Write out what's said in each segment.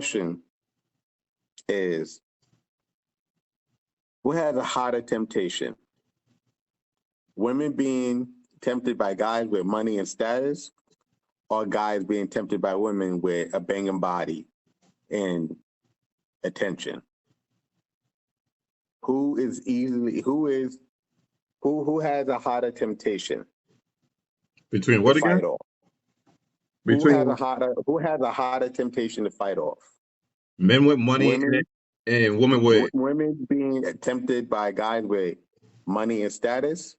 question is, who has a harder temptation? Women being tempted by guys with money and status, or guys being tempted by women with a banging body and attention? Who has a harder temptation? Between what again? Fight off? Between who has a harder temptation to fight off? Men with money and women with women being tempted by guys with money and status,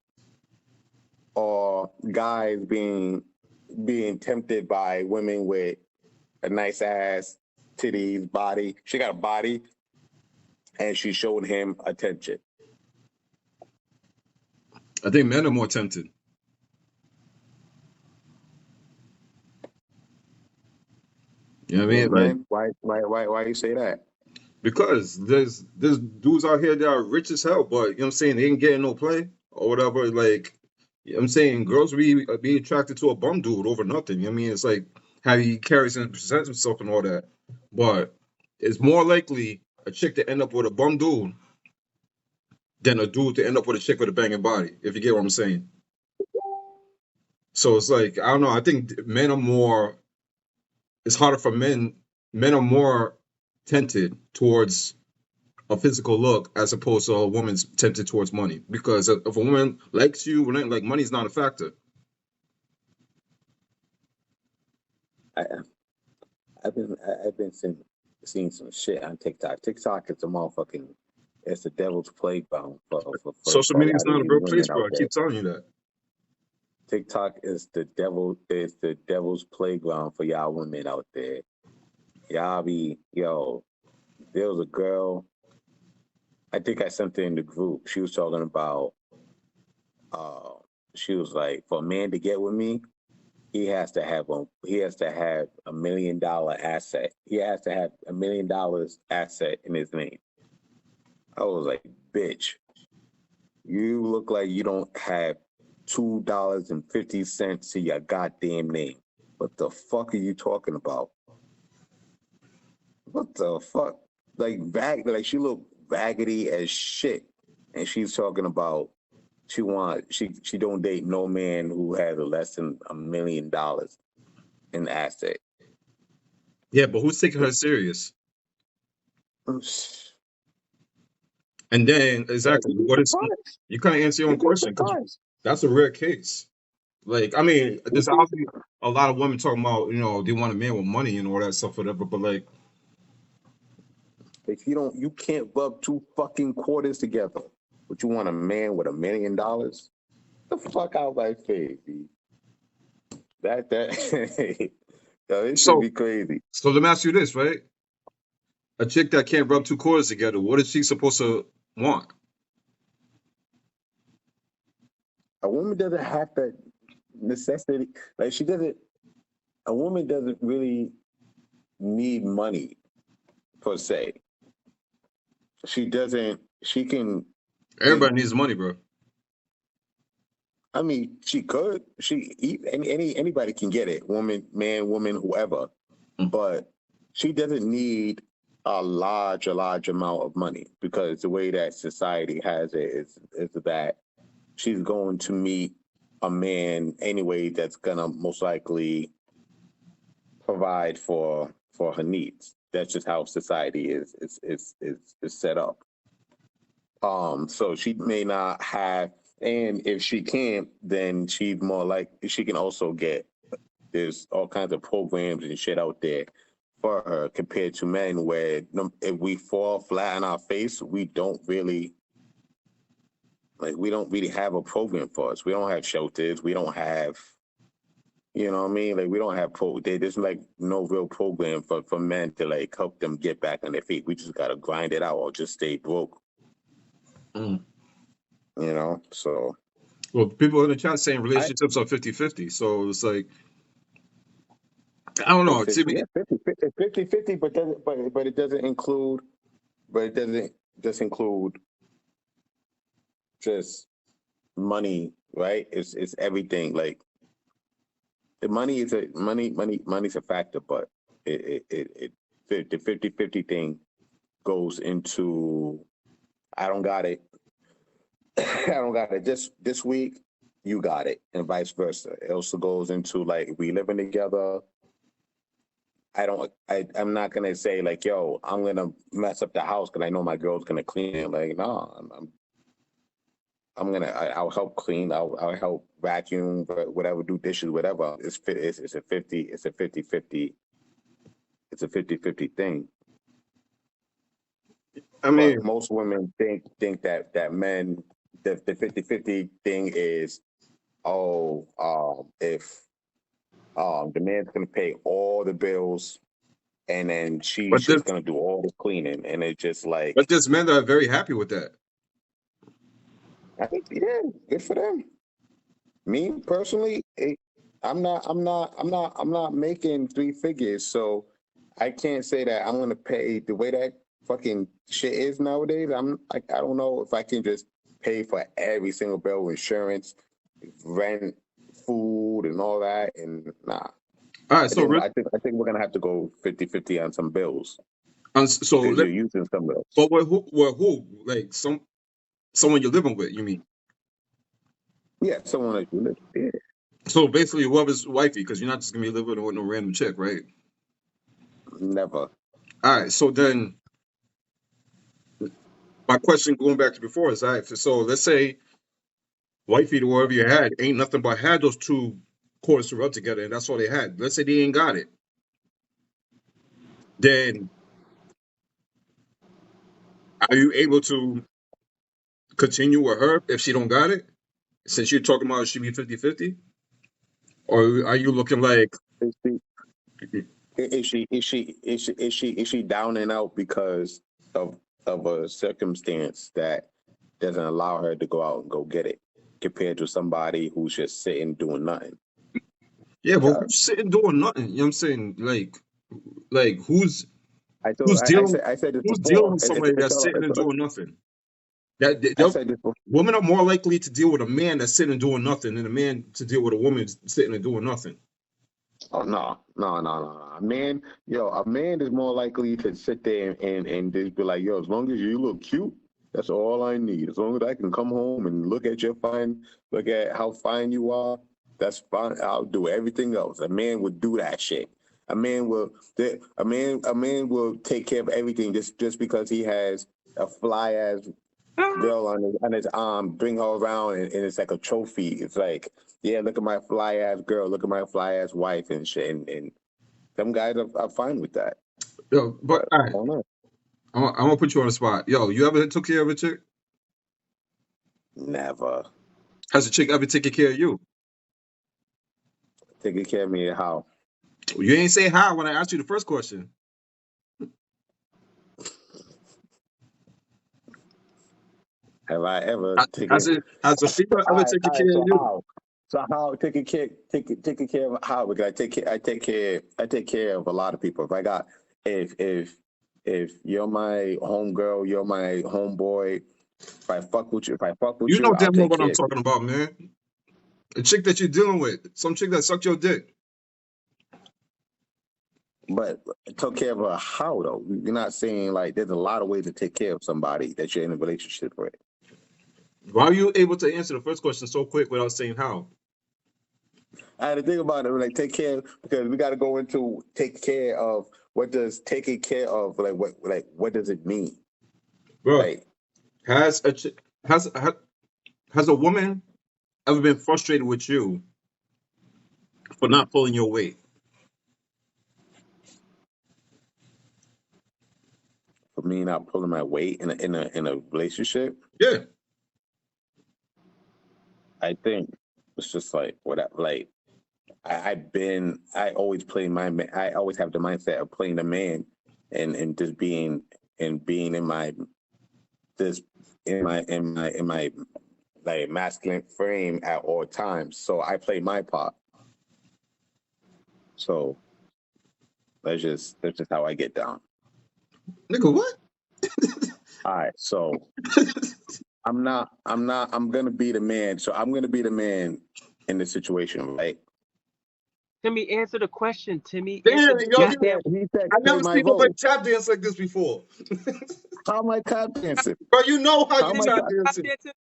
or guys being tempted by women with a nice ass, titties, body. She got a body, and she showed him attention. I think men are more tempted. You know what I mean? Man, why you say that? Because there's dudes out here that are rich as hell, but you know what I'm saying, they ain't getting no play or whatever. Like, you know what I'm saying, girls be attracted to a bum dude over nothing. You know what I mean? It's like how he carries and presents himself and all that. But it's more likely a chick to end up with a bum dude than a dude to end up with a chick with a banging body, if you get what I'm saying. So it's like, I don't know, I think men are more, it's harder for men. Men are more tempted towards a physical look as opposed to a woman's tempted towards money. Because if a woman likes you, like, money's not a factor. I've been seeing some shit on TikTok. TikTok is a motherfucking, it's the devil's playground for social media is not a real place, bro. I keep telling you that. TikTok is the devil's playground for y'all women out there. Y'all there was a girl, I think I sent her in the group. She was talking about, she was like, for a man to get with me, he has to have $1 million asset. He has to have $1 million asset in his name. I was like, bitch, you look like you don't have $2.50 to your goddamn name. What the fuck are you talking about? What the fuck? Like she looked raggedy as shit, and she's talking about she don't date no man who has less than $1 million in asset. Yeah, but who's taking her serious? And then exactly, what is you kind of answer your own question, because that's a rare case. Like, I mean, there's obviously a lot of women talking about, you know, they want a man with money and all that stuff, whatever. But like, if you can't rub 2 fucking quarters together, but you want a man with $1 million, the fuck out my face, dude. That it should be crazy. So let me ask you this, right? A chick that can't rub 2 quarters together, what is she supposed to want? A woman doesn't have that necessity. Like, a woman doesn't really need money per se. Everybody needs money, bro. I mean, she could. Anybody can get it. Woman, man, woman, whoever. But she doesn't need a large amount of money, because the way that society has it is that she's going to meet a man anyway that's gonna most likely provide for her needs. That's just how society is set up. So she may not have, and if she can't, then she's more like, she can also get, there's all kinds of programs and shit out there for her, compared to men, where if we fall flat on our face, we don't really have a program for us. We don't have shelters. We don't have, you know what I mean? Like, we don't have there's like no real program for men to like help them get back on their feet. We just gotta grind it out or just stay broke. You know, so. Well, people in the chat saying relationships are 50-50. So it's like, I don't know. 50-50, but it doesn't include, just money, right? It's everything. Like, the money's a factor, but it the 50-50 thing goes into I don't got it. I don't got it this week. You got it, and vice versa. It also goes into like we living together. I'm not gonna say like, yo, I'm gonna mess up the house because I know my girl's gonna clean it. Like, no, I'll help clean. I'll help vacuum, whatever, do dishes, whatever. It's a 50-50. It's a 50-50 thing. I mean, But most women think that men, the 50-50 thing is, if the man's gonna pay all the bills and then she's but just gonna do all the cleaning, and it's just like, there's men that are very happy with that. I think, yeah, good for them. Me personally, I'm not making 3 figures, so I can't say that I'm gonna pay the way that fucking shit is nowadays. I don't know if I can just pay for every single bill, insurance, rent, food, and all that. And nah, All right, so I think we're gonna have to go 50-50 on some bills so because you're using some bills. but who like someone you're living with? You mean? Yeah, someone that you live. Yeah, So basically, whoever's wifey, because you're not just gonna be living with no random chick, right? never. All right, so then my question going back to before is, all right, so let's say wifey to whoever you had ain't nothing but had those two cords to rub together, and that's all they had. Let's say they ain't got it, then are you able to continue with her if she don't got it? Since you're talking about it should be 50-50? Or are you looking like Is she down and out because of a circumstance that doesn't allow her to go out and go get it, compared to somebody who's just sitting doing nothing? yeah, but Because who's sitting doing nothing? You know what I'm saying? Like who's I told who's dealing I said this who's before. dealing with somebody that's sitting and doing nothing? I said this before. Women are more likely to deal with a man that's sitting and doing nothing than a man to deal with a woman sitting and doing nothing. Oh no. A man is more likely to sit there and just be like, yo, as long as you look cute, that's all I need. As long as I can come home and look at how fine you are, that's fine. I'll do everything else. A man would do that shit. A man will take care of everything just because he has a fly ass girl on his arm, bring her around, and it's like a trophy. It's like, yeah, look at my fly ass girl, look at my fly ass wife and shit. And some guys are fine with that. Yo, but But all I right, don't know. I'm gonna put you on the spot. Yo, you ever took care of a chick? Never. Has a chick ever taken care of you? Taking care of me how? You ain't say how when I asked you the first question. Have I ever Has taken? has a female All ever right, taken all right. care of So you? how? So how taking care of how? Because I take care of a lot of people. If if you're my homegirl, you're my homeboy. If I fuck with You know you, I'll damn well take what I'm care of you. talking about, man. A chick that you're dealing with, some chick that sucked your dick. But took care of her how though? You're not saying like there's a lot of ways to take care of somebody that you're in a relationship with. Why are you able to answer the first question so quick without saying how? I had to think about it, like take care because we got to go into take care of what does taking care of what does it mean? Bro, Like has a chick has a woman ever been frustrated with you for not pulling your weight? for me not pulling my weight in a relationship, Yeah. I think it's just like I always play I always have the mindset of playing the man and just being in my this in my like masculine frame at all times. So I play my part. So that's just how I get down. Nigga, what? All right. So I'm gonna be the man. So I'm gonna be the man in this situation, right? Timmy, answer the question. Timmy, Damn, answer the yo, goddamn. He said, I play never my seen nobody role. tap dance like this before. How am I tap dancing? Bro, you know how How you am I Timmy, tap tap? you tap dancing. dancing.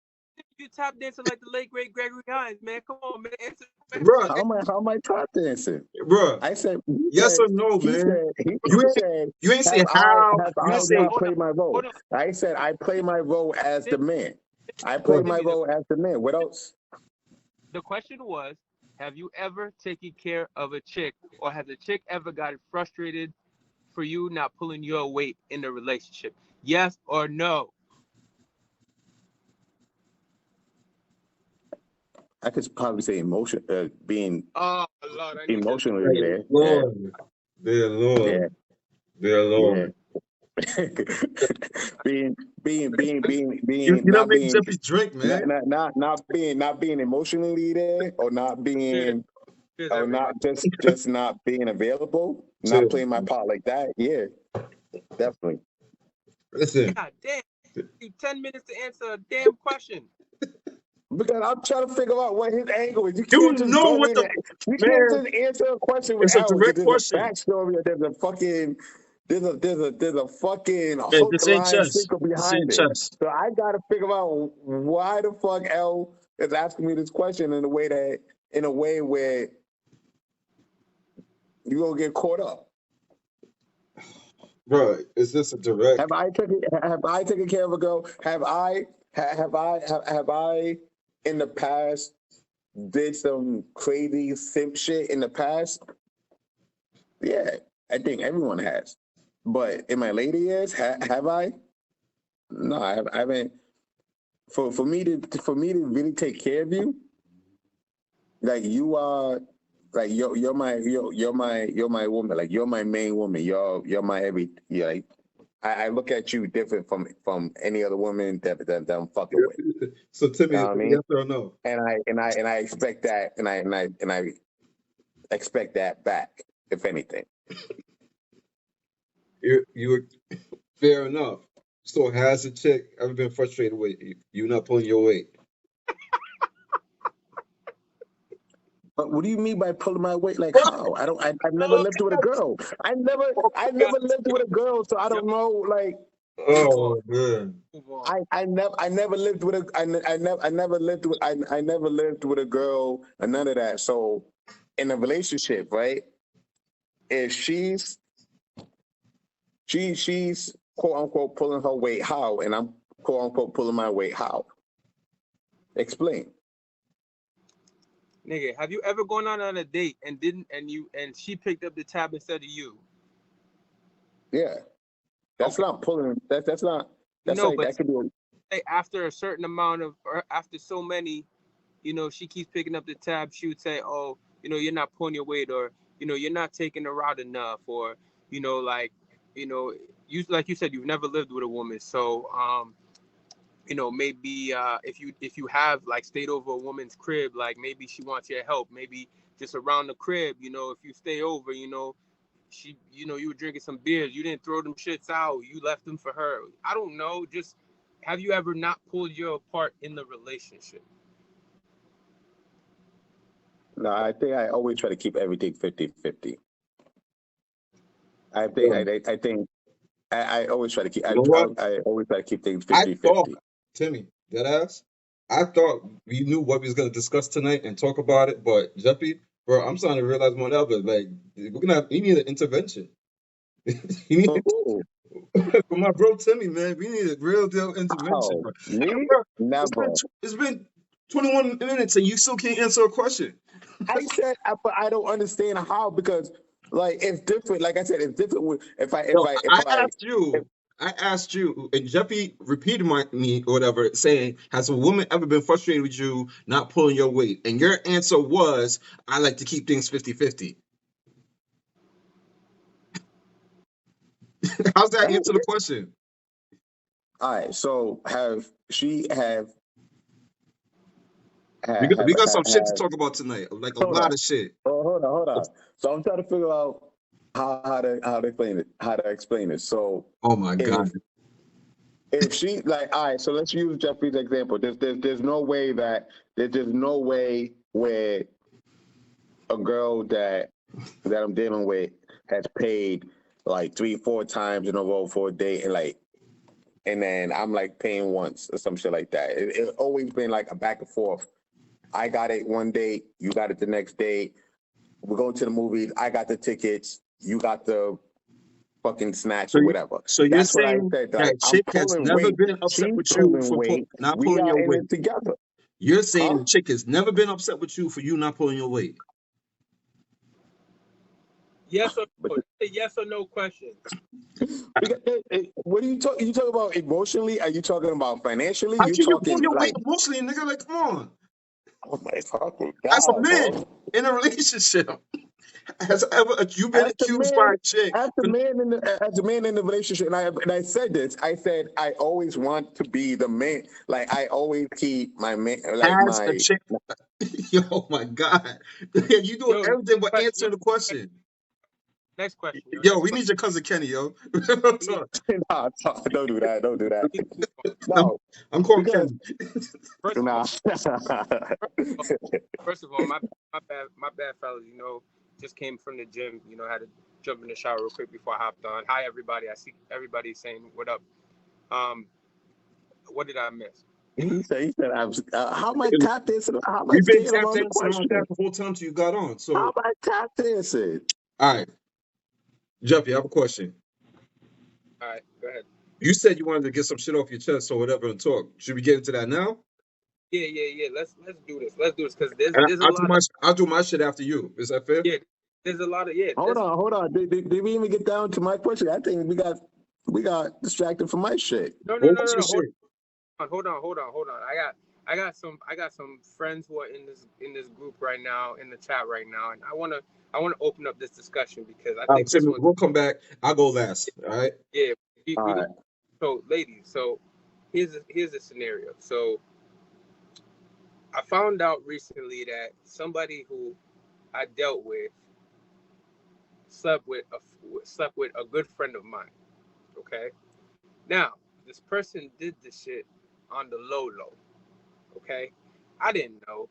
You tap dancing like the late great Gregory Hines, man. Come on, man. Answer the Bro, question. How am I tap dancing? bro, I said, yes or no, man? he You ain't said, you ain't say how. have You I didn't say not Hold on, played my role? hold on. I said, I play my role as the Tim- man. I play bro, my Timmy, role as the man. What else? the question was, have you ever taken care of a chick, or has a chick ever gotten frustrated for you not pulling your weight in the relationship? Yes or no? I could probably say being Oh Lord, I need this. emotionally there. Yeah, Lord, dear yeah, Lord, dear yeah. Lord. being You don't not make being Jeppy drink, man. not being emotionally there, or not Cheers, being, cheers, or everybody. not just not being available, not Chill. playing my part like that. Yeah, definitely. Listen, God damn, you 10 minutes to answer a damn question. Because I'm trying to figure out what his angle is. You you can't just know go what in the and you can't man. just answer a question with It's a L, because direct there's a question, backstory, or there's a fucking there's a fucking man. hook, This ain't line, chess. sinker This ain't behind it. chess, So I gotta figure out why the fuck L is asking me this question in a way where you gonna get caught up. bro. It's just a direct. Have I taken care of a girl? Have I in the past did some crazy simp shit in the past? Yeah, I think everyone has. But in my later years, have I? No, I haven't. For me to really take care of you, like you are, like you're my woman. Like you're my main woman. You're my every. Yeah, like, I look at you different from any other woman that I'm fucking with. So You Timmy, know is what I it mean? yes or no? And I expect that, and I expect that back, if anything. You fair enough. So has a chick ever been frustrated with you not pulling your weight? But what do you mean by pulling my weight? Like Bro, how? I've never Oh, lived with a girl. I God, never lived with a girl, so I yo, don't know. Like move on, oh man. move on. I never lived with a I never lived with I never lived with a girl and none of that. So in a relationship, right? If she's quote unquote pulling her weight, how? And I'm quote unquote pulling my weight, how? Explain. Nigga, have you ever gone out on a date and didn't and she picked up the tab instead of you? Yeah, that's Okay. not pulling. That's not. That's No, like but that could be. say after a certain amount of, or after so many, she keeps picking up the tab. She would say, "Oh, you're not pulling your weight, or you're not taking her out enough, or like, you know, like you said, you've never lived with a woman, so maybe if you have like stayed over a woman's crib, like maybe she wants your help, maybe just around the crib, if you stay over, she, you were drinking some beers, you didn't throw them shits out, you left them for her. I don't know, just have you ever not pulled your part in the relationship? No, I think I always try to keep everything 50-50. Bro, I think I always try to keep you know what? I always try to keep things I thought, 50-50. Timmy, that ass. I thought we knew what we was gonna discuss tonight and talk about it, but Jeppy, bro, I'm starting to realize more now. But like, we need an intervention. You need Oh, for my bro Timmy, man. We need a real deal intervention, oh, bro. me? Bro, Never. it's been 21 minutes and you still can't answer a question. But I don't understand how, because like it's different. Like I said, it's different if No, if I asked you, and Jeppy repeated me or whatever, saying, "Has a woman ever been frustrated with you not pulling your weight?" And your answer was, "I like to keep things 50-50." How's that answer the question? all right. So We got some shit to have talk about tonight, like a hold lot on. of shit. Oh, hold on. So I'm trying to figure out how to explain it. How to explain it. So Oh my God. if she, like, all right, so let's use Jeffrey's example. There's no way that there's no way where a girl that that I'm dealing with has paid like 3-4 times in a row for a date, and then I'm like paying once or some shit like that. It's always been like a back and forth. I got it one day, you got it the next day. We're going to the movies. I got the tickets. You got the fucking snacks So or you, whatever. so you're That's what I saying said. Like that I'm chick has pulling never weight. been upset She's with you pulling for weight. not We pulling are your in weight. it together. You're saying Huh? the chick has never been upset with you for you not pulling your weight. Yes or But no? It's a yes or no question. what are you talking? You talking about emotionally? Are you talking about financially? How You can you pull talking your weight like, emotionally, nigga? Like, come on. oh my fucking As a god, man bro! in a relationship, has ever you been As the accused by man, a chick? as a man in the relationship, and I said this. I said I always want to be the man. Like I always keep my man, like Has a my. chick? Yo, my God, you doing Yo, everything but yo, answering the question. next question. Yo, Yo, next we question. need your cousin Kenny, yo. Nah, don't do that. Don't do that. I'm, No, I'm calling because Kenny. First of nah. all, first of all, my bad, fellas. You know, just came from the gym. You know, had to jump in the shower real quick before I hopped on. Hi, everybody. I see everybody saying what up. What did I miss? He said, how am I tap dancing? How am I We've been skating tap around the dancing on that question? the whole time till you got on. How So, am I tap dancing? all right, Jeppy, I have a question. All right, go ahead. You said you wanted to get some shit off your chest or whatever and talk. Should we get into that now? Yeah. Let's do this. Let's do this because there's And there's a I'll do lot my of I'll do my shit after you. Is that fair? yeah. There's a lot of yeah. Hold on. Did we even get down to my question? I think we got distracted from my shit. No, no, What no, was no, your no. shit? Hold on. I got some friends who are in this group right now, in the chat right now, and I wanna open up this discussion because I All right, think this Timmy, one, we'll come back. I'll go last. All right. yeah, All we right. so ladies, so here's a scenario. So I found out recently that somebody who I dealt with slept with a good friend of mine. Okay, now this person did this shit on the low. Okay, I didn't know.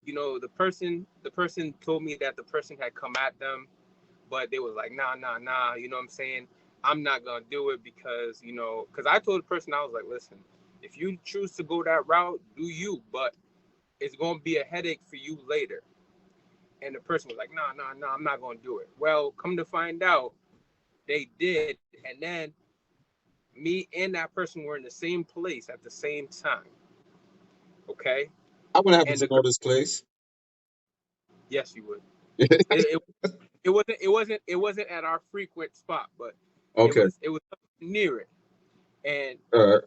You know, the person told me that the person had come at them, but they was like, nah, you know what I'm saying? I'm not gonna do it because, because I told the person, I was like, listen, if you choose to go that route, do you, but it's gonna be a headache for you later. And the person was like, nah, I'm not gonna do it. Well, come to find out, they did, and then me and that person were in the same place at the same time. Okay? I would happen And to know this place. yes, you would. It, it wasn't at our frequent spot, but it Okay. was it was near it. And All right.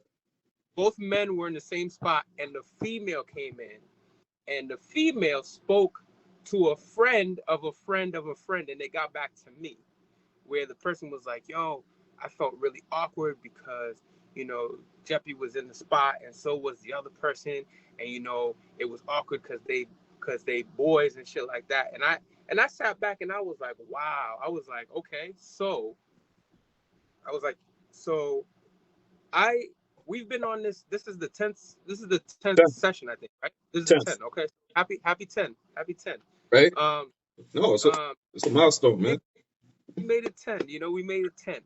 both men were in the same spot, and the female came in, and the female spoke to a friend of a friend of a friend, and they got back to me, where the person was like, "Yo, I felt really awkward because Jeppy was in the spot, and so was the other person, and it was awkward because they boys and shit like that." And I sat back and I was like, "Wow." I was like, "Okay, so." I was like, "So I we've been on this. This is the 10th. This is the 10th 10th. session, I think, right? This is 10th. 10. Okay, happy 10, happy 10. Right? Um, No, um, it's a milestone, man. we made it 10. We made it 10.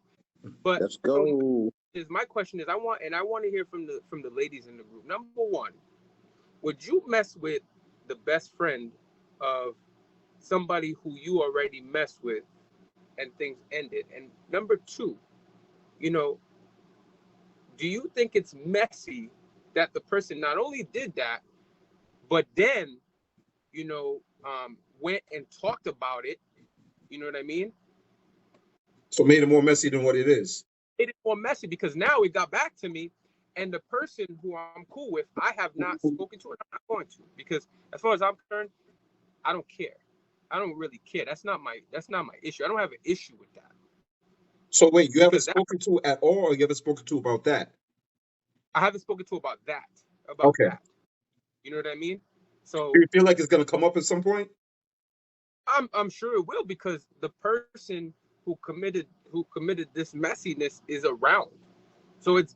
But Let's so go. my question is, I want to hear from the ladies in the group. Number one, would you mess with the best friend of somebody who you already messed with and things ended? And number two, you know, do you think it's messy that the person not only did that, but then, went and talked about it? You know what I mean? So made it more messy than what it is. It is more messy because now it got back to me, and the person who I'm cool with, I have not spoken to, and I'm not going to, because as far as I'm concerned, I don't care. I don't really care. That's not my issue. I don't have an issue with that So wait, you haven't because that spoken to at all, or you haven't spoken to about that? I haven't spoken to about that. About Okay. that. You know what I mean? Do So you feel like it's gonna come up at some point? I'm sure it will because the person who committed this messiness is around. So there's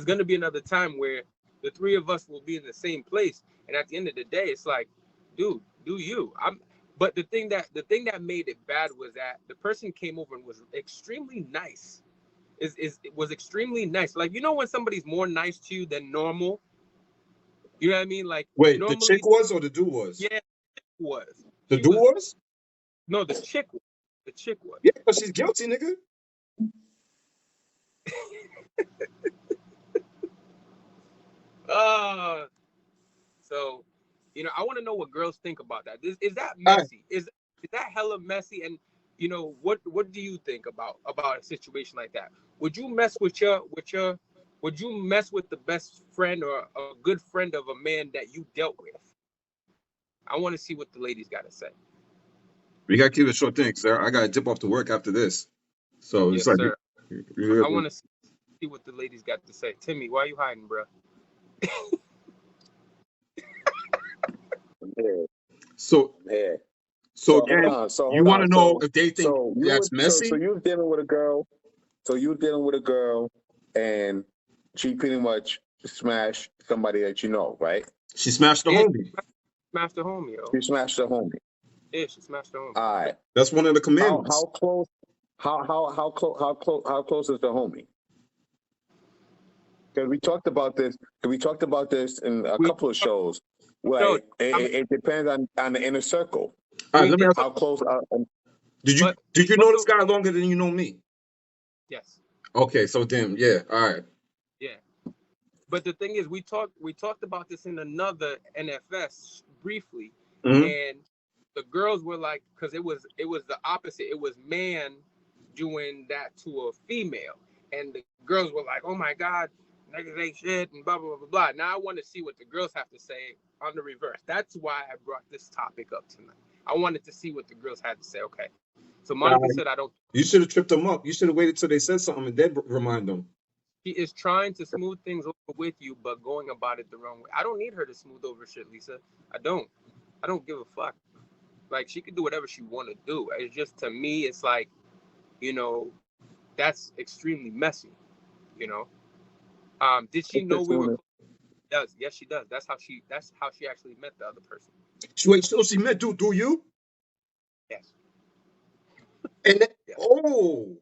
gonna be another time where the three of us will be in the same place, and at the end of the day, it's like, dude, do you? But the thing that made it bad was that the person came over and was extremely nice. It was extremely nice. Like, you know, when somebody's more nice to you than normal, you know what I mean? Like, Wait, the normally, chick was or the dude was? yeah, it was. The She dude was was? no, the chick was. The chick was. Yeah, but she's guilty, nigga. So, you know, I want to know what girls think about that. Is that All right. messy? Is that hella messy? And you know, what do you think about a situation like that? Would you mess with would you mess with the best friend or a good friend of a man that you dealt with? I want to see what the ladies got to say. We gotta keep it short thing, because I gotta dip off to work after this. So it's Yes, like, sir. I want to see what the ladies got to say. Timmy, why are you hiding, bro? Yeah. so Yeah. so again, you want to know if they think that's messy? So you was dealing with a girl. So you was dealing with a girl, and she pretty much smashed somebody that you know, right? She smashed the homie. Smashed the homie, yo. She smashed the homie. Yeah, she smashed the homie. All right. That's one of the commandments. How close? How close is the homie? Because we talked about this. We talked about this in a couple of shows. Like it depends on the inner circle. All right, let me ask. How close? Did you know this guy longer than you know me? Yes. Okay, so then yeah, all right. Yeah. But the thing is, we talked about this in another NFS briefly, and the girls were like, because it was the opposite. It was man doing that to a female, and the girls were like, "Oh my God, niggas ain't shit," and blah blah blah blah. Now I want to see what the girls have to say on the reverse. That's why I brought this topic up tonight. I wanted to see what the girls had to say. Okay, so Monica said, "I don't." You should have tripped them up. You should have waited till they said something and then remind them. She is trying to smooth things over with you, but going about it the wrong way. I don't need her to smooth over shit, Lisa. I don't give a fuck. Like, she can do whatever she want to do. It's just, to me, it's like, you know, that's extremely messy. You know, did she know we were? Does yes, she does. That's how she actually met the other person. Wait, so she met do you? Yes. And then, yes. Oh.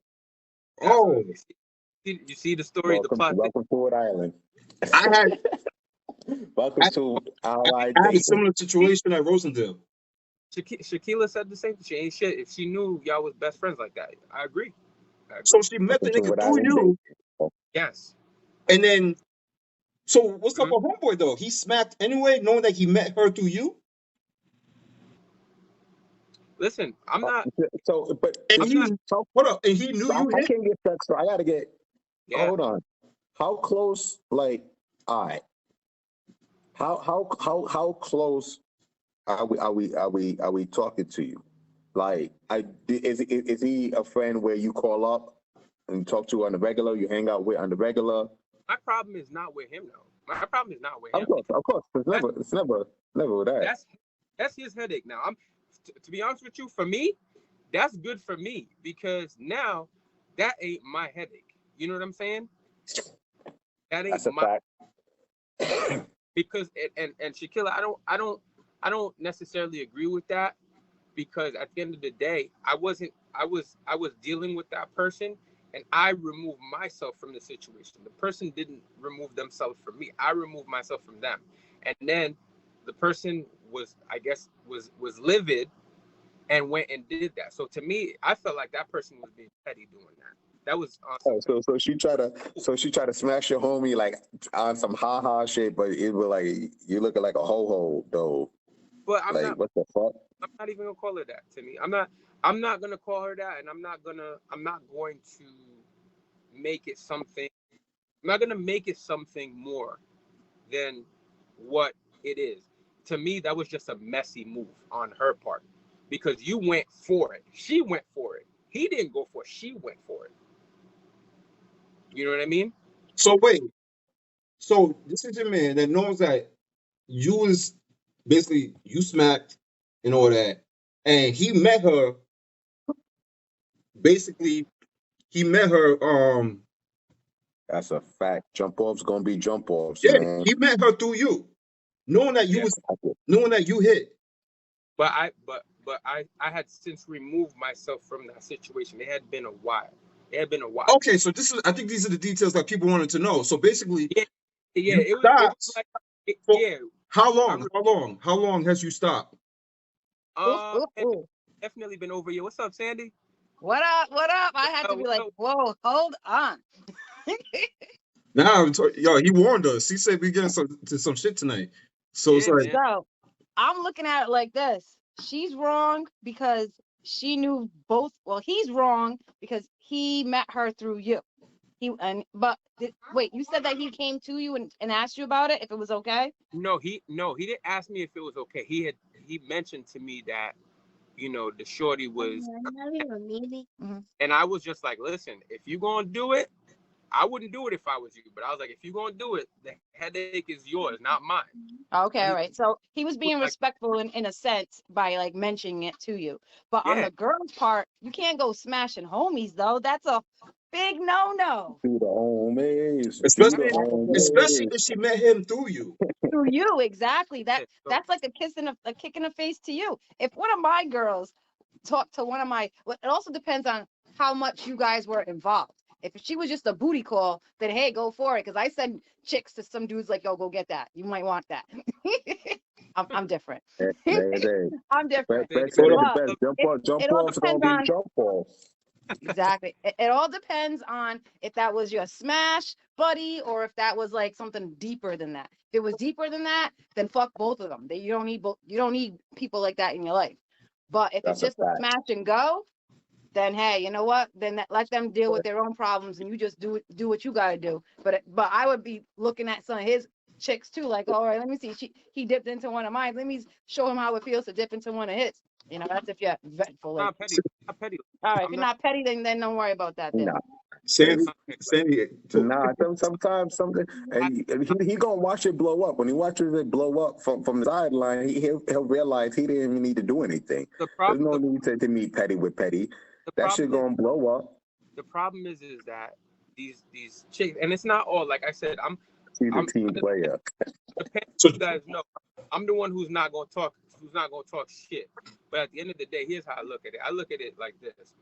You see the story, the plot. Welcome to Rhode Island. I had welcome to I had a similar situation at Rosendale. Shaquila said the same thing. She ain't shit if she knew y'all was best friends like that. I agree. So she met the nigga through you. Yes. And then, so what's up with homeboy though? He smacked anyway, knowing that he met her through you. Listen, I'm not. So, but hold up, and he knew you. I can't get that. So I gotta get. Yeah. Hold on. How close? Like, all right. How close are we talking to you? Like, is he a friend where you call up and talk to on the regular? You hang out with on the regular? My problem is not with him though. My problem is not with him. Of course. It's never with that. That's his headache now. To be honest with you, for me, that's good for me because now that ain't my headache. You know what I'm saying? That ain't my fact. Because and Shaquilla, I don't necessarily agree with that because at the end of the day, I was dealing with that person and I removed myself from the situation. The person didn't remove themselves from me. I removed myself from them. And then the person was livid and went and did that. So to me, I felt like that person was being petty doing that. That was awesome. Oh, so she tried to smash your homie like on some ha shit, but it was like you looking like a ho though. But I'm like, not. What the fuck? I'm not even gonna call her that, Timmy. I'm not gonna call her that, and I'm not going to make it something. I'm not gonna make it something more than what it is. To me, that was just a messy move on her part because you went for it. She went for it. He didn't go for it. She went for it. You know what I mean? So wait. So this is your man that knows that you was basically you smacked and all that, and he met her. Basically, he met her. That's a fact. Jump offs gonna be jump offs. Yeah, man. he met her through you, knowing that you hit. But but I had since removed myself from that situation. It had been a while. Okay, so I think these are the details that people wanted to know. So basically, Yeah, you it was stopped. like, For yeah. how long? How long has you stopped? It's definitely been over a year. What's up, Sandy? What up? What up? I had to be like, whoa, hold on. Now, yo, he warned us. He said we getting some shit tonight. So Yeah, it's like, man. So I'm looking at it like this. She's wrong because she knew both. Well, he's wrong because he met her through you. Wait, you said that he came to you and asked you about it, if it was okay? No, he didn't ask me if it was okay. He mentioned to me that, you know, the shorty was, and I was just like, listen, if you gonna do it, I wouldn't do it if I was you. But I was like, if you gonna do it, the headache is yours, not mine. Okay, all right. So he was being Like, respectful in a sense by like mentioning it to you. But on yeah, the girl's part, you can't go smashing homies though. That's a big no-no. To the homies. To especially the especially homies. if she met him through you. To you, exactly. yeah. So, That's like a kick in the face to you. If one of my girls talked to one of my, well, it also depends on how much you guys were involved. If she was just a booty call, then hey, go for it. Because I send chicks to some dudes like, yo, go get that. You might want that. I'm different. I'm different. Best So said it the But best. Jump it all off, so don't depends get on jump off. exactly. It all depends on if that was your smash buddy or if that was like something deeper than that. If it was deeper than that, then fuck both of them. You don't need you don't need people like that in your life. But if it's That's a just a fact. smash and go, then hey, you know what? Then let them deal with their own problems and you just do what you got to do. But I would be looking at some of his chicks too, like, all right, let me see. He dipped into one of mine. Let me show him how it feels to dip into one of his. You know, that's if you're vengeful. Like, not petty. Not petty. all right, if I'm you're not. not petty, then don't worry about that. Then Nah. Sandy, Nah, sometimes something, and he gonna watch it blow up. When he watches it blow up from the sideline, he'll realize he didn't even need to do anything. The There's no problem. need to meet petty with petty. The That shit problem is. gonna blow up. The problem is that these chicks, and it's not all. Like I said, See the I'm team player. you guys know, I'm the one who's not gonna talk shit. But at the end of the day, here's how I look at it. I look at it like this.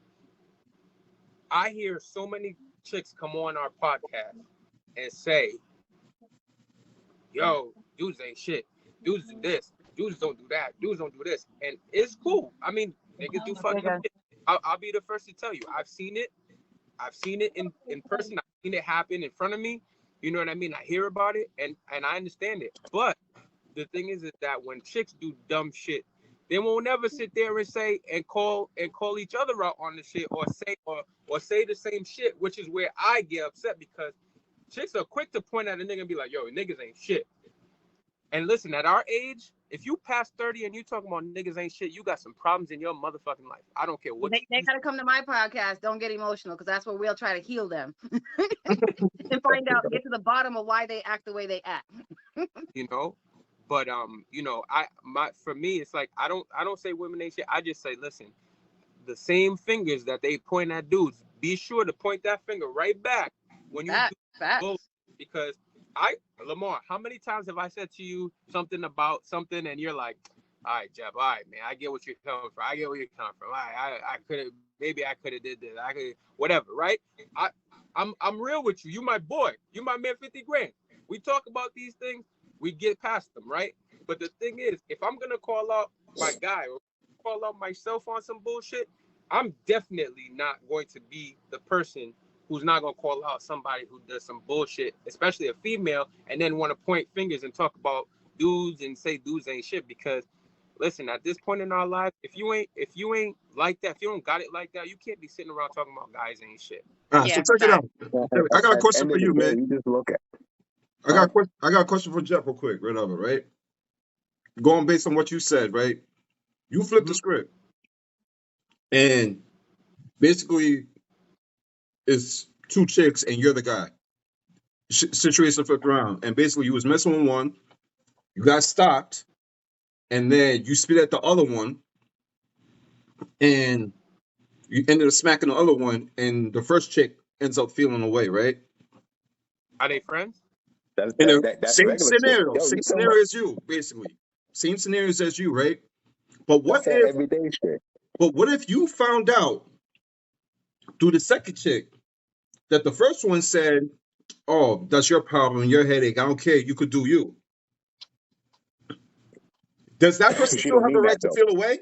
I hear so many chicks come on our podcast and say, yo, dudes ain't shit. Dudes do this. Dudes don't do that. Dudes don't do this. And it's cool. I mean, niggas do fucking shit. I'll be the first to tell you. I've seen it in person. I've seen it happen in front of me. You know what I mean? I hear about it and I understand it. But the thing is that when chicks do dumb shit, they won't never sit there and say and call each other out on the shit or say the same shit, which is where I get upset because chicks are quick to point at a nigga and be like, yo, niggas ain't shit. And listen, at our age, if you pass 30 and you talking about niggas ain't shit, you got some problems in your motherfucking life. I don't care what. They gotta come to my podcast. Don't get emotional, because that's where we'll try to heal them and find out, get to the bottom of why they act the way they act. You know, but you know, for me, it's like I don't say women ain't shit. I just say, listen, the same fingers that they point at dudes, be sure to point that finger right back when you do bullshit. Because Lamar, how many times have I said to you something about something and you're like, all right, Jeff, all right, man, I get what you're coming from. I get where you're coming from. I could have, maybe I could have did this. I could, whatever, right? I'm real with you. You my boy. You my man, 50 grand. We talk about these things, we get past them, right? But the thing is, if I'm gonna call out my guy or call out myself on some bullshit, I'm definitely not going to be the person who's not gonna call out somebody who does some bullshit, especially a female, and then want to point fingers and talk about dudes and say dudes ain't shit. Because listen, at this point in our life, if you ain't like that, if you don't got it like that, you can't be sitting around talking about guys ain't shit. So check it out. I got a question for you, man. You just look at. I got a question for Jeff real quick, right over, right? Going based on what you said, right? You flipped the script. And basically, it's two chicks and you're the guy. Situation flipped around. And basically, you was messing with one, you got stopped, and then you spit at the other one, and you ended up smacking the other one, and the first chick ends up feeling away, right? Are they friends? That's Same regular scenario. shit. Yo, Same scenario as you, basically. Same scenarios as you, right? But what That's that if? everyday shit. But what if you found out through the second chick that the first one said, "Oh, that's your problem, your headache. I don't care. You could do you." Does that person She still don't have a mean that right to though. feel away?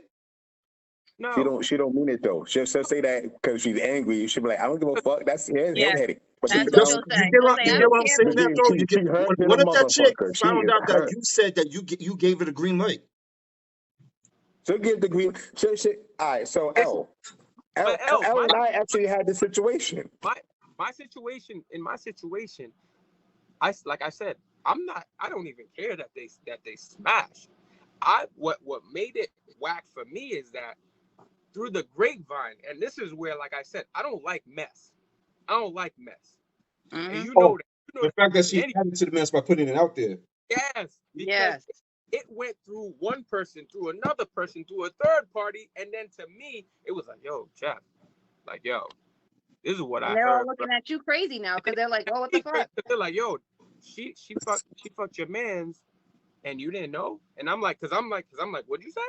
No. She don't mean it though. She'll say that because she's angry. She'll be like, I don't give a fuck. That's his Yeah, headache. But that's deep what down, she'll You say. get She'll what, say, you I get don't what I'm care. saying but that then though? You get she hurt what than a if that chick motherfucker. She found is out that hurt. you said that you gave it a green light? She'll give the green. All right. So But L, L and I actually had the situation. my situation, in my situation, like I said, I don't even care that they smash. What made it whack for me is that through the grapevine, and this is where, like I said, I don't like mess. I don't like mess. And you know Oh, that. the fact that she added to the mess by putting it out there. Yes, because Yes. it went through one person, through another person, through a third party, and then to me, it was like, yo, Jeff, like, yo, this is what And I they're all heard. looking at you crazy now because they're like, oh, what the fuck? They're like, yo, she fucked your man's, and you didn't know. And I'm like, cause I'm like, what'd you say?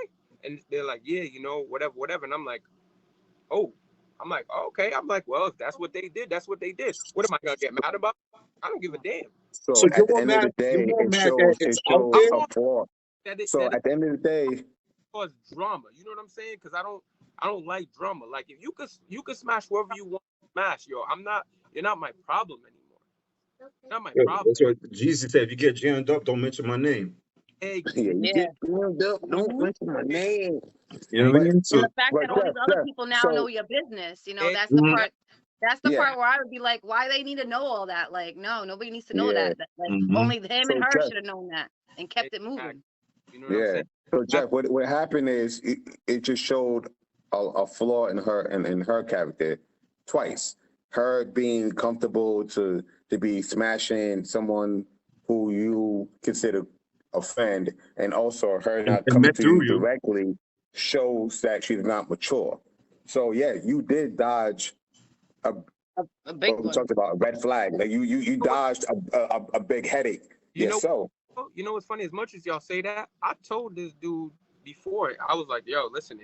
And they're like, yeah, you know, whatever. And I'm like, oh, okay. I'm like, well, if that's what they did, that's what they did. What am I gonna get mad about? I don't give a damn. So So at the end of the you're day, more it mad that shows it's out there? a flaw. So at the end of the day, cause drama. You know what I'm saying? Because I don't like drama. Like if you could smash whoever you want to smash, yo. You're not my problem anymore. Not my Yeah, problem. that's what Jesus said. If you get jammed up, don't mention my name. Hey, yeah, you Yeah. get built up. Don't mention my name. You know what I mean? And So the fact that all these other Jeff, people now so know your business, you know, hey, that's the Mhm. part. That's the yeah, part where I would be like, why they need to know all that? Like, no, nobody needs to know yeah. Like, Mhm. only him So and her Jeff, should have known that and kept it moving. you know what I'm yeah. saying? So Jeff, what happened is it just showed a flaw in her character twice. Her being comfortable to be smashing someone who you consider a friend, and also her not And coming met to you through you. directly shows that she's not mature. So yeah, you did dodge A big what we one. talked about, a red flag. Like you dodged a big headache. You know, So you know what's funny? As much as y'all say that, I told this dude before. I was like, yo, listen,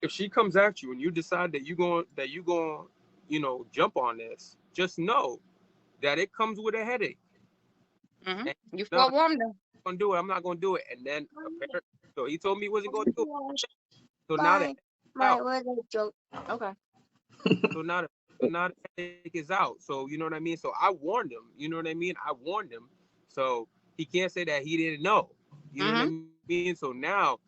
if she comes at you and you decide that you going you know, jump on this, just know that it comes with a headache. Mm-hmm. And You no, forewarned them. I'm not gonna do it. And then so he told me he wasn't gonna do it. So now that Okay. so now the headache is out. So you know what I mean? So I warned him. You know what I mean? I warned him. So he can't say that he didn't know. You know what I mean? So now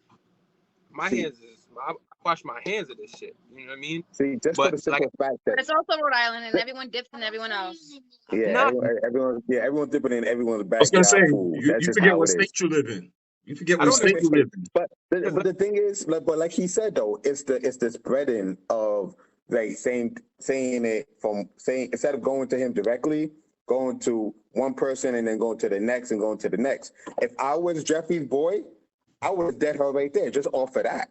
my see, hands is I wash my hands of this shit. You know what I mean? see, just for But the simple fact But that it's also Rhode Island and everyone dips in everyone else. yeah, not everyone's dipping in everyone's I was gonna say, backyard pool. That's you just forget how what it is. state you live in. You forget I what don't state even you live in. But the thing is, like he said though, it's the spreading of like saying it from saying instead of going to him directly, going to one person and then going to the next and going to the next. If I was Jeffrey's boy, I would have dead her right there just off of that.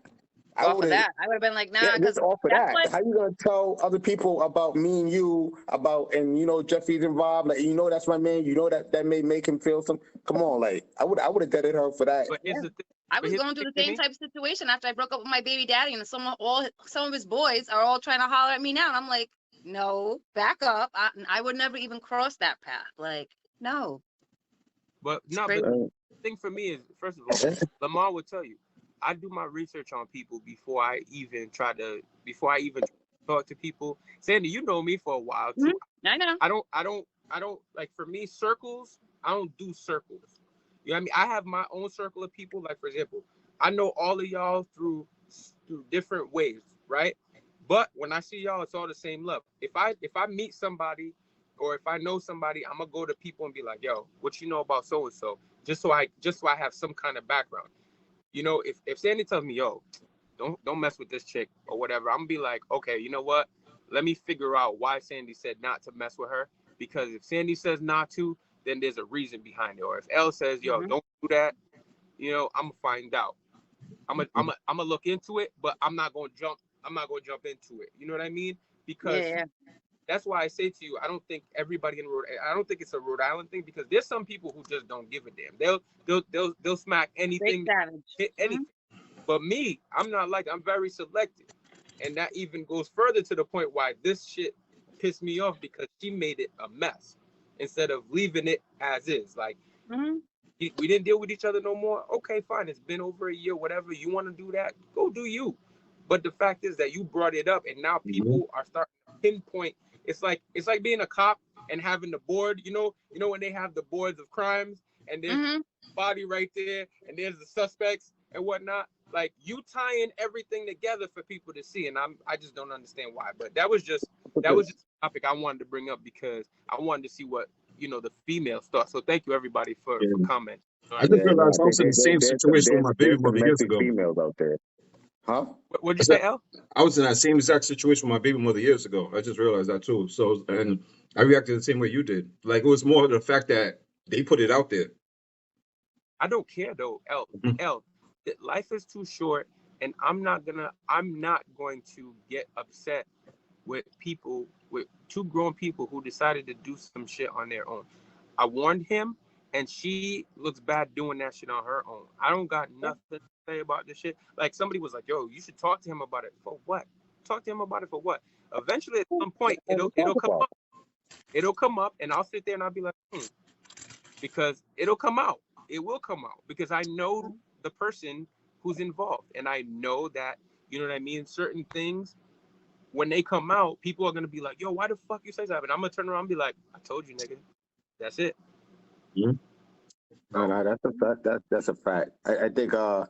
Off of that, I would have been like, nah, Yeah, because just off of that's that. what. How you gonna tell other people about me and you and you know Jeffrey's involved? Like you know that's my man. You know that may make him feel some. Come on, like I would have deaded her for that. But here's the thing. I was going through the same type of situation after I broke up with my baby daddy, and some of his boys are all trying to holler at me now, and I'm like, no, back up. I would never even cross that path. Like, no. But no, but the thing for me is, first of all, Lamar would tell you, I do my research on people before I even talk to people. Sandy, you know me for a while too. I know. I don't like, for me, circles, I don't do circles. You know what I mean? I have my own circle of people. Like, for example, I know all of y'all through different ways, right? But when I see y'all, it's all the same love. If I meet somebody or if I know somebody, I'm gonna go to people and be like, yo, what you know about so and so? Just so I have some kind of background. You know, if Sandy tells me, yo, don't mess with this chick or whatever, I'm gonna be like, okay, you know what? Let me figure out why Sandy said not to mess with her. Because if Sandy says not to, then there's a reason behind it. Or if Elle says, yo, don't do that, you know, I'm gonna find out. I'm gonna look into it, but I'm not gonna jump into it. You know what I mean? Because that's why I say to you, I don't think everybody I don't think it's a Rhode Island thing, because there's some people who just don't give a damn. They'll smack anything, hit anything. But me, I'm not like, I'm very selective. And that even goes further to the point why this shit pissed me off, because she made it a mess instead of leaving it as is. Like, we didn't deal with each other no more. Okay, fine. It's been over a year, whatever. You want to do that? Go do you. But the fact is that you brought it up, and now people are starting to pinpoint. It's like being a cop and having the board. You know when they have the boards of crimes, and there's a body right there, and there's the suspects and whatnot. Like, you tying everything together for people to see, and I just don't understand why. But that was just a topic I wanted to bring up, because I wanted to see what the females thought. So thank you everybody for commenting. I just realized I was in the same situation with my baby mother years ago. Females out there, huh? What'd you say, L? I was in that same exact situation with my baby mother years ago. I just realized that too. So, and I reacted the same way you did. Like, it was more the fact that they put it out there. I don't care though, L. Life is too short, and I'm not going to get upset with two grown people who decided to do some shit on their own. I warned him, and she looks bad doing that shit on her own. I don't got nothing to say about this shit. Like, somebody was like, yo, you should talk to him about it. For what? Talk to him about it for what? Eventually, at some point, it'll come up. It'll come up, and I'll sit there and I'll be like, because it'll come out. It will come out, because I know the person who's involved, and I know that, you know what I mean, certain things, when they come out, people are gonna be like, yo, why the fuck you say that? And I'm gonna turn around and be like, I told you, nigga. That's it. No, that's a fact. That's a fact. I think I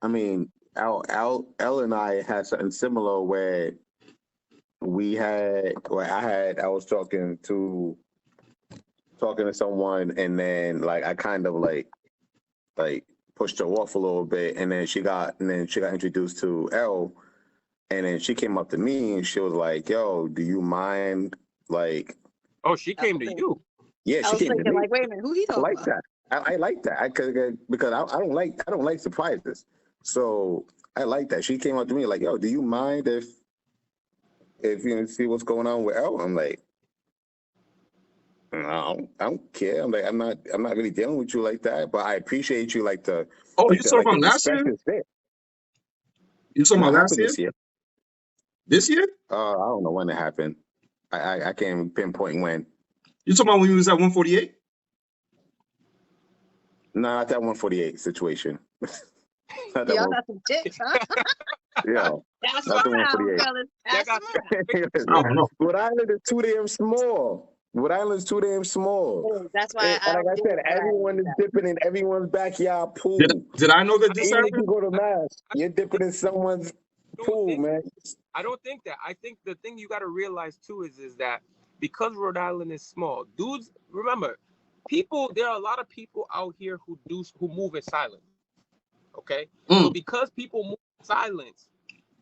mean, Al and I had something similar where I was talking to someone, and then like I kind of like pushed her off a little bit, and then she got introduced to L, and then she came up to me and she was like, yo, do you mind, like, oh, she came to you? Yeah, she came to me. Like, wait a minute, who he talking like about? that. I like that because I don't like surprises, so I like that. She came up to me like, yo, do you mind if you see what's going on with L? I'm like, no, I don't care. I'm like, I'm not really dealing with you like that, but I appreciate you like the. Oh, like you the, talking like about the last year? respect is there. You talking about last year? This year? This year? I don't know when it happened. I can't pinpoint when. You talking about when you was at 148? No, not that 148 situation. Not that Y'all one. got some chicks, huh? Yeah, Pass not the them around, 148. fellas. Pass them around. I don't know. Rhode Island is too damn small. Rhode Island's too damn small. Oh, that's why I And like don't I said, everyone is dipping in everyone's backyard pool. Did I know that this Even if you happened? go to Mass, you're dipping in someone's pool, man. I don't think that. I think the thing you got to realize too is that because Rhode Island is small, dudes, remember, there are a lot of people out here who move in silence. Okay? So because people move in silence,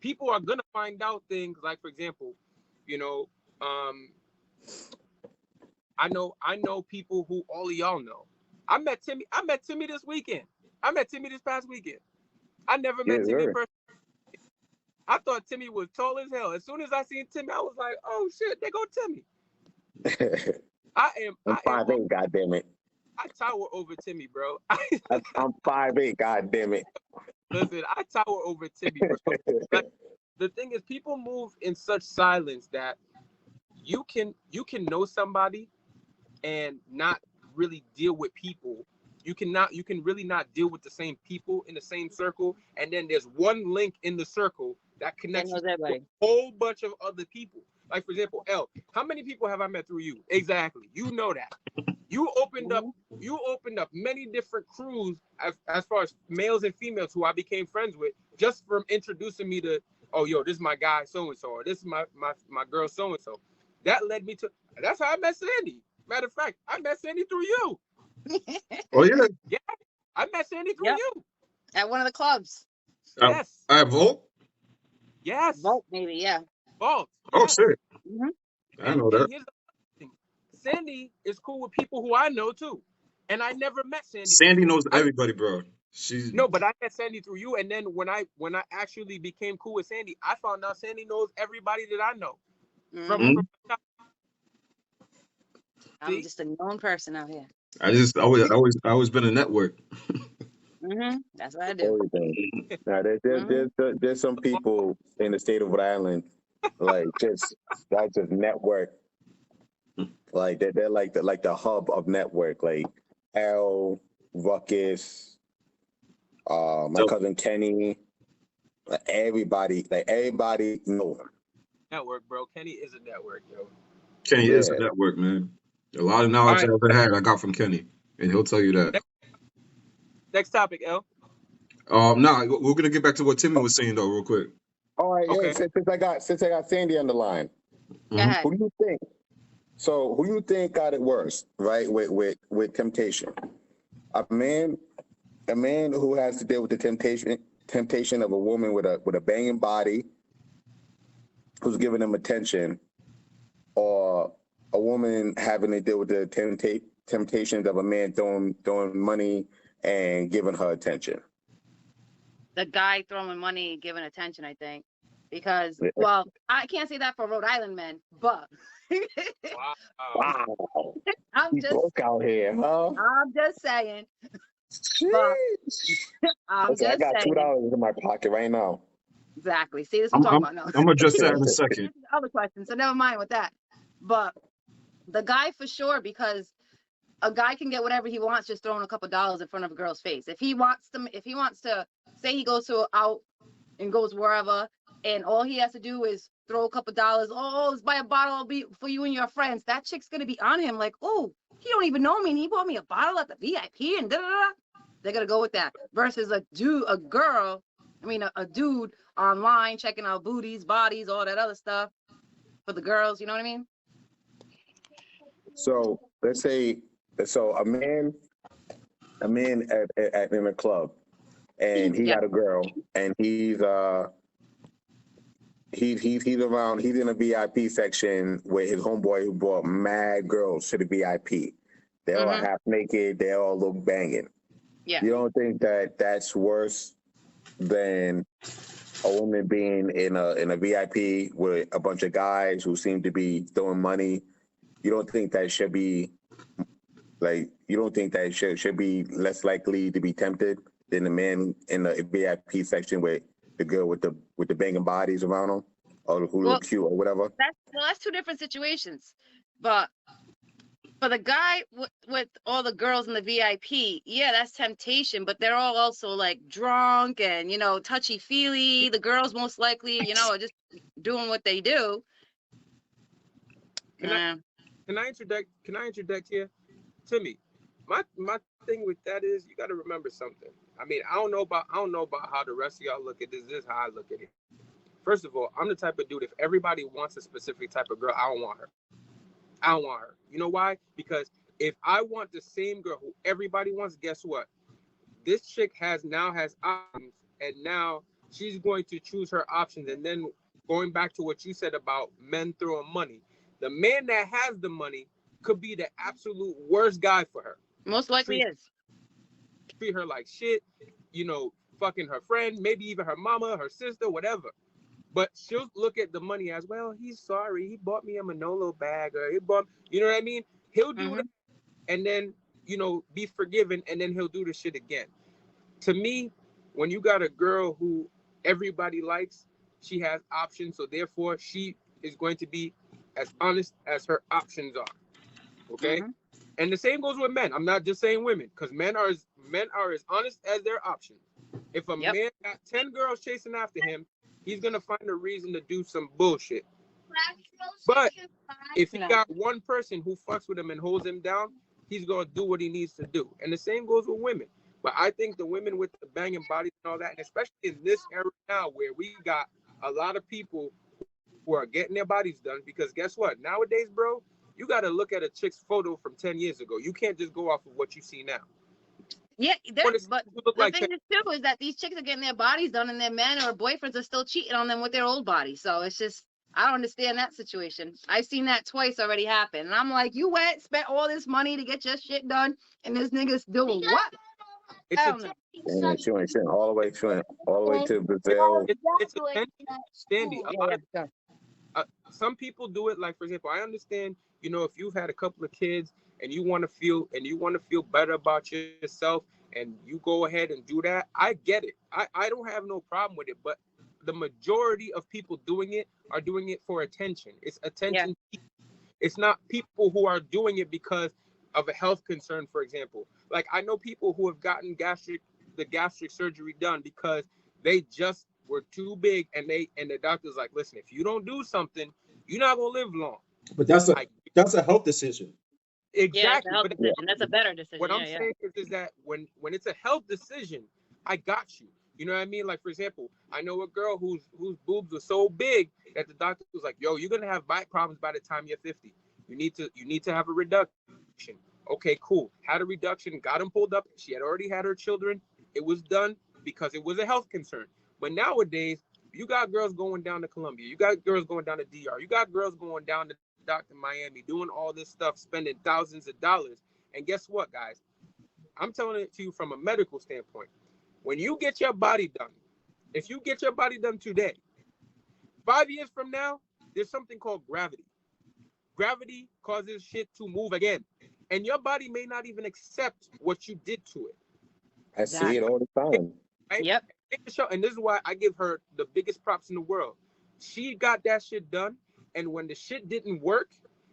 people are gonna find out things like, for example, I know people who all of y'all know. I met Timmy this weekend. I met Timmy this past weekend. I never met Timmy in person. I thought Timmy was tall as hell. As soon as I seen Timmy, I was like, oh shit, there go Timmy. I'm 5'8", goddammit. I tower over Timmy, bro. I'm 5'8", goddammit. Listen, I tower over Timmy, bro. Like, the thing is, people move in such silence that you can know somebody and not really deal with people. You can really not deal with the same people in the same circle, and then there's one link in the circle that connects you to a whole bunch of other people. Like, for example, L, how many people have I met through you? Exactly. You know that. You opened up many different crews as far as males and females who I became friends with just from introducing me to, oh, yo, this is my guy so-and-so, or this is my girl so-and-so. That's how I met Sandy. Matter of fact, I met Sandy through you. Oh, yeah? Yeah, I met Sandy through you. At one of the clubs. Yes. At Volt? Yes. Volt, maybe, yeah. Volt. Oh, yes. shit. Mm-hmm. I know that. Here's the thing. Sandy is cool with people who I know, too. And I never met Sandy. Sandy knows everybody, bro. No, but I met Sandy through you, and then when I actually became cool with Sandy, I found out Sandy knows everybody that I know. From I'm just a known person out here. I always been a network. That's what I do. Everything. Now, Mhm. there's some people in the state of Rhode Island, like just that just network, like they're like the hub of network, like Al, Ruckus, my So cousin Kenny, like everybody know him. Network, bro. Kenny is a network, yo. Kenny is a Yeah. network, man. A lot of All knowledge I right. ever had, I got from Kenny, and he'll tell you that. Next topic, L. Nah, we're gonna get back to what Timmy was saying though, real quick. All right, yeah. Okay. Since I got Sandy on the line, Go Mhm. ahead. who do you think? So who you think got it worse, right? With temptation, a man who has to deal with the temptation of a woman with a banging body who's giving him attention, or a woman having to deal with the temptations of a man throwing money and giving her attention. The guy throwing money and giving attention, I think. Because, Yeah. well, I can't say that for Rhode Island men, but Wow. Wow, I'm he just broke out here, huh? saying, but Sheesh. I'm Listen, I just got saying. $2 in my pocket right now. Exactly. See, this is what I'm talking about. I'm No. gonna address that in a second. This is the other question, so never mind with that. But the guy for sure, because a guy can get whatever he wants just throwing a couple dollars in front of a girl's face. If he wants to say he goes to out and goes wherever, and all he has to do is throw a couple dollars. Oh, let's buy a bottle. I'll be for you and your friends. That chick's gonna be on him like, oh, he don't even know me, and he bought me a bottle at the VIP, and da da da. They're gonna go with that versus a dude online checking out booties, bodies, all that other stuff for the girls. You know what I mean? So let's say, so a man in a club, and he Yeah. got a girl, and he's in a VIP section with his homeboy who brought mad girls to the VIP. They all Mhm. half naked. They all look banging. Yeah. You don't think that that's worse than a woman being in a VIP with a bunch of guys who seem to be throwing money? You don't think that should be you don't think that should be less likely to be tempted than the man in the VIP section with the girl with the banging bodies around them, or who Well, look cute or whatever? that's two different situations. But for the guy with all the girls in the VIP, yeah, that's temptation. But they're all also like drunk and touchy feely. The girls most likely, are just doing what they do. Can I interject here? Timmy, my thing with that is you got to remember something. I mean, I don't know about how the rest of y'all look at this. This is how I look at it. First of all, I'm the type of dude, if everybody wants a specific type of girl, I don't want her. I don't want her. You know why? Because if I want the same girl who everybody wants, guess what? This chick now has options, and now she's going to choose her options. And then going back to what you said about men throwing money, the man that has the money could be the absolute worst guy for her. Most likely Treat her like shit, fucking her friend, maybe even her mama, her sister, whatever. But she'll look at the money as, well, he's sorry. He bought me a Manolo bag, or he bought, you know what I mean? He'll do that and then, be forgiven, and then he'll do the shit again. To me, when you got a girl who everybody likes, she has options. So therefore, she is going to be as honest as her options are. Okay? And the same goes with men. I'm not just saying women, because men are as honest as their options. If a man got 10 girls chasing after him, he's gonna find a reason to do some bullshit. But if he got one person who fucks with him and holds him down, he's gonna do what he needs to do. And the same goes with women. But I think the women with the banging bodies and all that, and especially in this era now where we got a lot of people who are getting their bodies done, because guess what? Nowadays, bro, you got to look at a chick's photo from 10 years ago. You can't just go off of what you see now. Yeah, But the thing is too is that these chicks are getting their bodies done, and their men or boyfriends are still cheating on them with their old bodies. So it's just, I don't understand that situation. I've seen that twice already happen, and I'm like, you went spent all this money to get your shit done, and this nigga's doing what? It's I don't know. She went all the way to Brazil. It's attention, Sandy. A lot of some people do it. Like, for example, I understand. If you've had a couple of kids and you want to feel better about yourself, and you go ahead and do that, I get it. I don't have no problem with it, but the majority of people doing it are doing it for attention. It's attention. It's not people who are doing it because of a health concern, for example. Like, I know people who have gotten the gastric surgery done because they just were too big, and the doctor's like, listen, if you don't do something, you're not gonna live long. But that's a health decision. Exactly. Yeah, it's a health But decision. That's a better decision. what I'm saying is that when it's a health decision, I got you. You know what I mean? Like, for example, I know a girl whose boobs were so big that the doctor was like, "Yo, you're gonna have back problems by the time you're 50. You need to have a reduction." Okay, cool. Had a reduction, got them pulled up. She had already had her children. It was done because it was a health concern. But nowadays, you got girls going down to Colombia. You got girls going down to DR. You got girls going down to Dr. Miami, doing all this stuff, spending thousands of dollars. And guess what, guys? I'm telling it to you from a medical standpoint. When you get your body done, if you get your body done today, 5 years from now, there's something called gravity. Gravity causes shit to move again. And your body may not even accept what you did to it. I see it all the time. Right? Yep. And this is why I give her the biggest props in the world. She got that shit done. And when the shit didn't work,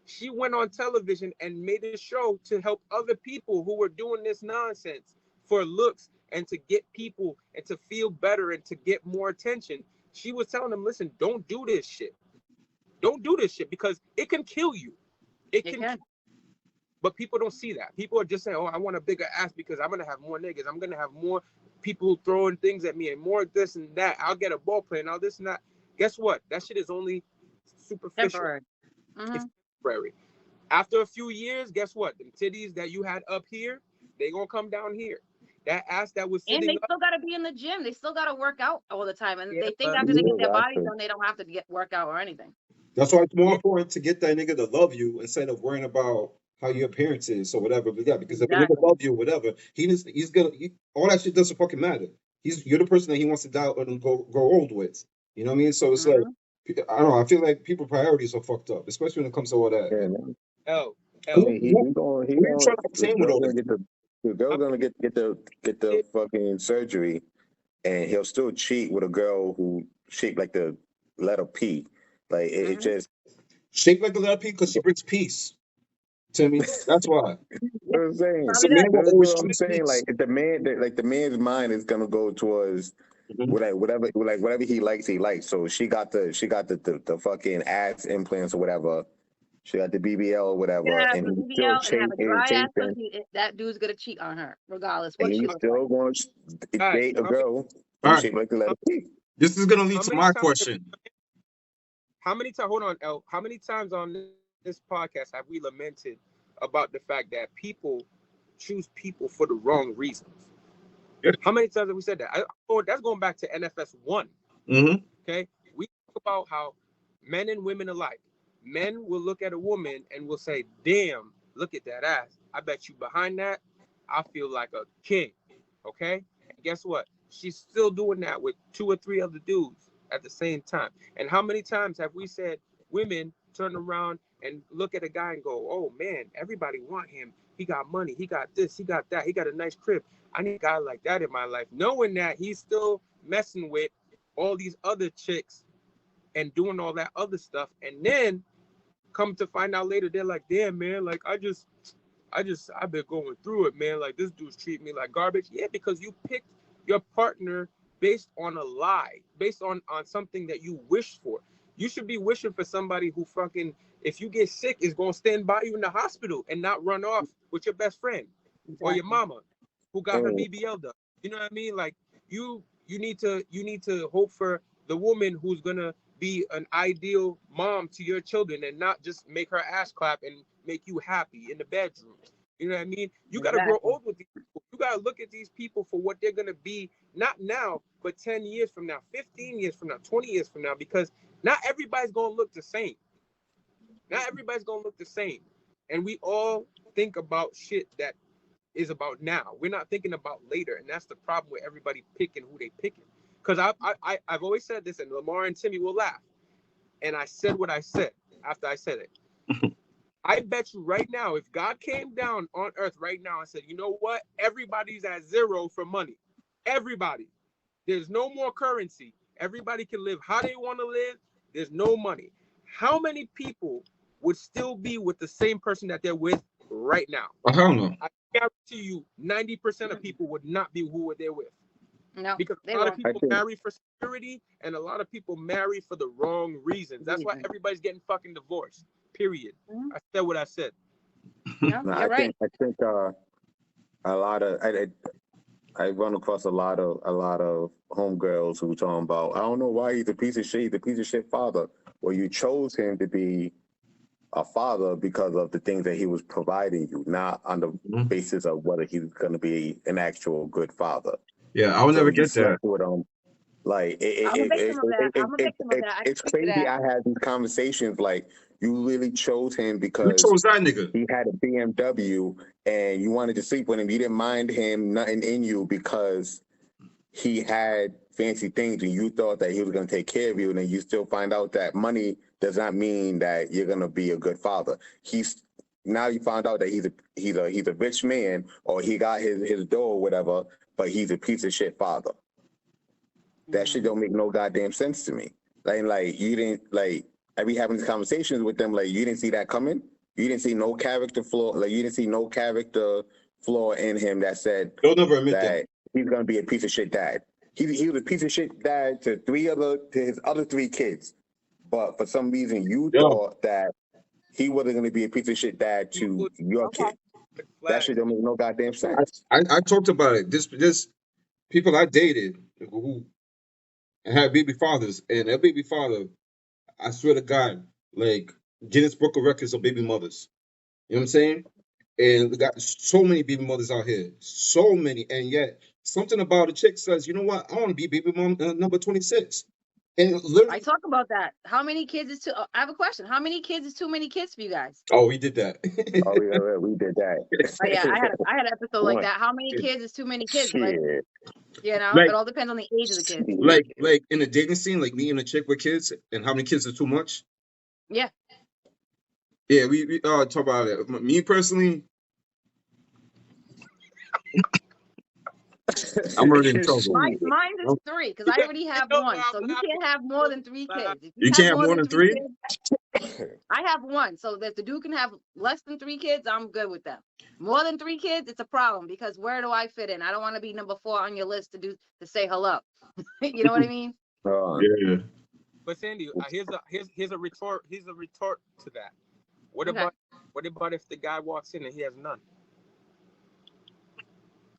she went on television and made a show to help other people who were doing this nonsense for looks and to get people and to feel better and to get more attention. She was telling them, listen, don't do this shit. Don't do this shit because it can kill you. It can. But people don't see that. People are just saying, oh, I want a bigger ass because I'm going to have more niggas. I'm going to have more people throwing things at me and more this and that. I'll get a ball player and all this and that. Guess what? That shit is only superficial. Temporary. It's temporary. After a few years, guess what? Them titties that you had up here, they going to come down here. That ass that was sitting and they up, still got to be in the gym. They still got to work out all the time. And Yeah, they think but- after they get their Yeah, bodies done, they don't have to work out or anything. That's why it's more important to get that nigga to love you instead of worrying about how your appearance is or whatever. But yeah, because if a nigga love you, whatever, he's gonna all that shit doesn't fucking matter. You're the person that he wants to die and go old with. You know what I mean? So it's like, I don't know. I feel like people's priorities are fucked up, especially when it comes to all that. Yeah, man. L. I mean, he going. The girl's gonna get the fucking surgery, and he'll still cheat with a girl who shaped like the letter P. Like it just shaped like the letter P because she brings peace to me. That's why. what I'm saying. That's What I'm saying. Like the man's mind is gonna go towards whatever he likes. So she got the fucking ass implants or whatever. She got the BBL or whatever, and he's still chasing. That dude's gonna cheat on her, regardless And what she he's looks still going to date a girl who's shaped like the letter P. This is gonna lead to my question. How many times? Hold on, L. How many times on this podcast have we lamented about the fact that people choose people for the wrong reasons? Yeah. How many times have we said that? That's going back to NFS 1. Okay, we talk about how men and women alike. Men will look at a woman and will say, "Damn, look at that ass. I bet you behind that, I feel like a king." Okay, and guess what? She's still doing that with 2 or 3 other dudes at the same time. And how many times have we said women turn around and look at a guy and go, "Oh man, everybody want him. He got money. He got this. He got that. He got a nice crib. I need a guy like that in my life," knowing that he's still messing with all these other chicks and doing all that other stuff. And then come to find out later, they're like, "Damn, man, like I've been going through it, man. Like this dude's treating me like garbage." Yeah, because you picked your partner based on a lie, based on something that you wish for. You should be wishing for somebody who fucking, if you get sick, is gonna stand by you in the hospital and not run off with your best friend or your mama who got her BBL done. You know what I mean? Like you need to hope for the woman who's gonna be an ideal mom to your children and not just make her ass clap and make you happy in the bedroom. You know what I mean? You got to grow old with these people. You got to look at these people for what they're going to be, not now, but 10 years from now, 15 years from now, 20 years from now, because not everybody's going to look the same. Not everybody's going to look the same. And we all think about shit that is about now. We're not thinking about later. And that's the problem with everybody picking who they picking. Because I've always said this, and Lamar and Timmy will laugh. And I said what I said after I said it. I bet you right now, if God came down on earth right now and said, you know what? Everybody's at zero for money. Everybody. There's no more currency. Everybody can live how they want to live. There's no money. How many people would still be with the same person that they're with right now? Hell no. I guarantee you 90% of people would not be who they're with. No, Because a lot of people marry for security and a lot of people marry for the wrong reasons. That's why everybody's getting fucking divorced. Period. I said what I said. No, you're right. I think a lot of I run across a lot of homegirls who talking about, I don't know why he's a piece of shit. He's a piece of shit father. Well, you chose him to be a father because of the things that he was providing you, not on the basis of whether he's going to be an actual good father. Yeah, I would never get that. With him. Like I'm a victim of that. I'm a victim of that. It's crazy. I had these conversations like, you really chose him because you chose that nigga. He had a BMW and you wanted to sleep with him. You didn't mind him nothing in you because he had fancy things and you thought that he was going to take care of you, and then you still find out that money does not mean that you're going to be a good father. Now you found out that he's a rich man, or he got his dough or whatever, but he's a piece of shit father. That shit don't make no goddamn sense to me. Like you didn't, like, I be having these conversations with them, like, you didn't see that coming? You didn't see no character flaw, like, you didn't see no character flaw in him that said They'll never admit that he's gonna be a piece of shit dad. He was a piece of shit dad to his other three kids. But for some reason you thought that he wasn't gonna be a piece of shit dad to your kid. That shit don't make no goddamn sense. I talked about it. This people I dated who had baby fathers, and their baby father, I swear to God, like Guinness Book of Records of baby mothers. You know what I'm saying? And we got so many baby mothers out here, so many, and yet something about a chick says, you know what? I want to be baby mom number 26. And literally, I talk about that. How many kids is too? I have a question. How many kids is too many kids for you guys? Oh, we did that. Oh yeah, we did that. Oh, yeah, I had an episode like that. How many kids is too many kids? Like, you know, Like, it all depends on the age of the kid. Like in the dating scene, like me and a chick with kids, and how many kids is too much? Yeah. Yeah, we talk about it. Me personally, I'm already in trouble. Mine is 3 because I already have one. So you can't have more than 3 kids. If you can't have more than 3? Kids, I have 1. So that the dude can have less than 3 kids, I'm good with them. More than 3 kids, it's a problem because where do I fit in? I don't want to be number 4 on your list to say hello. You know what I mean? Yeah. But Sandy, here's a retort to that. What about if the guy walks in and he has none?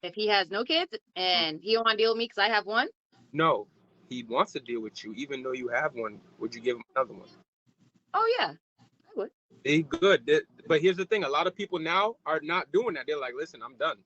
If he has no kids and he don't want to deal with me because I have 1? No, he wants to deal with you, even though you have 1. Would you give him another one? Oh yeah, I would. They good, but here's the thing: a lot of people now are not doing that. They're like, "Listen, I'm done.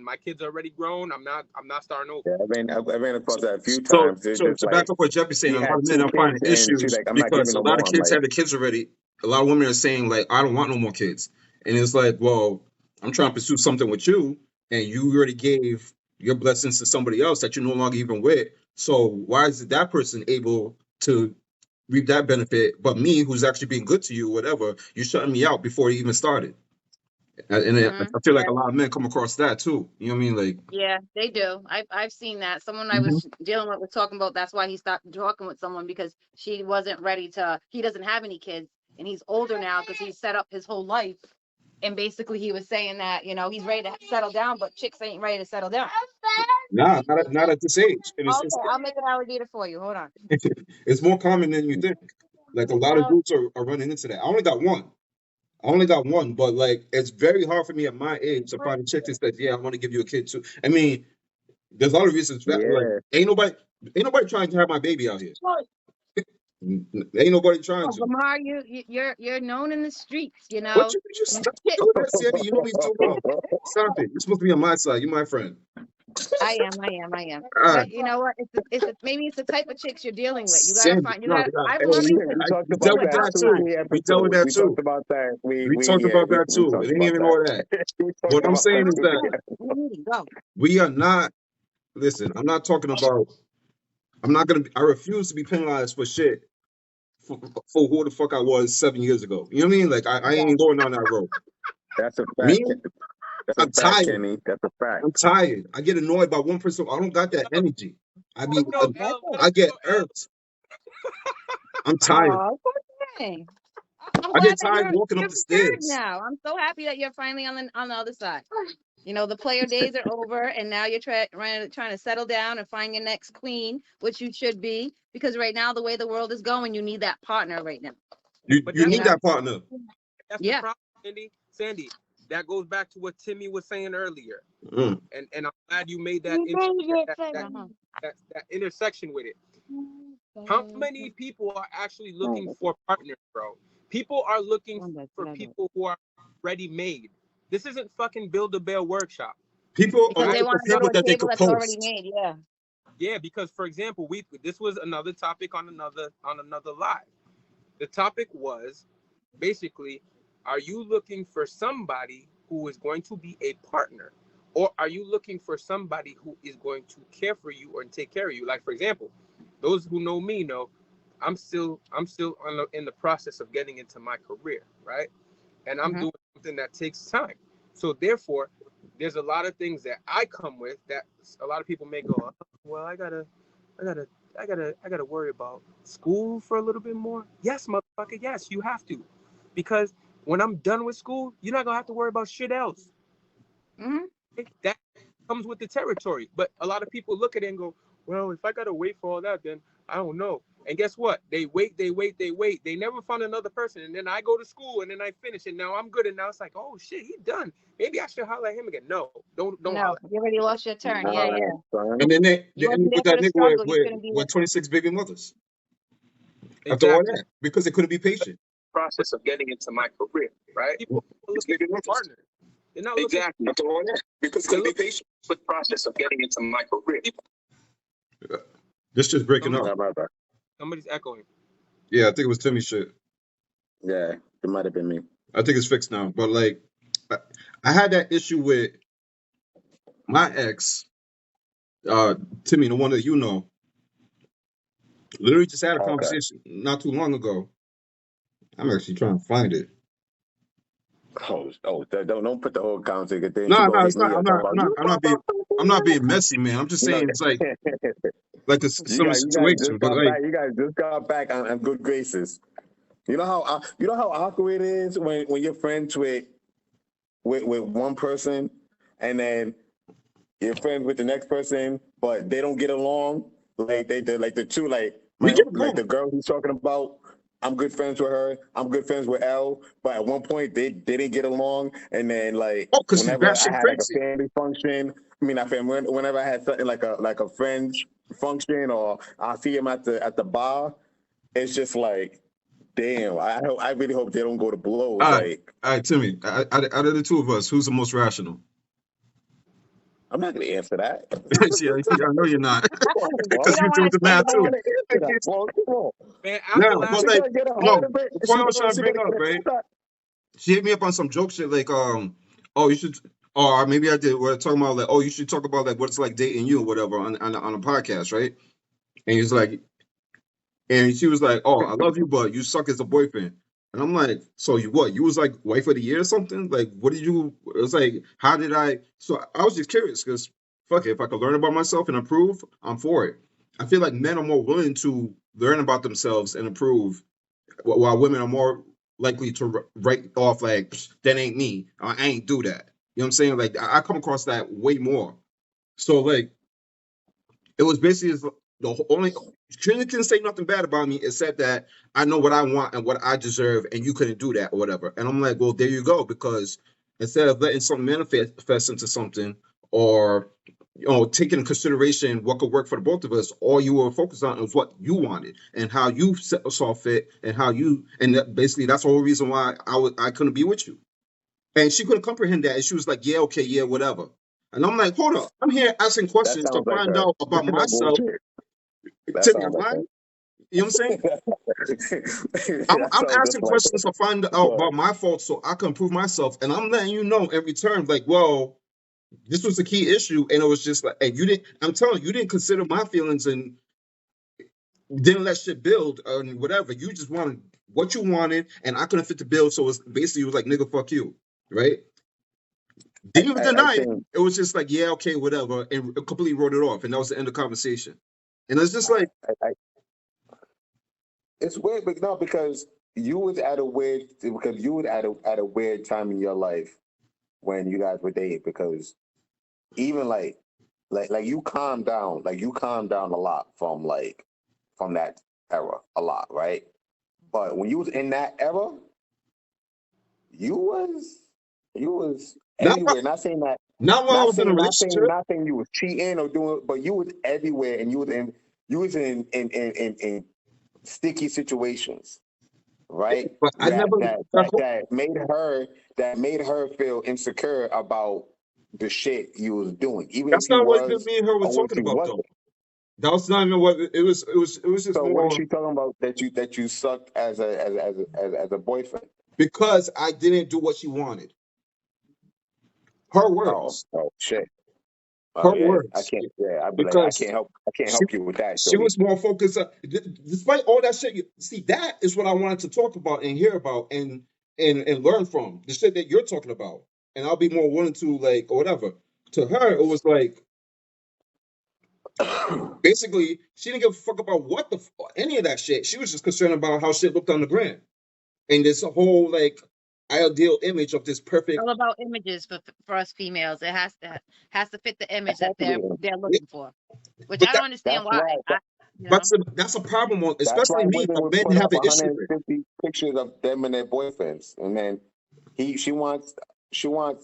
My kids are already grown. I'm not starting over." Yeah, I ran across that a few times. So to back up what Jeppy's saying, a lot of men are finding issues because a lot of kids have the kids already. A lot of women are saying like, "I don't want no more kids," and it's like, well, I'm trying to pursue something with you, and you already gave your blessings to somebody else that you're no longer even with. So why is that person able to reap that benefit, but me, who's actually being good to you, whatever, you're shutting me out before it even started? And I feel like a lot of men come across that too. You know what I mean? Like, yeah, they do. I've seen that. Someone I was dealing with was talking about that's why he stopped talking with someone because she wasn't ready to. He doesn't have any kids, and he's older now because he's set up his whole life. And basically, he was saying that he's ready to settle down, but chicks ain't ready to settle down. nah, not at this age. And Okay, I'll make an alligator for you. Hold on. It's more common than you think. Like a lot of dudes are running into that. I only got one, but like it's very hard for me at my age to find a chick that says, "Yeah, I want to give you a kid too." I mean, there's a lot of reasons for that. Like, ain't nobody trying to have my baby out here. Ain't nobody trying to. Lamar, you're known in the streets, you know. What you stop doing that, Sandy? You know me too well. Stop it. You're supposed to be on my side. You're my friend. I am. But you know what? Maybe it's the type of chicks you're dealing with. You gotta find. You gotta. We dealt with that too. We talked about that too. It ain't even all that. What I'm saying is that we are not. Listen, I'm not talking about. I refuse to be penalized for shit for who the fuck I was 7 years ago. You know what I mean? Like I ain't going down that road. That's a Me, fact. That's a I'm fact, tired. Kenny. That's a fact. I'm tired. I get annoyed by one person. I don't got that energy. I be, Yo, L, what I up, get yo, L? irked. I'm tired. Oh, poor thing. I'm I glad get that tired walking you're up the prepared stairs. now. I'm so happy that you're finally on the other side. You know, the player days are over, and now you're trying to settle down and find your next queen, which you should be, because right now the way the world is going, you need that partner right now. But You that's need know? that partner. that's the Yeah. problem, Sandy. That goes back to what Timmy was saying earlier, Mm. and I'm glad you made that that intersection with it. How many people are actually looking for partners, bro? People are looking for people who are ready made. This isn't fucking Build-A-Bear Workshop. People are Because they looking for want to go to people a that they table could that's already post. made. Yeah. Yeah, because for example, this was another topic on another live. The topic was basically, are you looking for somebody who is going to be a partner, or are you looking for somebody who is going to care for you or take care of you? Like for example, those who know me know I'm still in the process of getting into my career, right? And I'm doing something that takes time. So therefore, there's a lot of things that I come with that a lot of people may go, oh, well, I gotta worry about school for a little bit more. Yes, motherfucker, yes, you have to. Because when I'm done with school, you're not gonna have to worry about shit else. That comes with the territory. But a lot of people look at it and go, well, if I gotta wait for all that, then I don't know. And guess what? They wait. They never find another person. And then I go to school and then I finish. And now I'm good. And now it's like, oh shit, he's done. Maybe I should holler at him again. No, don't No, holler. you already lost your turn. Yeah, yeah. Son. And then they You end wasn't up there with for that the nigga struggle. You couldn't be with there. 26 baby mothers. After all Exactly. that, because they couldn't be patient. Process of getting into my career, right? People are looking for a partner. They're not looking Exactly. After all that, because they're couldn't be looking patient. for the process of getting into my career. This just breaking Somebody- up. Nah, bad. Somebody's echoing. Yeah, I think it was Timmy shit. Yeah, it might have been me. I think it's fixed now. But like, I had that issue with my ex, Timmy, the one that you know. Literally just had a Okay. conversation not too long ago. I'm actually trying to find it. Don't put the whole conversation. Then No, she no, gonna hit it's not. me up talking about you. I'm not being messy, man. I'm just You know, saying it's like a similar you guys situation, just but got like, back. You guys just got back on good graces. You know how awkward it is when you're friends with one person and then you're friends with the next person, but they don't get along. Like they're like the two like we get along. like the girl he's talking about. I'm good friends with her. I'm good friends with Elle. But at one point they didn't get along, and then like Because she's whenever I batshit had like a crazy. family function, I mean, whenever I had something like a friend's function, or I see him at the bar, it's just like, damn. I really hope they don't go to blows. All right, Like, all right, Timmy. Out of the two of us, who's the most rational? I'm not gonna answer that. Yeah, I know you're not, Well, because don't you do wanna the say math I that. don't too. want to answer that. Well, come on. Man, No, after but last She like, gonna get a no. heart of it. The point I was trying to She bring gonna up, get right? a She hit me up on some joke shit like, oh, you should, or maybe I did. We're talking about like, oh, you should talk about like what it's like dating you or whatever on a podcast, right? And he's like, and she was like, oh, I love you, but you suck as a boyfriend. And I'm like, so you what? You was like wife of the year or something? Like, what did you? It was like, how did I? So I was just curious because fuck it, if I could learn about myself and improve, I'm for it. I feel like men are more willing to learn about themselves and improve, while women are more likely to write off like, that ain't me. I ain't do that. You know what I'm saying? Like I come across that way more. So like it was basically the only Trinity couldn't say nothing bad about me except that I know what I want and what I deserve, and you couldn't do that or whatever. And I'm like, well, there you go, because instead of letting something manifest into something, or taking in consideration what could work for the both of us, all you were focused on was what you wanted and how you saw fit, and how you, and basically that's the whole reason why I couldn't be with you. And she couldn't comprehend that, and she was like, yeah, okay, yeah, whatever. And I'm like, hold up, I'm here asking That questions to sounds like find her. out about No myself. bullshit. That Timmy, I'm sounds like lying. her. You know what I'm saying? I'm That sounds just asking like questions to find out her. about my faults so I can improve myself, and I'm letting you know in return, like, well, this was a key issue, and it was just like, and you didn't. I'm telling you, you didn't consider my feelings, and didn't let shit build and whatever. You just wanted what you wanted, and I couldn't fit the bill, so it's basically it was like nigga, fuck you, right? Didn't even I deny it. think It was just like, yeah, okay, whatever, and completely wrote it off, and that was the end of the conversation. And it's just like, it's weird, but no, because you was at a weird time in your life when you guys were dating, because even like you calmed down, a lot from that era, a lot, right? But when you was in that era, you was not everywhere. Not saying that, not while I was in a relationship. not saying you was cheating or doing, but you was everywhere, and you was in sticky situations, right? But I never That made her feel insecure about the shit you was doing, even if that's you not what was me and her was or if talking you about though. wasn't. That was not even what it was. It was just So what is more she talking about that you sucked as a boyfriend? because I didn't do what she wanted. Her words. Oh shit. Her Oh yeah, I words. can't. Yeah, I'd be like, I Because can't help. I can't she help you with that, she Shorty. was more focused despite all that shit. See, that is what I wanted to talk about and hear about and learn from the shit that you're talking about. And I'll be more willing to like or whatever. To her, it was like basically she didn't give a fuck about what any of that shit. She was just concerned about how shit looked on the gram. And this whole like ideal image of this perfect. All about images for us females. It has to fit the image that they're Yeah, looking for, which But I don't understand that's why. why. that's a problem, That's especially why me. women But would men put have up an issue with. 150 pictures of them and their boyfriends, and then she wants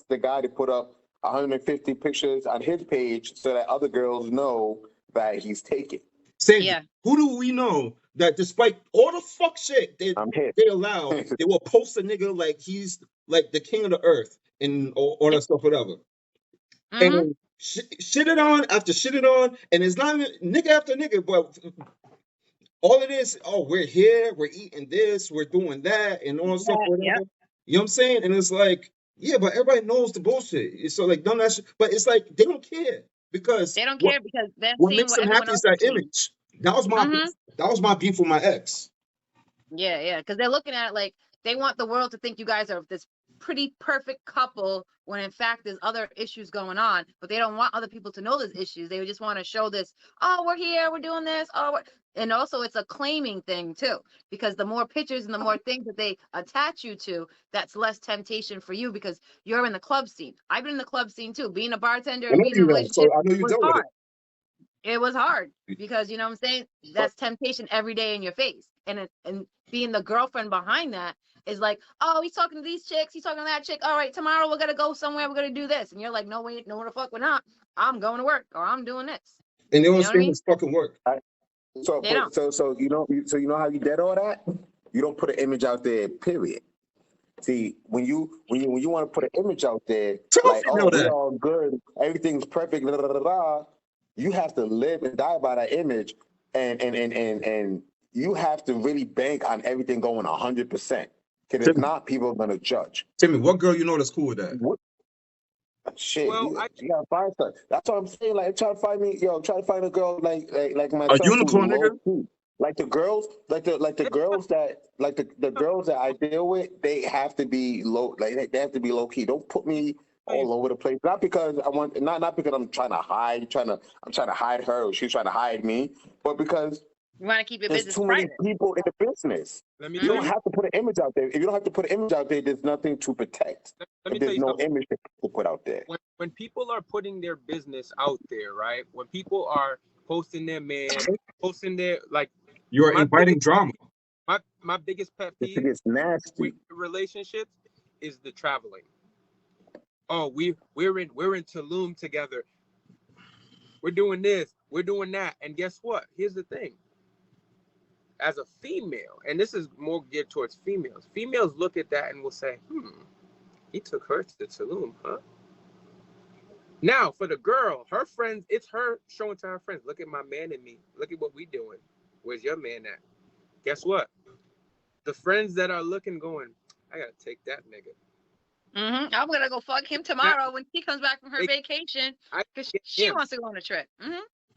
the guy to put up 150 pictures on his page so that other girls know that he's taken. Sandy, Yeah, who do we know that despite all the fuck shit I'm hit. they allow, they will post a nigga like he's like the king of the earth and all that stuff, whatever. mm-hmm. And shit it on after shit it on, and it's not even nigga after nigga, but all it is, oh, we're here, we're eating this, we're doing that, and all stuff, Yep. whatever. You know what I'm saying? And it's like, yeah, but everybody knows the bullshit. So like, none of that shit, but it's like they don't care because They don't care because they're what seeing makes what them everyone happy is else that is seeing. image. That was my beef. Mm-hmm. That was my beef with my ex. Yeah, because they're looking at it like they want the world to think you guys are this pretty perfect couple when in fact there's other issues going on, but they don't want other people to know there's issues. They just want to show this, oh, we're here, we're doing this, and also it's a claiming thing too, because the more pictures and the more things that they attach you to, that's less temptation for you because you're in the club scene. I've been in the club scene too. Being a bartender I and know being in a you have, so relationship I know you was dealt with hard. It was hard because you know what I'm saying? That's temptation every day in your face. And being the girlfriend behind that is like, oh, he's talking to these chicks, he's talking to that chick. All right, tomorrow we're gonna go somewhere, we're gonna do this. And you're like, no, wait, no, the fuck we're not. I'm going to work or I'm doing this. and they You don't know what I mean? it's fucking work. They don't. So you know how you did all that? You don't put an image out there, period. See, when you want to put an image out there, Tell a like, female oh, we that. all good, everything's perfect, blah, blah, blah, blah, you have to live and die by that image, and you have to really bank on everything going 100%. Because if Timmy, not, people are gonna judge. Timmy, what girl you know that's cool with that? What shit? Well, You gotta find stuff. That's what I'm saying. Like, try to find me, try to find a girl like A myself who's unicorn low nigga? key. Like the girls, the girls that the girls that I deal with, they have to be low. Like they have to be low key. Don't put me all over the place. Not because I want, not because I'm trying to hide, I'm trying to hide her or she's trying to hide me, but because You want to keep your there's business too many private. people in the business. let me You tell don't you. have to put an image out there. If you don't have to put an image out there, there's nothing to protect. Let me If tell there's you no something. image to put out there. When people are putting their business out there, right? When people are posting their man, posting their like You are my inviting biggest drama. my biggest pet This peeve gets nasty. with relationships is the traveling. Oh, we're in Tulum together. We're doing this, we're doing that, and guess what? Here's the thing. As a female, and this is more geared towards females. Females look at that and will say, he took her to Tulum, huh? Now, for the girl, her friends, it's her showing to her friends, look at my man and me. Look at what we doing. Where's your man at? Guess what? The friends that are looking going, I gotta take that nigga. I'm gonna go fuck him tomorrow when she comes back from her vacation I because get she him. wants to go on a trip.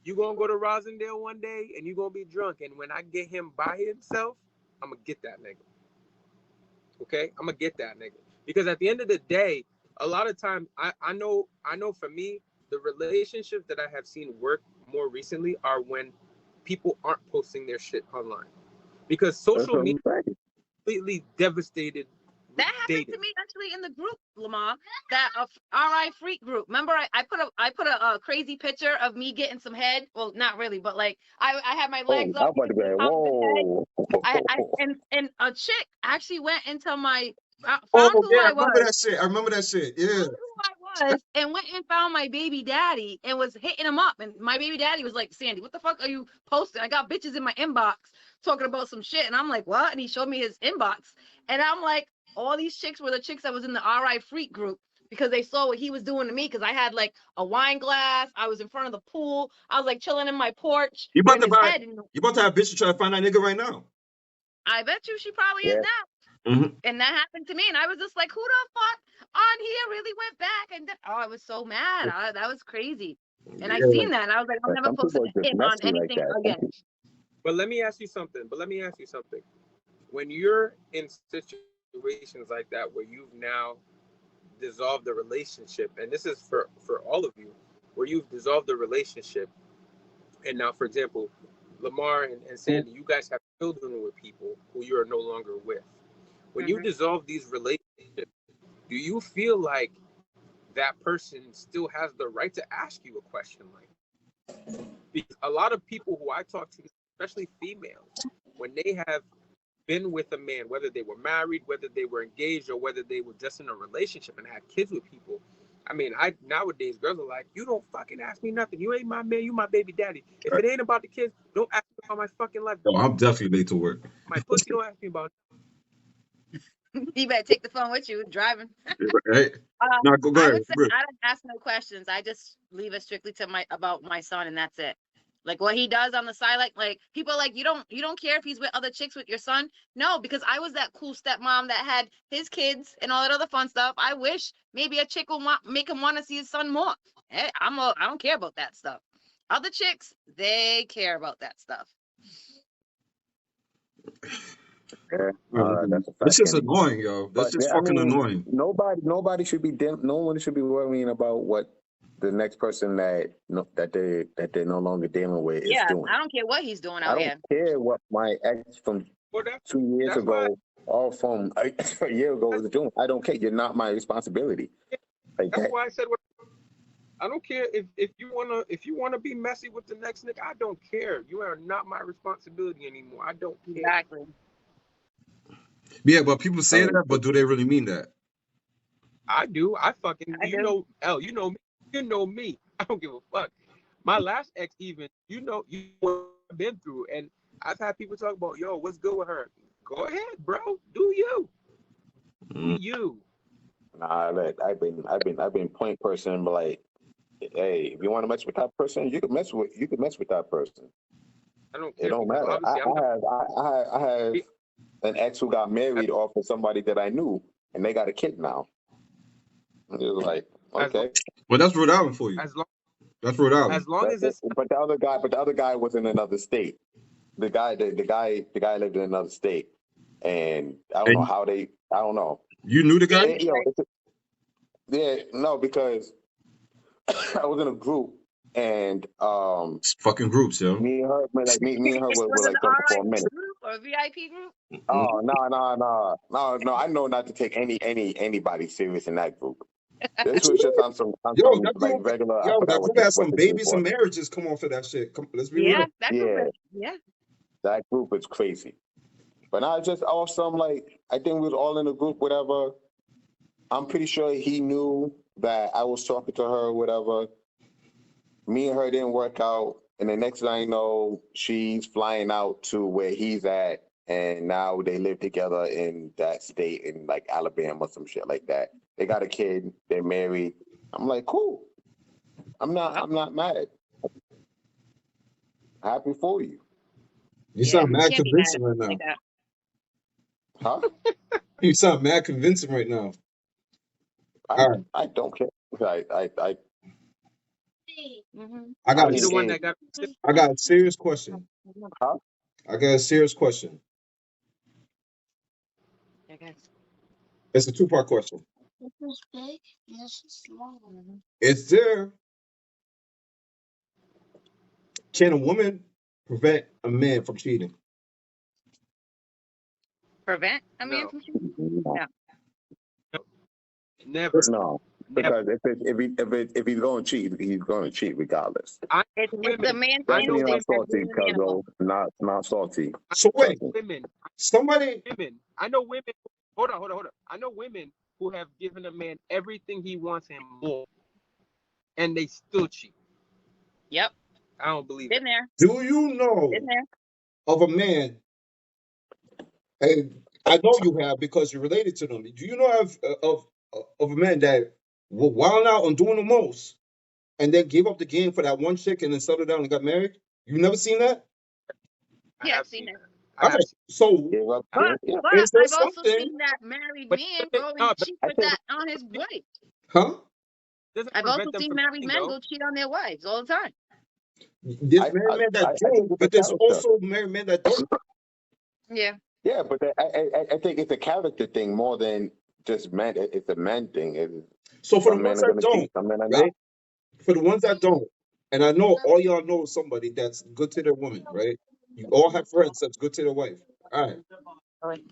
You gonna go to Rosendale one day and you gonna be drunk, and when I get him by himself, I'm gonna get that nigga. Okay, I'm gonna get that nigga, because at the end of the day, a lot of times I know for me, the relationships that I have seen work more recently are when people aren't posting their shit online, because social media completely devastated That happened dating. to me actually in the group, Lamar. That RI Freak group. Remember, I put a crazy picture of me getting some head. Well, not really, but like I had my legs I'm up. about to be like, whoa. And a chick actually went into my found Oh who yeah, I I remember was. that shit. I remember that shit. Yeah. Found who I was and went and found my baby daddy and was hitting him up. And my baby daddy was like, Sandy, what the fuck are you posting? I got bitches in my inbox talking about some shit. And I'm like, what? And he showed me his inbox. And I'm like, all these chicks were the chicks that was in the RI Freak group, because they saw what he was doing to me, because I had like a wine glass. I was in front of the pool. I was like chilling in my porch. You about with to his buy? head. You about to have a bitch to try to find that nigga right now? I bet you she probably is Yeah. now. Mm-hmm. And that happened to me. And I was just like, who the fuck on here really went back? And then, oh, I was so mad. That was crazy. And I Yeah. seen that. And I was like, I'm never Some posting people are just him on messy like anything that. again. But let me ask you something. When you're in situations like that where you've now dissolved the relationship, and this is for all of you, where you've dissolved the relationship, and now, for example, Lamar and Sandy, you guys have children with people who you are no longer with. When you dissolve these relationships, do you feel like that person still has the right to ask you a question like that? Because a lot of people who I talk to, especially females, when they have been with a man, whether they were married, whether they were engaged, or whether they were just in a relationship and had kids with people, I mean, nowadays girls are like, you don't fucking ask me nothing. You ain't my man, you my baby daddy. If it ain't about the kids, don't ask me about my fucking life. Oh, I'm definitely late to work. My pussy, don't ask me about it. You better take the phone with you driving. Right? No, go I ahead. would say I don't ask no questions. I just leave it strictly to about my son, and that's it. Like what he does on the side, like people are like, you don't care if he's with other chicks with your son. No, because I was that cool stepmom that had his kids and all that other fun stuff. I wish maybe a chick will make him want to see his son more. Hey, I don't care about that stuff. Other chicks, they care about that stuff. Yeah, that's a fact. It's just Kenny. annoying, yo. That's But just yeah, I fucking mean, annoying. nobody should be no one should be worrying about what the next person that they're no longer dealing with is doing. I don't care what he's doing out I here. don't care what my ex from 2 years ago or from a year ago is doing. I don't care. You're not my responsibility. Like That's that. why I said I don't care if you wanna be messy with the next nigga. I don't care. You are not my responsibility anymore. I don't care. Exactly. Yeah, but people say that, but do they really mean that? I do. I do. know, L, you know me. I don't give a fuck. My last ex, even, you know what I've been through, and I've had people talk about, yo, what's good with her? Go ahead, bro. Do you? Do you? Nah, I've been point person, but like, hey, if you want to mess with that person, you can mess with that person. I don't care. It don't matter. I have an ex who got married off of somebody that I knew, and they got a kid now. And it was like, okay. Well, that's Rhode Island for you. That's Rhode Island. As long as it's. But the other guy was in another state. The guy lived in another state, and I don't know how they. I don't know. You knew the guy? Yeah, no, because I was in a group, and it's fucking groups, yo. me and her were like talking for a minute. Group or VIP group? Oh no! I know not to take anybody serious in that group. This was just on some like regular. Yo, that group had some babies and marriages come off of that shit. Let's be real. That group is crazy. But I just awesome. Like I think we was all in the group, whatever. I'm pretty sure he knew that I was talking to her, whatever. Me and her didn't work out, and the next thing I know, she's flying out to where he's at, and now they live together in that state in like Alabama or some shit like that. They got a kid, they're married. I'm like, cool. I'm not mad. Happy for you. You sound mad convincing right now. Like Huh? You sound mad convincing right now. I don't care. I got She the one that got. a serious question. Huh? I got a serious question. It's a two-part question. This is big and this is small. Is there can a woman prevent a man from cheating? Prevent a man No, from cheating? No, never, no, never. because if he's going to cheat, he's going to cheat regardless. I It's know the women. man's I know Definitely not women. instinct that's salty, being an animal. Cuzzo. Not salty. So I know wait, Trust me. women. somebody Women. I know women. Hold on. I know women who have given a man everything he wants and more, and they still cheat. Yep. I don't believe Been that. there. do you know Been there. of a man, and I know you have because you're related to them. Do you know of a man that were wild out and doing the most and then gave up the game for that one chick and then settled down and got married? You never seen that? I Yeah, have I've seen seen it. that. I All have right. seen. So Give up. I, Yeah. But is there I've also something? seen that married but man no, go but and cheat I with think that on his wife. Huh? doesn't I've also prevent them seen from married cheating men though. go cheat on their wives all the time. There's married men that I think don't, it's a but there's character. also married men that don't. Yeah. Yeah, but I think it's a character thing more than just men. It's a man thing. So for the Some men ones are that going to don't, cheat. Some men are not. right? For the ones that don't, and I know all y'all know somebody that's good to their woman, right? You all have friends that's good to their wife. All right.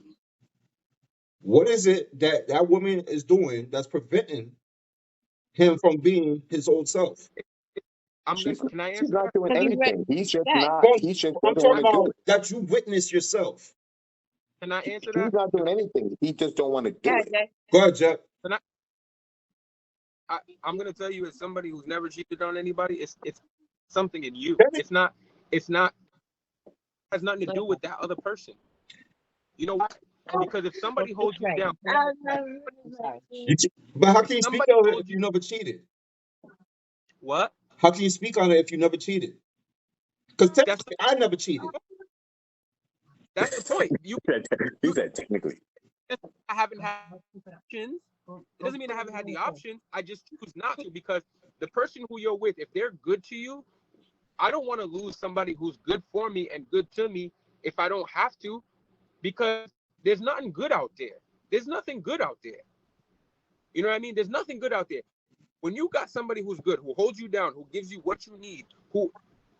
What is it that that woman is doing that's preventing him from being his old self? I'm gonna. She's Can I she's answer not that? doing Because he's ready. anything. He's just Yeah. not. Well, He just I'm doesn't want talking to do about it. that you witness yourself. Can I answer He's that? not doing anything. He just don't want to do Yeah, it. Jay. Go ahead, Jeff. Can I'm gonna tell you, as somebody who's never cheated on anybody, it's something in you. It's not. Has nothing to do with that other person. You know why? Because if somebody holds you down, But how can you speak somebody on it if holds you. you never cheated? What? How can you speak on it if you never cheated? Because That's technically, I never cheated. that's the point. You He said technically. I haven't had options. It doesn't mean I haven't had the options. I just choose not to because the person who you're with, if they're good to you, I don't want to lose somebody who's good for me and good to me if I don't have to, because there's nothing good out there. There's nothing good out there. You know what I mean? There's nothing good out there. When you got somebody who's good, who holds you down, who gives you what you need, who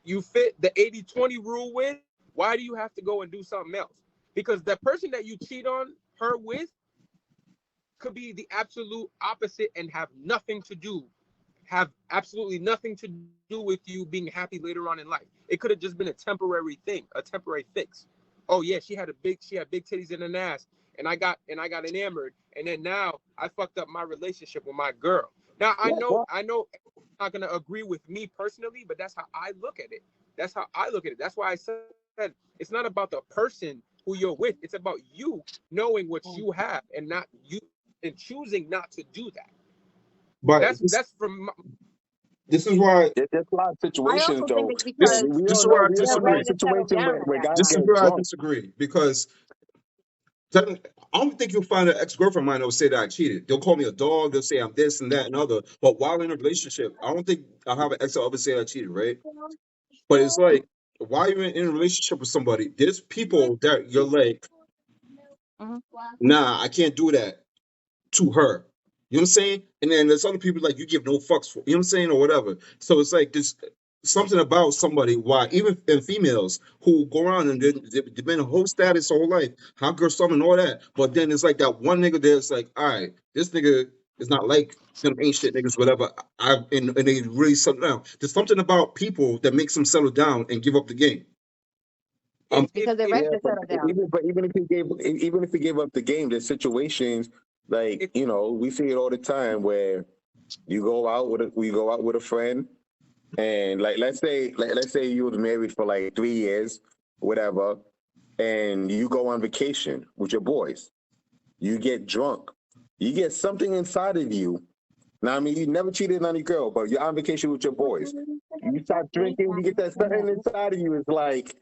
you fit the 80-20 rule with, why do you have to go and do something else? Because the person that you cheat on her with could be the absolute opposite and have absolutely nothing to do with you being happy later on in life. It could have just been a temporary thing, a temporary fix. Oh yeah, she had big titties and an ass, and I got enamored, and then now I fucked up my relationship with my girl. Now I Yeah, know well, I'm not gonna agree with me personally, but that's how I look at it. That's why I said it's not about the person who you're with. It's about you knowing what you have and not you and choosing not to do that. But That's from this is why there's a lot of I situations also think though. it's Yeah, this because this is where I we they're all know disagree. ready to settle situations down where at that guys This is time. get where I drunk. disagree because I don't think you'll find an ex-girlfriend of mine that will say that I cheated. They'll call me a dog. They'll say I'm this and that and other. But while in a relationship, I don't think I'll have an ex that ever say I cheated, right? But it's like while you're in a relationship with somebody, there's people that you're like, Mhm. nah, I can't do that to her. You know what I'm saying? And then there's other people like you give no fucks for. You know what I'm saying, or whatever. So it's like this something about somebody. Why even in females who go around and they've been a whole status their whole life, hot girl summer and all that. But then it's like that one nigga that's like, all right, this nigga is not like them ain't shit niggas, whatever. And they really settle down. There's something about people that makes them settle down and give up the game. if Because they're if ready Yeah, to settle down. even if he gave up the game, there's situations like if we see it all the time where we go out with a friend, and like let's say you was married for like 3 years, whatever, and you go on vacation with your boys, you get drunk, you get something inside of you. Now, I mean, you never cheated on your girl, but you're on vacation with your boys. You start drinking, you get that something inside of you. It's like,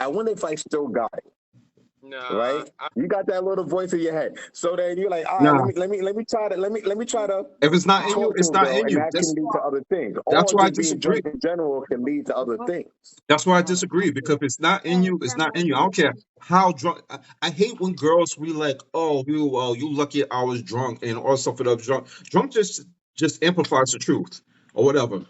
I wonder if I still got it. Nah, right? You got that little voice in your head. So then you're like, all right, Nah, let me try to if it's not in you, talk to it's a not girl, in and you. that can lead to other things. That's Or why I just being disagree. drunk in general can lead to other things. That's why I disagree, because if it's not in you, it's not in you. I don't care how drunk. I hate when girls be like, "Oh, you lucky I was drunk," and all stuff it up drunk. Drunk just amplifies the truth or whatever.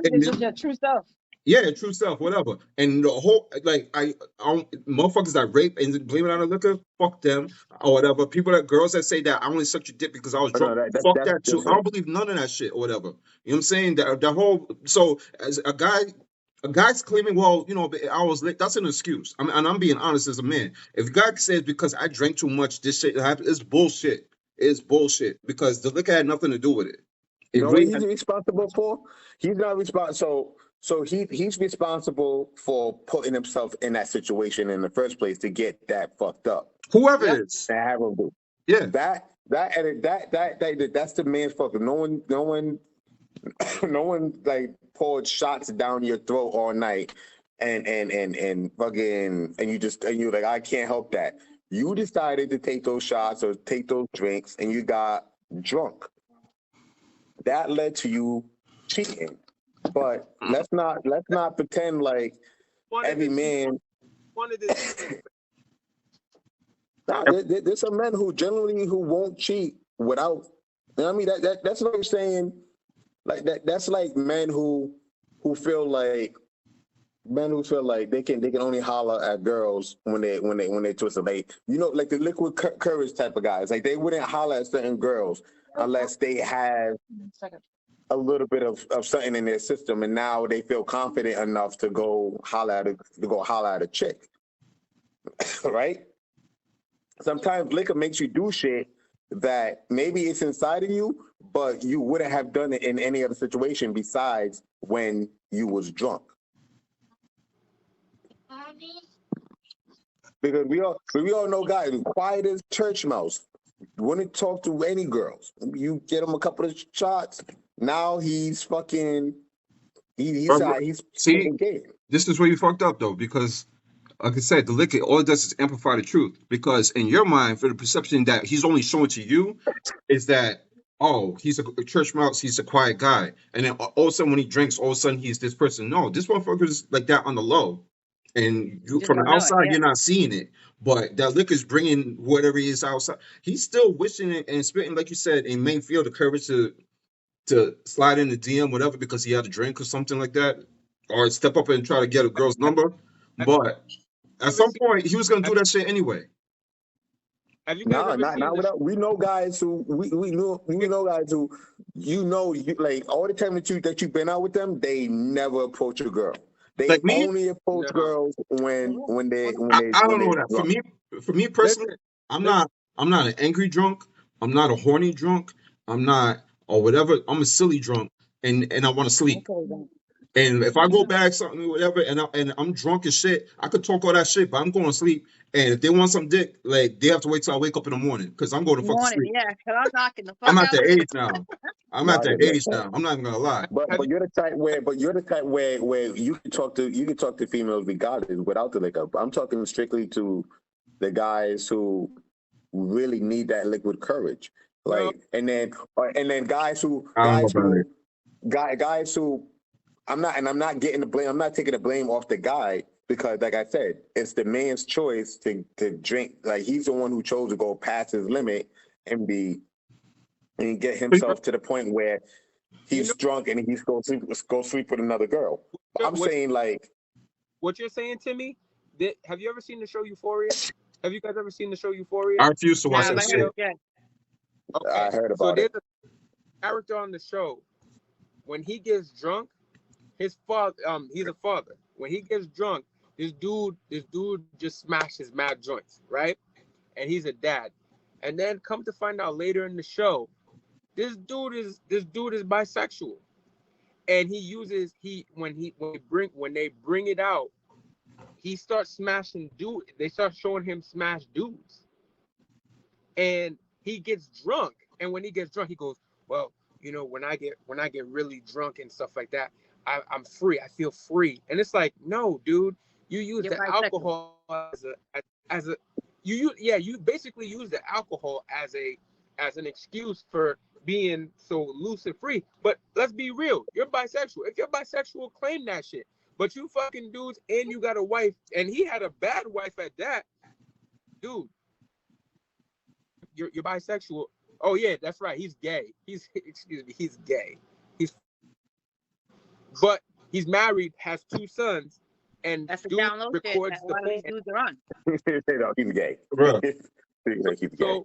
It's And just your true self. yeah, true self, whatever. And the whole like I don't, motherfuckers that rape and blame it on the liquor, fuck them or whatever. People that girls that say that I only sucked your dick because I was But no, drunk, fuck that's that too. I different. don't believe none of that shit or whatever. You know what I'm saying? That the whole so as a guy's claiming, well, I was late. That's an excuse. I mean, and I'm being honest as a man. If a guy says because I drank too much, this shit happened, it's bullshit. It's bullshit because the liquor had nothing to do with it. You It know what really he's responsible for? He's not responsible. So he's responsible for putting himself in that situation in the first place to get that fucked up whoever Yep. it is. and have him do Yeah. that's the man's fuck. No one like poured shots down your throat all night and fucking and you're like, I can't help that. You decided to take those shots or take those drinks and you got drunk. That led to you cheating. But let's not pretend like wanted every to cheat. man. Wanted to cheat. Nah, there's some men who generally who won't cheat without. You know what I mean, that's what I'm saying. Like that's like men who feel like they can only holler at girls when they twisted. Like like the liquid courage type of guys. Like they wouldn't holler at certain girls unless they have Second. a little bit of something in their system, and now they feel confident enough to go holler at a chick, right? Sometimes liquor makes you do shit that maybe it's inside of you, but you wouldn't have done it in any other situation besides when you was drunk. Because we all know guys quiet as church mouse, wouldn't talk to any girls. You get him a couple of shots, now he's fucking he's See, game. this is where you fucked up though, because like I said, the liquor all it does is amplify the truth. Because in your mind, for the perception that he's only showing to you, is that oh, he's a church mouse, he's a quiet guy, and then all of a sudden when he drinks, all of a sudden he's this person. No, this motherfucker's like that on the low, and You you just from don't the know it. outside Yeah. you're not seeing it. But that liquor's bringing whatever he is outside. He's still wishing it and spitting, like you said, and may feel the courage to slide in the DM, whatever, because he had a drink or something like that, or step up and try to get a girl's number. Have But you at ever some seen? point, he was gonna Have, do that shit anyway. have you guys Nah, ever not seen the? without. We know guys who we know guys who you like all the time that you've been out with them. They never approach a girl. They Like me, only approach No. girls when they when I, they I when don't know they that. drunk. For me personally, Listen, I'm listen. not I'm not an angry drunk. I'm not a horny drunk. I'm not or whatever. I'm a silly drunk, and I want to sleep. Okay then. And if I go back something or whatever, and I'm drunk as shit, I could talk all that shit, but I'm going to sleep. And if they want some dick, like they have to wait till I wake up in the morning because I'm going to fucking Morning, sleep. yeah. 'Cause I'm knocking the I'm fuck at out. that age now. I'm No, at I that get that. age now. I'm not even gonna lie. But Have you? you're the type where you can talk to females regardless without the liquor. I'm talking strictly to the guys who really need that liquid courage. No. Like and then guys who I don't know guys about who it. guys who I'm not getting the blame. I'm not taking the blame off the guy because, like I said, it's the man's choice to drink. Like he's the one who chose to go past his limit and get himself to the point where You know he's drunk and he's go sleep with another girl. I'm what? saying like What you're saying, Timmy? Have you ever seen the show Euphoria? Have you guys ever seen the show Euphoria? I refuse to watch Nah, With that but I shit. Leo? heard yeah. Okay. I heard So about there's it. a character on the show. When he gets drunk, his father, he's a father. When he gets drunk, this dude just smashes mad joints, right? And he's a dad. And then come to find out later in the show, this dude is bisexual. And he uses he when they bring it out, he starts smashing dude. They start showing him smash dudes. And he gets drunk. And when he gets drunk, he goes, well, when I get really drunk and stuff like that, I'm free. I feel free. And it's like, no, dude, you use You're the bisexual. alcohol as a you basically use the alcohol as an excuse for being so loose and free. But let's be real, you're bisexual. If you're bisexual, claim that shit. But you fucking dudes and you got a wife, and he had a bad wife at that, dude. You're bisexual. Oh yeah, that's right. He's gay. He's excuse me. He's gay. But he's married, has 2 sons, and That's the dude download shit records that a the lot of these dudes are on. No, he's gay. Bro. He's gay.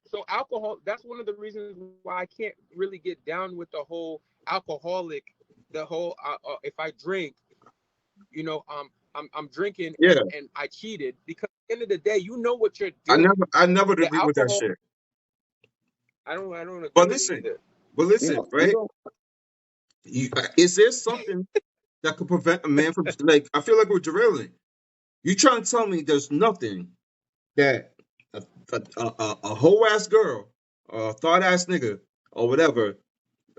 So alcohol. That's one of the reasons why I can't really get down with the whole alcoholic. The whole if I drink, you know, I'm drinking Yeah. and I cheated, because at the end of the day, you know what you're doing. I never The agree with that alcohol- shit. I don't agree But with it listen, either. right? Is there something that could prevent a man from, like, I feel like we're derailing. You trying to tell me there's nothing that a whole ass girl, a thought ass nigga, or whatever,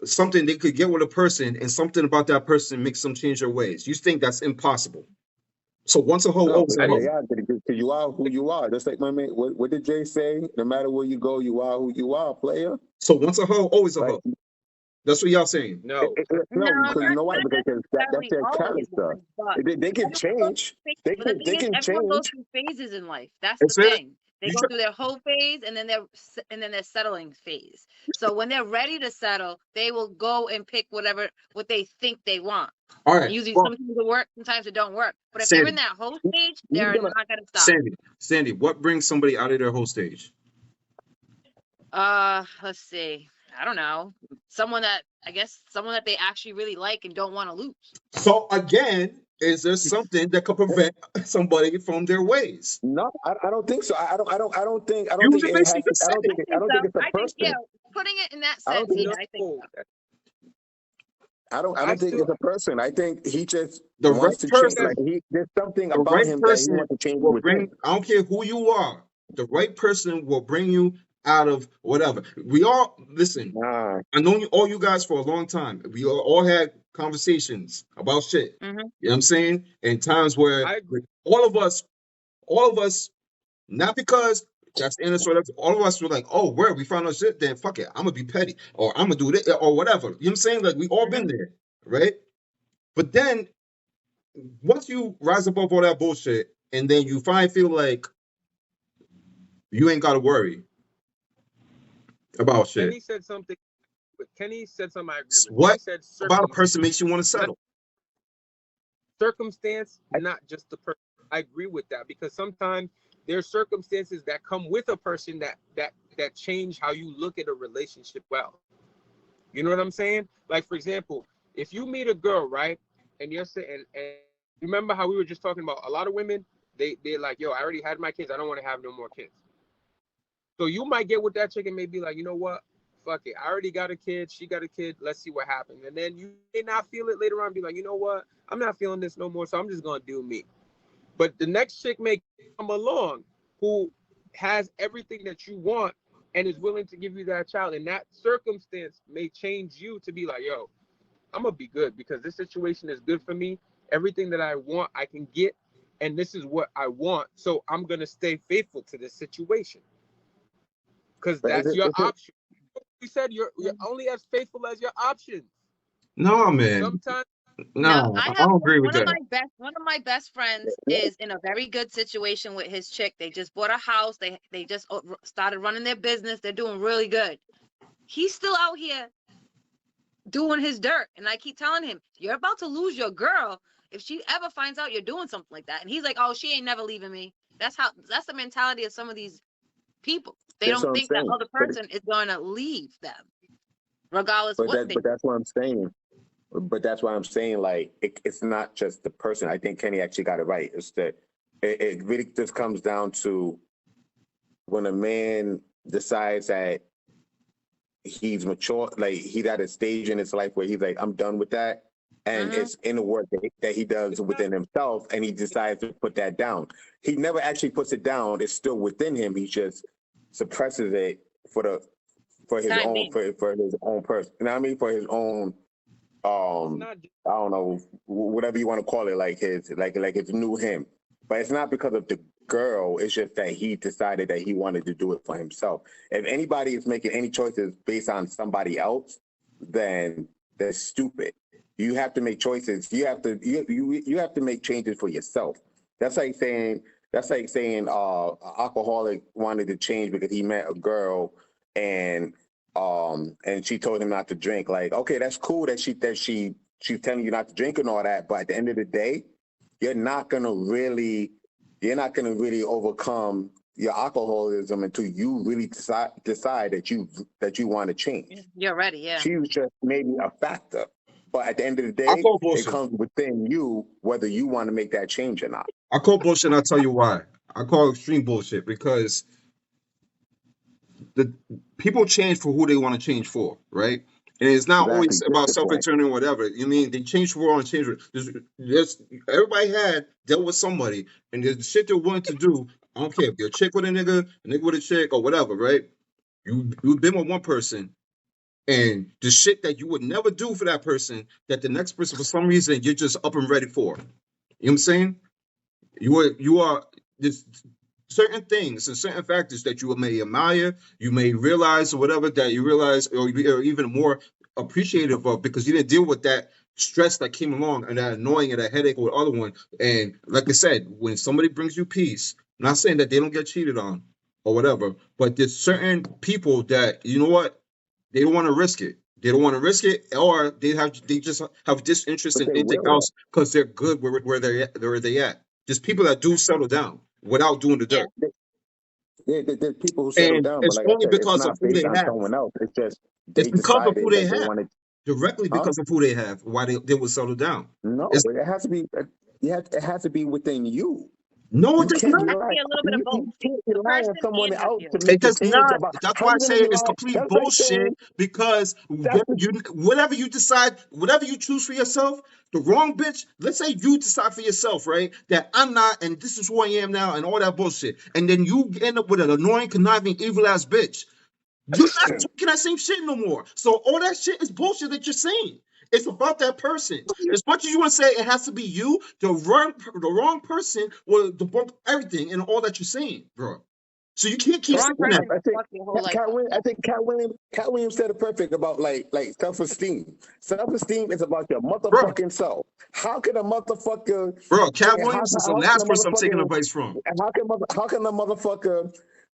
something they could get with a person, and something about that person makes them change their ways? You think that's impossible? So once a hoe, No, always a hoe. yeah, because you are who you are. Just like my man, what did Jay say? No matter where you go, you are who you are, player. So once a hoe, always a Like, hoe. That's what y'all saying. No, no, because you know why? not Because that's necessarily their always, character. but They can change. They but the can thing is, everyone goes change. through phases in life. That's That's the it. thing. They You go try- through their whole phase, and then they're settling phase. So when they're ready to settle, they will go and pick what they think they want. All And right. usually, Well, sometimes it works, sometimes it don't work. But if they're in Sandy, that whole stage, You're they're gonna- not gonna stop. Sandy, what brings somebody out of their whole stage? Let's see. I don't know. Someone that they actually really like and don't want to lose. So again, is there something that could prevent somebody from their ways? No, I don't think so. I don't think You it has. basically just I don't think. I don't think it's a I think, yeah, person. putting it in that I don't sense, think yeah, I think so. I don't I think still- it's a person. I think he just The wants right to change. person, Like there's something the about right him that he person wants to change will within. bring. I don't care who you are. The right person will bring you out of whatever. We all listen. Nah, I know all you guys for a long time. We all had conversations about shit. Mhm. You know what I'm saying? And times where I agree. all of us, not because that's innocent, that's all of us were like, oh, where we found out shit, then fuck it, I'm gonna be petty, or I'm gonna do this, or whatever. You know what I'm saying? Like we all been there, right? But then once you rise above all that bullshit, and then you finally feel like you ain't gotta worry about shit. Kenny said something. Kenny said something I agree with. What Kenny said about a person makes you want to settle? circumstance, not just the person. I agree with that, because sometimes there's circumstances that come with a person that change how you look at a relationship. Well, you know what I'm saying? Like, for example, if you meet a girl, right, and you're saying, and remember how we were just talking about a lot of women, they're like, yo, I already had my kids, I don't want to have no more kids. So you might get with that chick and may be like, you know what? Fuck it. I already got a kid. She got a kid. Let's see what happens. And then you may not feel it later on. Be like, you know what? I'm not feeling this no more. So I'm just going to do me. But the next chick may come along who has everything that you want and is willing to give you that child. And that circumstance may change you to be like, yo, I'm going to be good because this situation is good for me. Everything that I want, I can get. And this is what I want. So I'm going to stay faithful to this situation. Because that's your option. You said you're only as faithful as your options. No, man. Sometimes. No, I don't agree with that. One of my best friends is in a very good situation with his chick. They just bought a house. They just started running their business. They're doing really good. He's still out here doing his dirt. And I keep telling him, you're about to lose your girl if she ever finds out you're doing something like that. And he's like, oh, she ain't never leaving me. That's the mentality of some of these people. They don't think that other person is going to leave them, regardless of what they do. But that's what I'm saying. But that's why I'm saying, like, it's not just the person. I think Kenny actually got it right. It's that it really just comes down to when a man decides that he's mature, like he's at a stage in his life where he's like, I'm done with that. And it's in the work that he does within himself, and he decides to put that down. He never actually puts it down. It's still within him. He just suppresses it for his own person. You know what I mean? For his own I don't know, whatever you want to call it, like his new him. but it's not because of the girl. It's just that he decided that he wanted to do it for himself. If anybody is making any choices based on somebody else, then they're stupid. You have to make choices. You have to make changes for yourself. That's like saying an alcoholic wanted to change because he met a girl and she told him not to drink. Like, okay, that's cool that she's telling you not to drink and all that, but at the end of the day, you're not gonna really overcome your alcoholism until you really decide that you want to change. You're ready, yeah. She was just maybe a factor, but at the end of the I day, call it bullshit. comes within you whether you want to make that change or not. I call bullshit. And I'll tell you why. I call extreme bullshit because the people change for who they want to change for, right? And it's not always Exactly. about That's the point. self-internal or whatever. You mean they change for and change for. Everybody had dealt with somebody, and there's shit they're willing to do. I don't care if you're a chick with a nigga with a chick, or whatever, right? You've been with one person, and the shit that you would never do for that person, that the next person for some reason you're just up and ready for. You know what I'm saying? You are there's certain things and certain factors that you may admire, you may realize or whatever that you realize or you're even more appreciative of because you didn't deal with that stress that came along and that annoying and that headache or the other one. And like I said, when somebody brings you peace, I'm not saying that they don't get cheated on or whatever, but there's certain people that you know what they don't want to risk it. They don't want to risk it, or they just have disinterest But in they anything will. else because they're good where they at. There's people that do settle down without doing the dirt. There's people who settle And down, but it's like I only said, it's because of not who based they on have. someone else. It's just It's they because of who decided they that they have. wanted. Directly Huh? because of who they have, why they will settle down. No, It's it has to be. It has to be within you. no, You it does can't not. Has to rely. be a little bit of both. You can't The rely on person someone and with else you. to It make the does change not. about. That's How why I you say gonna it's rely? complete That's like bullshit saying because that's whatever you decide, whatever you choose for yourself, the wrong bitch, let's say you decide for yourself, right? That I'm not, and this is who I am now, and all that bullshit. And then you end up with an annoying, conniving, evil ass bitch. You're not talking that same shit no more. So all that shit is bullshit that you're saying. It's about that person. As much as you want to say it has to be you, the wrong person will debunk everything and all that you're saying, bro. So you can't keep The saying wrong that. person will fuck your whole life up. I think Cat Williams said it perfect about like self-esteem. Self-esteem is about your Bro, motherfucking self. How can a motherfucker Cat how, Williams is the how can a last person I'm taking motherfucker advice from. how can a motherfucker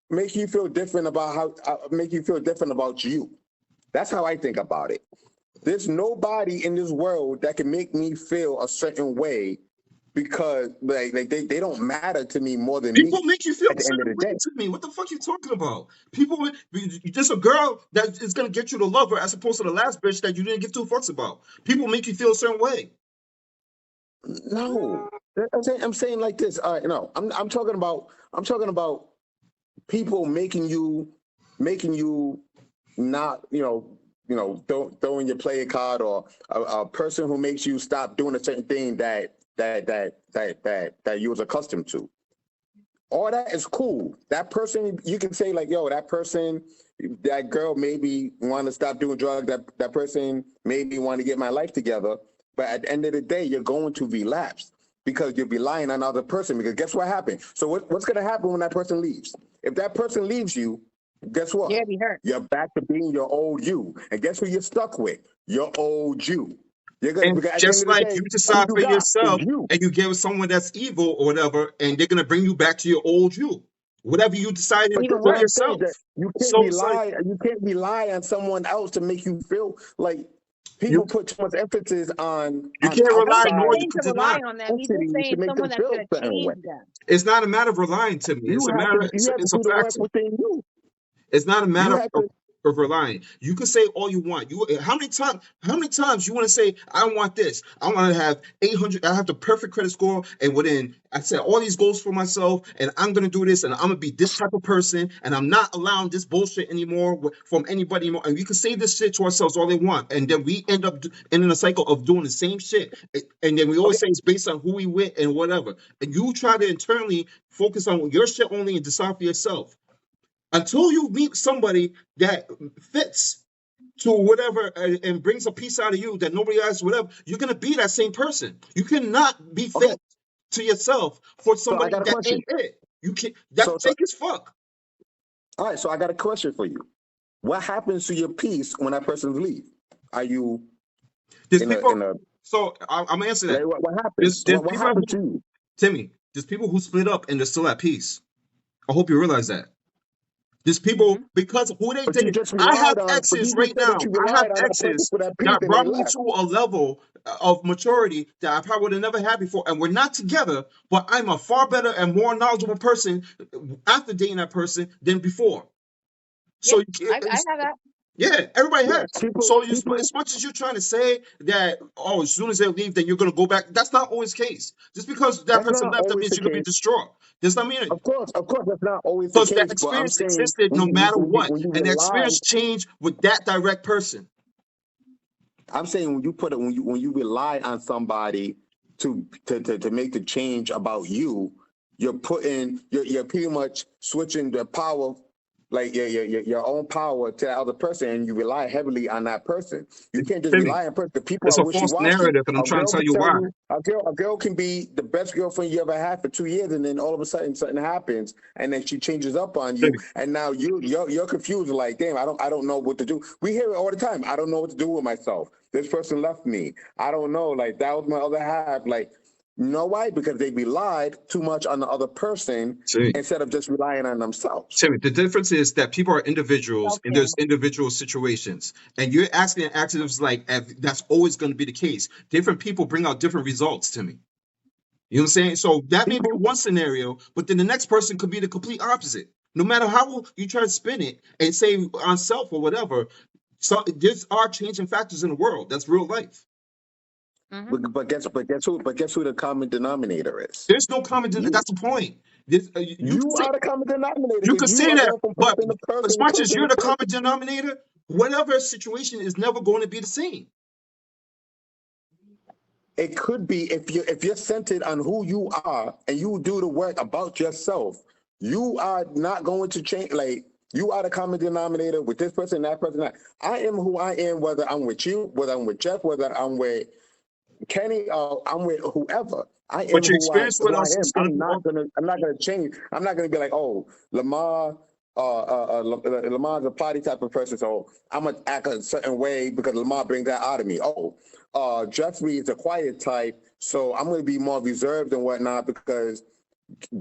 make you feel different about make you feel different about you? That's how I think about it. There's nobody in this world that can make me feel a certain way because they don't matter to me more than People me make you feel at a the end of certain the way day. to me. What the fuck you talking about? People, just a girl that is gonna get you to love her as opposed to the last bitch that you didn't give two fucks about. People make you feel a certain way. No, I'm saying like this. No, I'm talking about people making you not throwing your player card, or a person who makes you stop doing a certain thing that you was accustomed to. All that is cool. That person, you can say like, yo, that person, that girl maybe want to stop doing drugs. That person maybe want to get my life together. But at the end of the day, you're going to relapse because you're relying on another person. Because guess what happened? So what's going to happen when that person leaves? If that person leaves you, guess what? Yeah, be hurt. You're back to being your old you. And guess who you're stuck with? Your old you. You're gonna, And because at the end just of the like day, you who decide you for got is yourself you. and you give someone that's evil or whatever, and they're gonna bring you back to your old you. Whatever you decided But Even that's what for I'm worse. saying. yourself. That you can't So it's like rely on someone else to make you feel like you people put too much emphasis on you can't I'm rely, not nor outside you saying to could rely not. on them. He's just entities to saying make them someone that's feel going a to certain way. change them. It's not a matter of relying to me. It's a matter. You have to It's a do the work fact. within you. It's not a You matter have to. of relying. You can say all you want. How many times you want to say, I want this. I want to have 800, I have the perfect credit score, and within I set all these goals for myself, and I'm gonna do this, and I'm gonna be this type of person, and I'm not allowing this bullshit anymore from anybody anymore. And we can say this shit to ourselves all they want, and then we end up in a cycle of doing the same shit. And then we always say it's based on who we with and whatever. And you try to internally focus on your shit only and decide for yourself. Until you meet somebody that fits to whatever and brings a piece out of you that nobody else, whatever, you're gonna be that same person. You cannot be Okay. fake. to yourself for So I somebody got a that question. ain't it. You can't. That's So fake as fuck. all right. So I got a question for you. What happens to your peace when that person leaves? Are you There's in a people. So I'm gonna answer that. like, what happens? There's What people happens who, to you? Timmy. There's people who split up and they're still at peace. I hope you realize that. There's people Mhm. because who they But you did. just I have relied on. But exes you right just said that now. you I have relied on that person exes for that peace, that and they brought me left. to a level of maturity that I probably would have never had before, and we're not together. But I'm a far better and more knowledgeable person after dating that person than before. So Yeah, I have that. yeah, everybody Yeah, has. So people. as much as you're trying to say that, oh, as soon as they leave, then you're gonna go back. That's not always the case. Just because that That's person not left, that always means the you're gonna be case. distraught. Does not mean it. Of course, that's not always the Because that case. But I'm experience saying existed no matter what, when you and the rely, experience changed with that direct person. I'm saying when you put it when you rely on somebody to make the change about you, you're pretty much switching the power, like your own power to that other person, and you rely heavily on that person. You can't just Timmy, rely on person. People it's are a wishy false washy. narrative, and I'm A trying to girl tell can you tell why. you a girl can be the best girlfriend you ever had for 2 years, and then all of a sudden something happens, and then she changes up on you, Timmy, and now you're confused. Like, damn, I don't know what to do. We hear it all the time. I don't know what to do with myself. This person left me. I don't know. Like, that was my other half. Like, you know why? Because they relied too much on the other person Timmy, instead of just relying on themselves. Timmy. The difference is that people are individuals, and Okay. there's individual situations. And you're asking actives like if that's always going to be the case. Different people bring out different results, Timmy. You know what I'm saying? So that may be People, one scenario, but then the next person could be the complete opposite. No matter how you try to spin it and say on self or whatever, so there are changing factors in the world. That's real life. Mhm. but guess who the common denominator is? There's no common. You. That's the point. You can You say are the common denominator you because can you say are that, going from but person to as person to much as person you're to the person. common denominator, whatever situation is never going to be the same. It could be if you're centered on who you are and you do the work about yourself, you are not going to change. Like, you are the common denominator with this person, that person. That. I am who I am, whether I'm with you, whether I'm with Jeff, whether I'm with Kenny, or I'm with whoever. I am But your who I experience with who I us am. is going to be all. I'm not gonna change. I'm not gonna be like, oh, Lamar. Lamar's a party type of person, so I'm gonna act a certain way because Lamar brings that out of me. Oh, Jeffrey is a quiet type, so I'm gonna be more reserved and whatnot because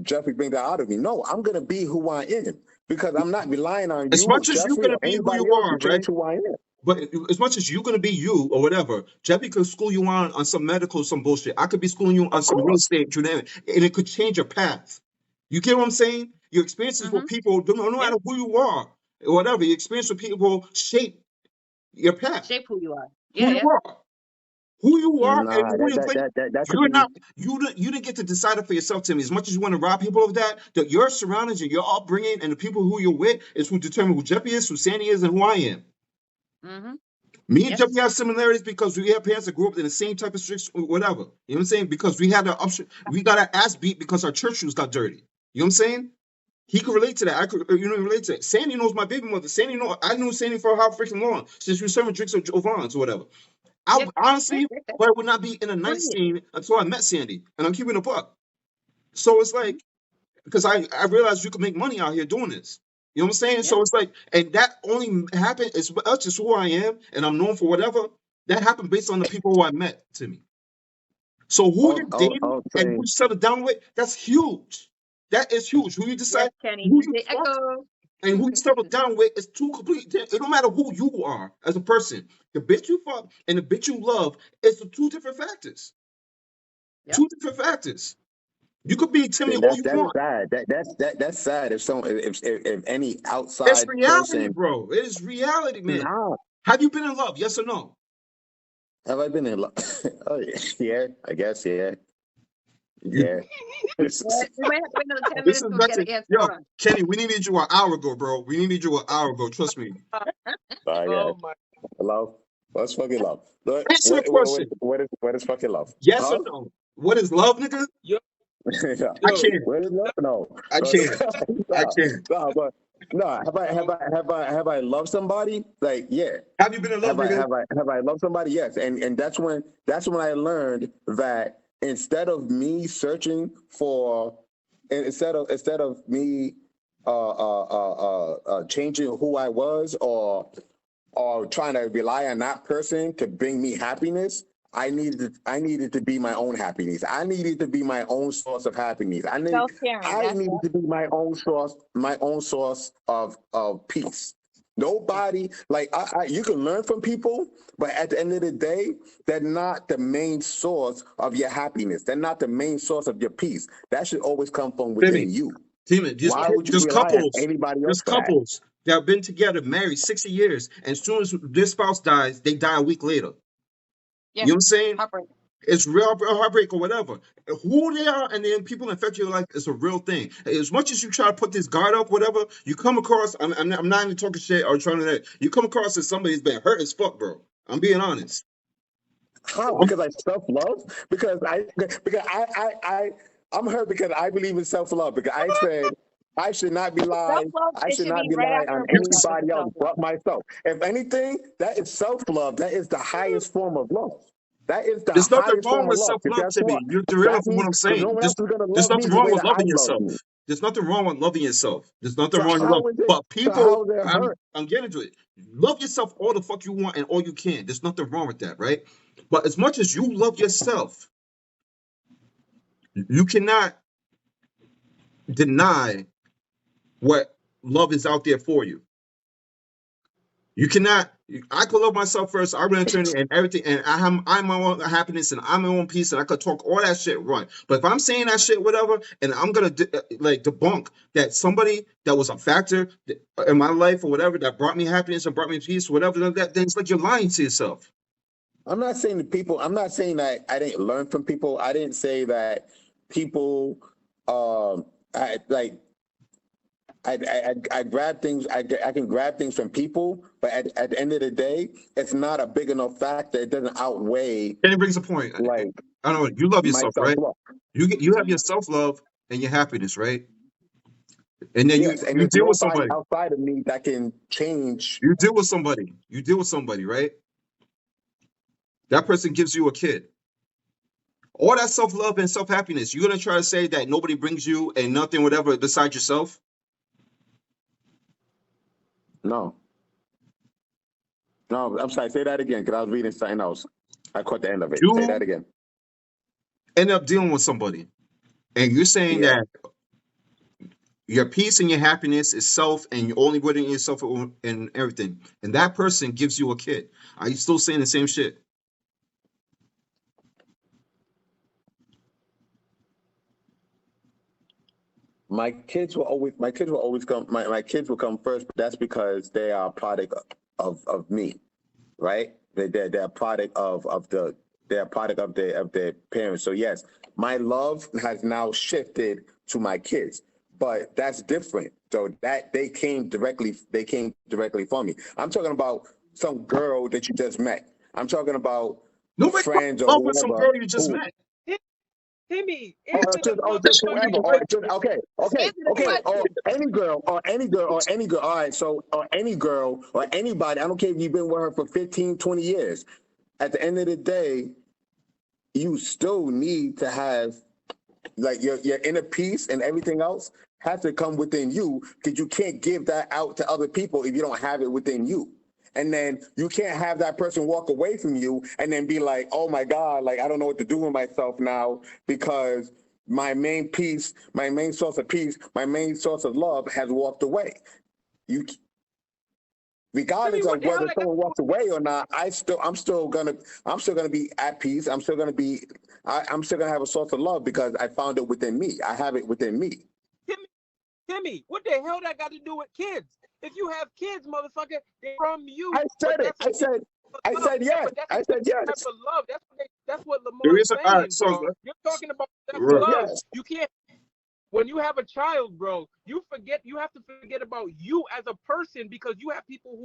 Jeffrey brings that out of me. No, I'm gonna be who I am because I'm not relying on As you, much as you're Jeffrey, going or to be who anybody you else to are, right? change who I am. But as much as you're gonna be you or whatever, Jeffy could school you on some medical, some bullshit. I could be schooling you on Of some real course, estate, you name it, and it could change your path. You get what I'm saying? Your experiences with Mhm. people, no Yeah. matter who you are, whatever, your experience with people shape your path. Shape who you are. Who Yeah, you yeah. are, who you are, and nah, who you think. that could You're be. not. You didn't get to decide it for yourself, Timmy. As much as you want to rob people of that, that your surroundings and your upbringing and the people who you're with is who determine who Jeffy is, who Sandy is, and who I am. Mhm. Me and Jeff, we Yes. have similarities because we have parents that grew up in the same type of streets, whatever. You know what I'm saying? Because we had we got our ass beat because our church shoes got dirty. You know what I'm saying? He could relate to that. I could, relate to it. Sandy knows my baby mother. I knew Sandy for how freaking long since we were serving drinks at Jovan's or whatever. I Yeah. honestly, but I would not be in a night Brilliant. scene until I met Sandy, and I'm keeping it a buck. So it's like because I realized you could make money out here doing this. You know what I'm saying? Yeah. So it's like, and that only happened. That's just who I am, and I'm known for whatever. That happened based on the people who I met to me. So who you're dating I'll and who say you settle down with, that's huge. That is huge. Who you Yes, decide, Kenny. who you DJ fuck, Echo. and who you settle down with is two complete. It don't matter who you are as a person. The bitch you fuck and the bitch you love is the two different factors. Yep. Two different factors. You could be Timmy then all you that's want. sad. That's sad if if any It's outside reality, person. bro. It is reality, man. Nah, Have you been in love? Yes or no? have I been in love? Oh yeah, yeah, I guess yeah, You, yeah. Well, we might have to wait another 10 this minutes is to back get to an answer. yo, Hold on. Kenny. We needed you an hour ago, bro. We needed you an hour ago. Trust me. I guess Oh my. love. What's fucking love? Answer the question. What is fucking love? Yes or Huh? no? What is love, nigga? Yo, Yeah. I yo, can't. What is love? No, I can't. I no, can't. no, but no. yo, Have I loved somebody? Like, yeah. Have you been in love, nigga? Have I loved somebody? Yes. And that's when I learned that instead of me searching for, and instead of me changing who I was, or trying to rely on that person to bring me happiness, I needed to be my own happiness. I needed to be my own source of happiness. Self-caring. I That's needed it. to be my own source of peace. Nobody, like, you can learn from people, but at the end of the day, they're not the main source of your happiness. They're not the main source of your peace. That should always come from Timmy, within you. Timmy, Why would you there's rely on couples, anybody else there's for that? couples that have been together, married 60 years, and as soon as their spouse dies, they die a week later. Yeah. You know what I'm saying? Heartbreak. It's real heartbreak or whatever. Who they are, and then people infect your life. It's a real thing. As much as you try to put this guard up, whatever, you come across. I'm not even talking shit or trying to. You come across as somebody who's been hurt as fuck, bro. I'm being honest. How? Because I self-love? I'm hurt because I believe in self-love. Because I said I should not rely Self-love, I it should should not be right rely after on a breakup is anybody else self-love. but myself. If anything, that is self-love. That is the highest form of love. That is the There's nothing highest wrong form of with love. Because self-love, guess Timmy. what? You're derailing That from what means I'm because no saying. one else is gonna There's love me nothing the wrong way with that I loving love yourself. me. There's nothing wrong with loving yourself. There's nothing So wrong with love. how is it? But So how people, is it hurt? I'm getting to it. Love yourself all the fuck you want and all you can. There's nothing wrong with that, right? But as much as you love yourself, you cannot deny what love is out there for you. You cannot. I could love myself first. I run eternity and everything, and I'm my own happiness, and I'm my own peace, and I could talk all that shit right. But if I'm saying that shit, whatever, and I'm gonna like debunk that somebody that was a factor in my life or whatever that brought me happiness or brought me peace, whatever that, then it's like you're lying to yourself. I'm not saying I'm not saying that I didn't learn from people. I didn't say that people, I like, I grab things, I can grab things from people, but at the end of the day, it's not a big enough factor. It doesn't outweigh, And it brings a point. like, I don't know. You love my yourself, right? self-love. You have your self love and your happiness, right? And then Yes, and you there's deal with nobody somebody. outside of me that can change. You deal with somebody. You deal with somebody, right? That person gives you a kid. All that self-love and self-happiness, you're gonna try to say that nobody brings you and nothing, whatever, besides yourself? No, no, I'm sorry. Say that again, because I was reading something else. I caught the end of it. Say that You again. end up dealing with somebody, and you're saying Yeah. that your peace and your happiness is self, and you're only putting yourself in everything, and that person gives you a kid. Are you still saying the same shit? My kids will always come. My kids will come first, but that's because they are a product of me, right? They're a product they're a product of their parents. So yes, my love has now shifted to my kids, but that's different. So that they came directly from me. I'm talking about some girl that you just met. I'm talking about Nobody falls friends in or love with some whoever girl you just who met. Timmy, or answer the just motherfucking whoever, or just question. okay, Answer the or question. any girl. All right, so or any girl or anybody. I don't care if you've been with her for 15, 20 years. At the end of the day, you still need to have, like, your inner peace, and everything else has to come within you, because you can't give that out to other people if you don't have it within you. And then you can't have that person walk away from you and then be like, oh my God, like, I don't know what to do with myself now, because my main peace, my main source of peace, my main source of love has walked away. You, Timmy, regardless what of the hell whether that got someone to do walks away or not, I'm still gonna be at peace. I'm still gonna have a source of love because I found it within me. I have it within me. Timmy, Timmy, what the hell that got to do with kids? If you have kids, motherfucker, they're from you. I But said it. that's a different I love. said Yeah, yes. but that's a I said different type yes. of love. That's what There Lamar's is all right, saying, bro. You're talking about So self-love. yes. You can't. When you have a child, bro, you have to forget about you as a person, because you have people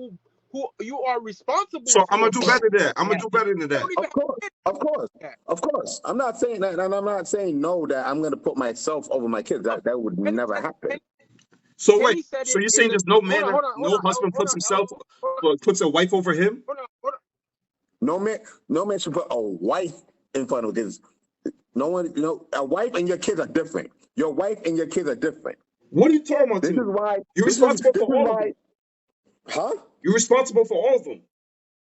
who you are responsible so I'm for, gonna do bro. better than that. I'm gonna Yeah. do better than You that. don't even Of course, have of course, kids. of course. I'm not saying that, and I'm not saying no that I'm going to put myself over my kids. That would Penny never said, happen. So wait, Penny said so it you're in saying the. there's no Hold man, on, hold on, hold no on, husband hold puts on, himself, hold on, puts a wife over him? hold on, hold on. No man should put a wife in front of his. No one, a wife and your kids are different. Your wife and your kids are different. What are you talking about, This is Timmy? why. You're This is responsible this for is all of why. them. Huh? You're responsible for all of them.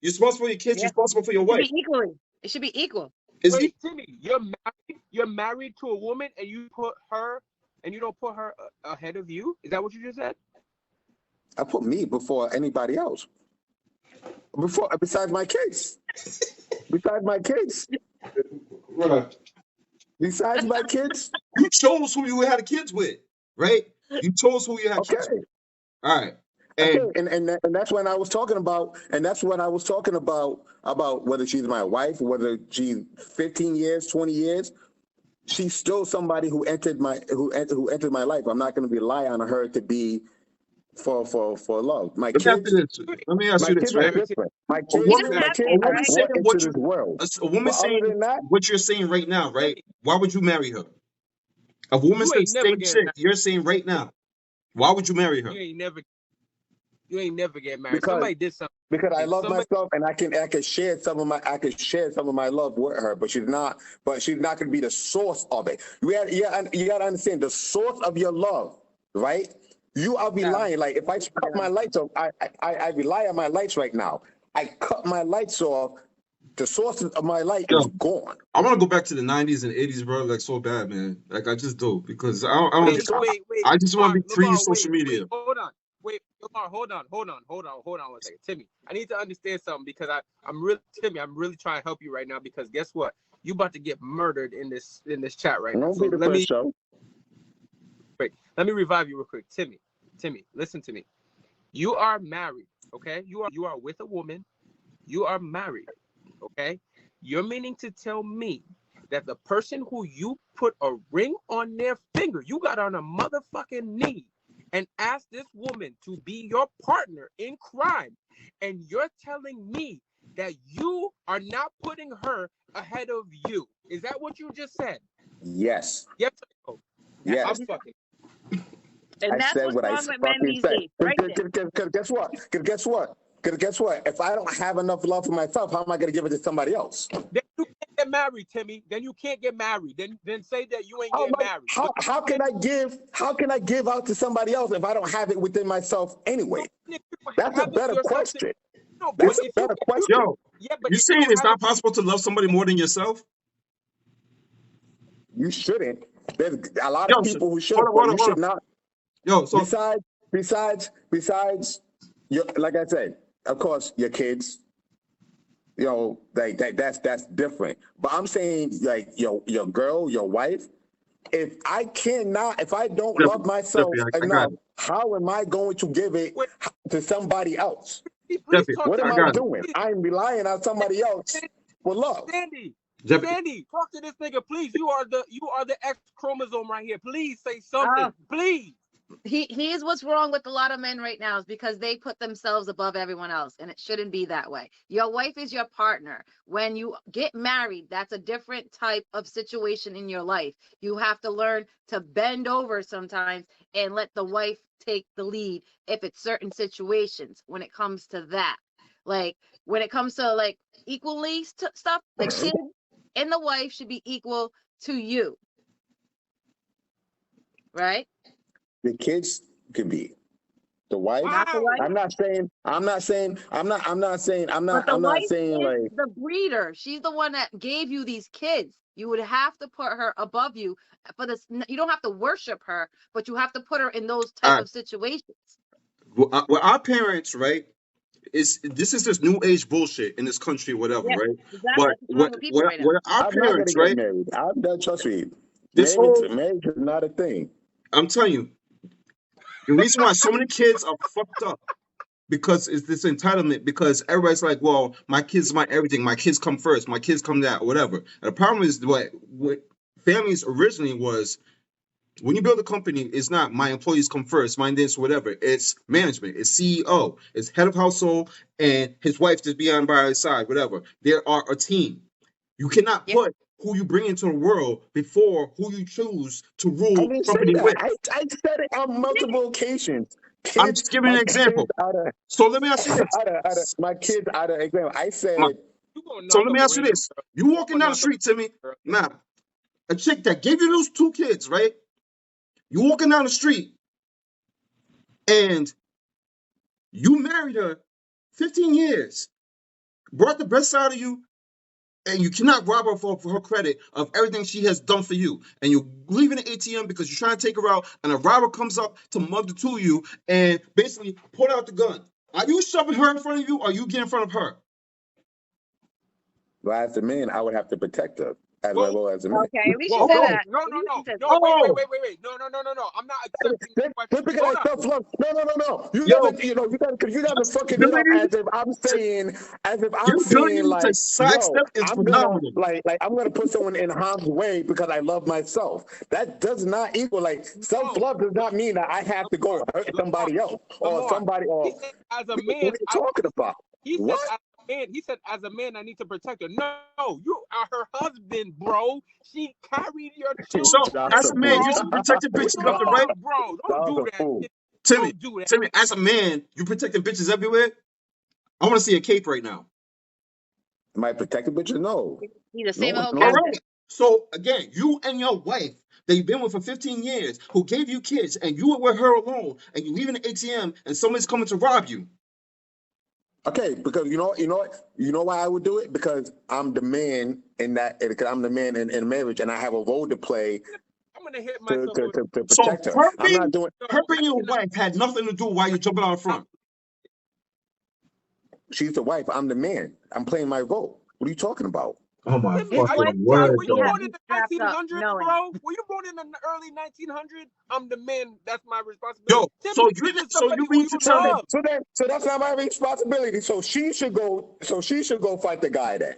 You're responsible for your kids. You're Yeah, responsible for your it should wife. be equally. It should be equal. Is Wait, he? Timmy, you're married to a woman and you don't put her ahead of you? Is that what you just said? I put me before anybody else. Besides my kids. Besides my kids. Right. Besides my kids. You chose who you had kids with, right? You chose who you had Okay. kids with. All right. Okay, And and that's when I was talking about, and that's what I was talking about whether she's my wife, whether she's 15 years, 20 years, she's still somebody who entered my life. I'm not going to rely on her to be for love. My let me ask you kids, this. Let me ask my you this, kids are right? different. My A He kids, woman, doesn't my have kids a to, are woman right? saying brought into what you, this world. a woman But other saying than that, what you're saying right now, right? Timmy, Why would you marry her? A woman you says ain't never same getting shit married. you're saying right now. Why would you marry her? You ain't never get married. because Somebody did something. I love Somebody myself, and I can share some of my love with her, but she's not going to be the source of it. You got to understand the source of your love, right? You are relying, like if I cut my lights off, I rely on my lights right now. I cut my lights off, the source of my light is Yo, gone. I want to go back to the 90s and 80s, bro, like so bad, man. Like I just do because I wait, just wait, wait, I just want to Lamar, be free of Lamar, social media. hold on. Wait, Lamar, hold on 1 second. Timmy, I need to understand something because I'm really trying to help you right now because guess what? You about to get murdered in this chat right now. Don't So be the first show. let me revive you real quick. Timmy, listen to me. You are married, okay? You are with a woman. You are married, okay? You're meaning to tell me that the person who you put a ring on their finger, you got on a motherfucking knee and asked this woman to be your partner in crime, and you're telling me that you are not putting her ahead of you. Is that what you just said? Yes. Yes or no? Yes. I'm fucking. I And that's said what's what I wrong with men fucking these said. days, right there. Because guess what? Because guess what? If I don't have enough love for myself, how am I going to give it to somebody else? Then you can't get married, Timmy. Then you can't get married. Then say that you ain't getting married. How can I give out to somebody else if I don't have it within myself anyway? That's a better question. No, That's but a if better you, question. Yo, yeah, but you if you saying don't it's have not it, possible to love somebody more than yourself? You shouldn't. There's a lot Yo, of people who should, hold on, but hold on, you hold should on. not. Yo, so Besides, like I said, of course, your kids, like that's different. But I'm saying, like your girl, your wife. If I don't love myself Jeppy, I got enough, it. how am I going to give it wait, to somebody else? please Jeppy, talk What to am I this I got nigga. it. doing? Please. I'm relying on somebody else for love. Jeppy, Sandy, talk to this nigga, please. You are the X chromosome right here. Please say something, please. Here's what's wrong with a lot of men right now is because they put themselves above everyone else, and it shouldn't be that way. Your wife is your partner. When you get married, that's a different type of situation in your life. You have to learn to bend over sometimes and let the wife take the lead if it's certain situations when it comes to that. Like when it comes to like equally stuff, the kid and the wife should be equal to you, right? The kids could be. The wife. Not the wife. Wow. I'm not saying But the wife is like the breeder. She's the one that gave you these kids. You would have to put her above you for this. You don't have to worship her, but you have to put her in those all type right. of situations. Well, our parents, right? This is this new age bullshit in this country, whatever, Yeah, right? exactly. But That's what's wrong with people right now. what our I'm not gonna parents, get right? married. I'm not, trust me. This whole, Marriage is not a thing. I'm telling you, the reason why so many kids are fucked up because it's this entitlement. Because everybody's like, well, my kids, my everything. My kids come first. My kids come that, whatever. And the problem is what families originally was. When you build a company, it's not my employees come first, my this, whatever. It's management, it's CEO, it's head of household, and his wife just beyond by his side, whatever. They are a team. You cannot Yep. put who you bring into the world before who you choose to I rule didn't say company that. with. I said it on multiple occasions. I'm just giving an example. So let me ask you this. My kids out of example. I My- said You gonna So knock let up me a ask you random this. girl. You You walking gonna down the knock up street, Timmy. a girl. Now, a chick that gave you those 2 kids, right? You walking down the street and you married her 15 years, brought the best out of you, and you cannot rob her for her credit of everything she has done for you. And you're leaving the ATM because you're trying to take her out, and a robber comes up to mug the 2 of you and basically pull out the gun. Are you shoving her in front of you, or are you getting in front of her? Well, as a man, I would have to protect her as Well, well as a man. Okay, at least you Whoa, said whoa. that. No, At no, least no, you said no, that. wait. No. I'm not accepting the Just question. because Hold I on. self-love, no. You Yo, gotta, you gotta fucking it up ability as if I'm saying, your ability to like, yo, sidestep is I'm gonna phenomenal. I'm gonna put someone in harm's way because I love myself. That does not equal like self-love does not mean that I have to go hurt somebody else or somebody He or said, as a what man, are you talking about? he said, What? as a man, I need to protect her. No, you are her husband, bro. She carried your So, children, as a man, bro. you should be protecting bitches left and right. Bro, don't That's do a that. fool. Timmy, Don't do that. Timmy, as a man, you protecting bitches everywhere. I want to see a cape right now. Am I protecting bitches? No. You the same No, old no. All captain. right. So again, you and your wife that you've been with for 15 years, who gave you kids, and you were with her alone, and you leaving the ATM, and somebody's coming to rob you. Okay, because you know why I would do it? Because I'm the man in that, because I'm the man in marriage, and I have a role to play I'm gonna hit to myself with So protect her. her I'm not being, doing. her being your wife had nothing to do while you're jumping out front. She's the wife. I'm the man. I'm playing my role. What are you talking about? Oh my Timmy, His wife Timmy, word, were you probably though. have born in you the strapped up 1900s, knowing. bro? Were you born in the early 1900s? I'm the man. That's my Yo, responsibility. so Timmy, you this is so somebody you who mean you to So tell me? love. that's not my responsibility. So she should go. So she should go fight the guy then.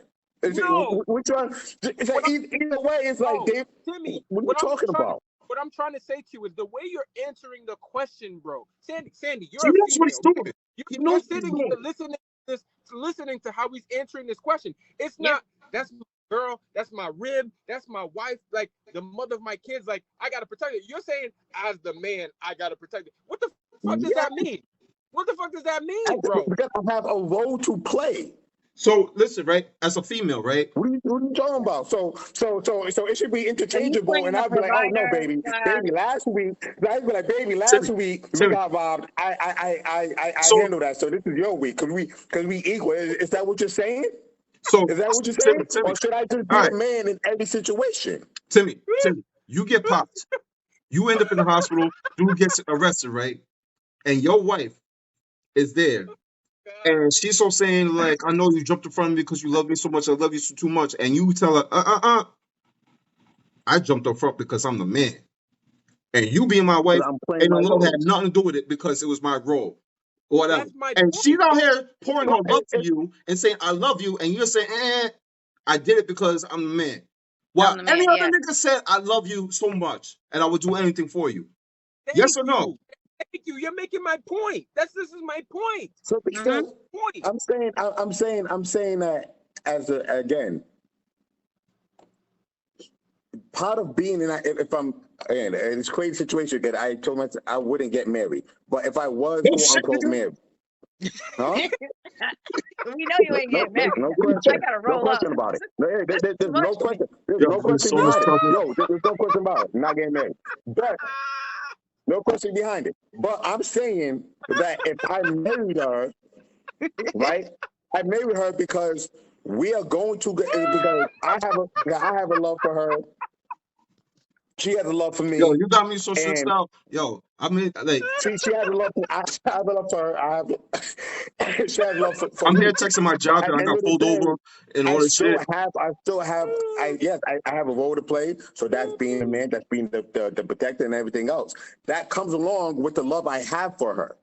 No. Which one? It's like, either way, it's like, No, Dave. Timmy, What are you talking about? what I'm trying to say to you is the way you're answering the question, bro. Sandy, He you're a knows what he's female. doing. He You're knows what he's sitting doing. here listening to how he's answering this question. It's not that's my girl, that's my rib, that's my wife, like the mother of my kids. Like I gotta protect it. You're saying as the man, I gotta protect it. What the fuck does that mean? What the fuck does that mean, bro? Because I have a role to play. So listen, right? As a female, right? What are you talking about? So it should be interchangeable, playing and the I'd be like, oh no, provider, baby, last week, I'd be like, baby, last Timmy, week we Timmy. got robbed. I So handle that. So this is your week because we equal. Is that what you're saying? so Is that what you're saying? Timmy. Or should I just be All the right, man in every situation? Timmy, you get popped. You end up in the hospital. Dude gets arrested, right? And your wife is there. And she's so saying, like, I know you jumped in front of me because you love me so much. I love you so too much. And you tell her, I jumped up front because I'm the man. And you being my wife, I'm playing ain't no my love role. had nothing to do with it because it was my role. Or whatever. That's my And point. she's out here pouring her No, love to you and saying, I love you. And you're saying, I did it because I'm the man. While I'm the man, any other yeah. nigga said, I love you so much and I would do anything for you. Thank Yes or no? you. Thank you. You're making my point. This is my point. So Point. I'm saying that as again, part of being in that, if I'm again, it's a crazy situation that I told myself I wouldn't get married, but if I was No quote shit, unquote nigga. married, huh? We know you ain't getting married. No I question. gotta No roll up. question about it. There's Too much no for me. question. There's Yo, no I'm in question so much behind it. trouble. Yo, there's no question about it. I'm not getting married. But no question behind it. But I'm saying that if I married her, right? I married her because we are going to get because I have a love for her. She has a love for Yo, me. you got me so stressed And out. Yo, I mean, like, she has a love for I have a love for her. I have she has love for I'm me. here texting my But job at that the I end got of the pulled day, over and all I this still shit. have I have a role to play. So that's being the man, that's being the protector and everything else. That comes along with the love I have for her.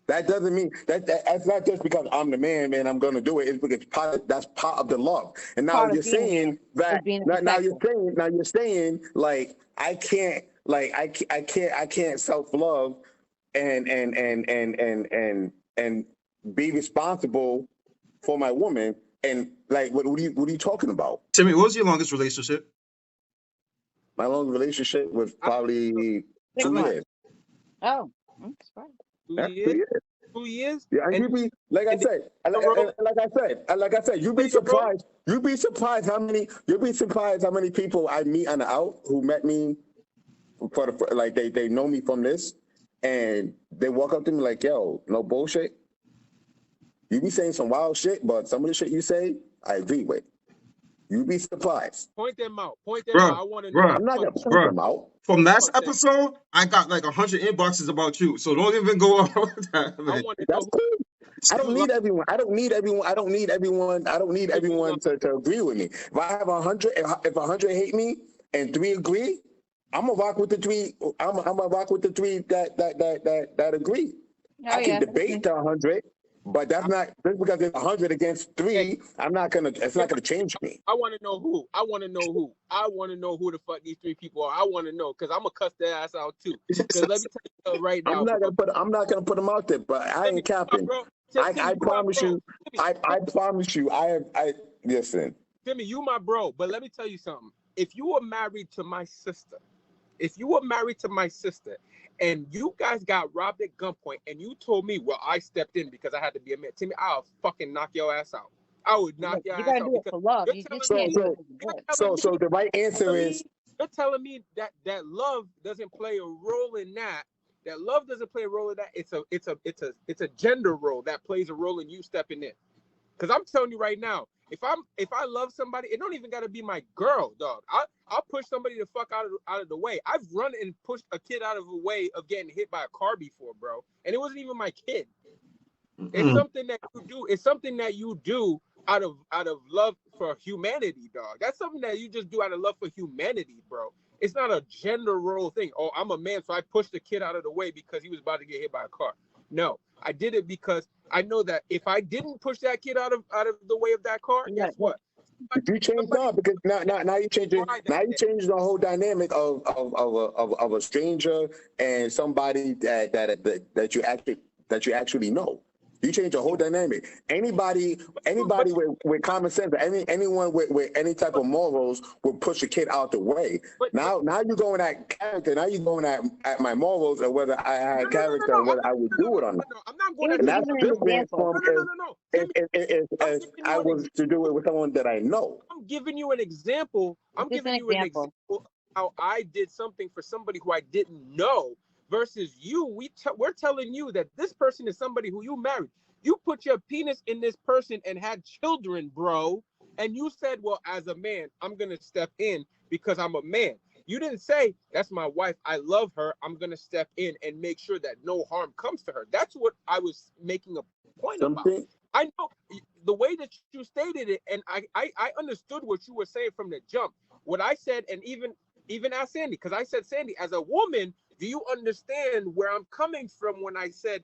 That doesn't mean that's not just because I'm the man, I'm gonna do it. It's because that's part of the love. And now Part of you're being a saying man that is being a now you're protector. saying like I can't self-love and be responsible for my woman. And like what are you talking about? Timmy, what was your longest relationship? My long relationship was probably 6 2 months. years. Oh, that's right. 2 Yeah, 2 years. years. 2 years. Yeah, and you be like I said, you'd be surprised. You'd be surprised how many people I meet on the out who met me for the like they know me from this, and they walk up to me like, "Yo, no bullshit. You be saying some wild shit, but some of the shit you say, I agree with." You'd be surprised. Point them out. Point them out. I want to know. I'm not gonna point them out. From last episode, I got like 100 inboxes about you, so don't even go on with that, man. I want to That's know. cool. I don't need everyone. I don't need everyone to agree with me. If I have 100, if 100 hate me and 3 agree, I'm gonna rock with the 3. I'm gonna rock with the 3 that agree. I can debate the 100, but that's not just because it's 100 against 3. I'm not gonna. It's not gonna change me. I want to know who. I want to know who. I want to know who the fuck these 3 people are. I want to know because I'm gonna cuss their ass out too. Because let me tell you right now. I'm not gonna put them out there, but I ain't capping. I promise you. I promise you. I listen. Timmy, you my bro, but let me tell you something. If you were married to my sister, and you guys got robbed at gunpoint, and you told me, well, I stepped in because I had to be a man, Timmy, I'll fucking knock your ass out. I would knock your ass out. Do it for love. So the right answer is. You're telling me that love doesn't play a role in that. That love doesn't play a role in that. It's a gender role that plays a role in you stepping in. Because I'm telling you right now, if I love somebody, it don't even gotta be my girl, dog. I'll push somebody the fuck out of the way. I've run and pushed a kid out of the way of getting hit by a car before, bro. And it wasn't even my kid. It's something that you do. It's something that you do out of love for humanity, dog. That's something that you just do out of love for humanity, bro. It's not a gender role thing. Oh, I'm a man, so I pushed the kid out of the way because he was about to get hit by a car. No, I did it because I know that if I didn't push that kid out of the way of that car, guess what? If you change that, because now you change it. Now you change the whole dynamic of a stranger and somebody that you actually know. You change the whole dynamic. Anybody with common sense, anyone with any type of morals will push a kid out the way. Now you're going at character. Now you're going at my morals or whether I had character or whether I would do it or not. I'm not going and that's different from if I was to do it with someone that I know. I'm giving you an example. I'm giving you an example how I did something for somebody who I didn't know. Versus you, we're telling you that this person is somebody who you married. You put your penis in this person and had children, bro. And you said, well, as a man, I'm going to step in because I'm a man. You didn't say, that's my wife. I love her. I'm going to step in and make sure that no harm comes to her. That's what I was making a point about. I know the way that you stated it, and I understood what you were saying from the jump. What I said, and even ask Sandy, because I said, Sandy, as a woman, do you understand where I'm coming from when I said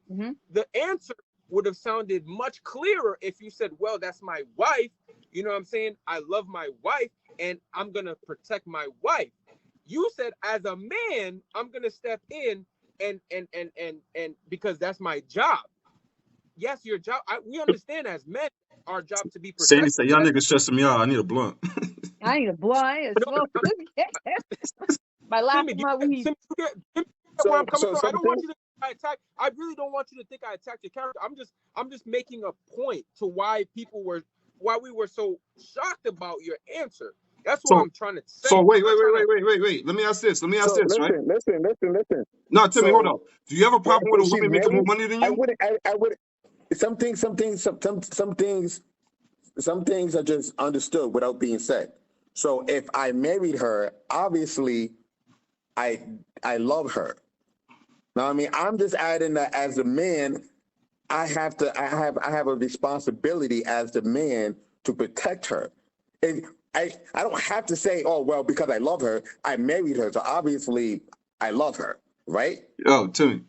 the answer would have sounded much clearer if you said, well, that's my wife. You know what I'm saying? I love my wife and I'm going to protect my wife. You said, as a man, I'm going to step in and because that's my job. Yes, your job. We understand as men, our job to be protected. Sandy said, y'all niggas stressing me out. I need a blunt. I need a blunt. I need a smoke. My laugh and my weed. Where I'm coming from. I don't want you to attack. I really don't want you to think I attacked your character. I'm just making a point to why we were so shocked about your answer. That's what I'm trying to say. So wait. Let me ask this. Right? Listen. No, Timmy, hold on. Do you have a problem with a woman making more money than you? I would. Some things are just understood without being said. So if I married her, obviously, I love her. Now, I mean, I'm just adding that as a man, I have a responsibility as the man to protect her. And I don't have to say, oh, well, because I love her, I married her. So obviously I love her, right? Oh, Timmy.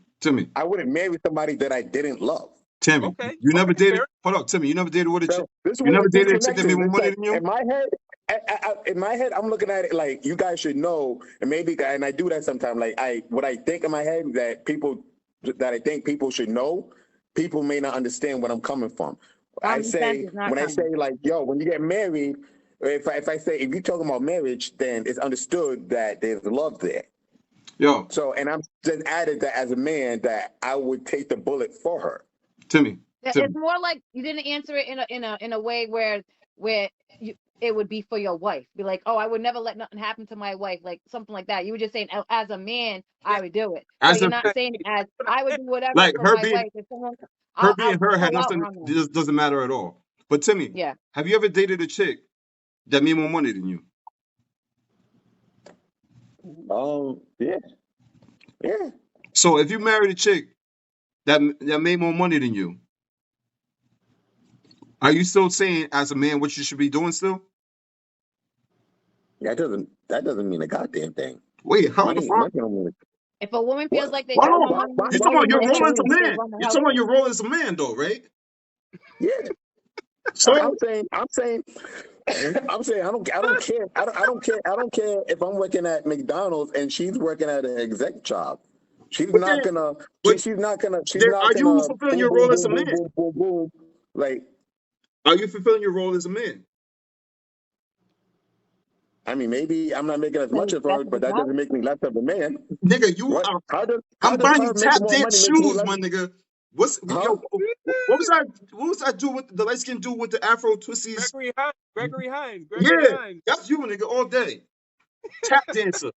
I wouldn't marry somebody that I didn't love. Timmy, you never dated. Hold up, Timmy. You never dated with a chick. You never dated a chick that made more money than you. In my head, I'm looking at it like you guys should know, and I do that sometimes. Like what I think in my head that I think people should know, people may not understand where I'm coming from. When I say like, yo, when you get married, if you're talking about marriage, then it's understood that there's love there. Yo. So, and I'm just added that as a man that I would take the bullet for her. Timmy. It's more like you didn't answer it in a way where it would be for your wife. Be like, oh, I would never let nothing happen to my wife, like something like that. You were just saying, as a man, I would do it. But As you're a not saying as I would do whatever like for her my being wife. If someone, her I'll being her had pull out nothing. on them. Just doesn't matter at all. But Timmy, Yeah. have you ever dated a chick that made more money than you? Yeah. Yeah. So if you married a chick that made more money than you, are you still saying as a man what you should be doing still? That doesn't mean a goddamn thing. Wait, how the Money, fuck? money don't mean If a woman feels what? like they Hold got on. more money You than talking about you, your then role they as a should man? run the You talking about household. your role as a man, though, right? Yeah. So I'm saying I don't care. I don't care if I'm working at McDonald's and she's working at an exec job. She's but not then, gonna but she's not gonna then, are you fulfilling boom your boom role as boom a boom man? boom boom boom. Like, Are you fulfilling your role as a man? I mean, maybe I'm not making as Then much of that's her, what but it's that not. doesn't make me less of a man. Nigga, you What? are. How I'm does buying you her making tap more dance money make me shoes, less? my nigga. What's Huh? yo? What was that? What was that dude with the light skin dude with the Afro twisties? Gregory Hines. Yeah, that's you, nigga, all day. Tap dancer.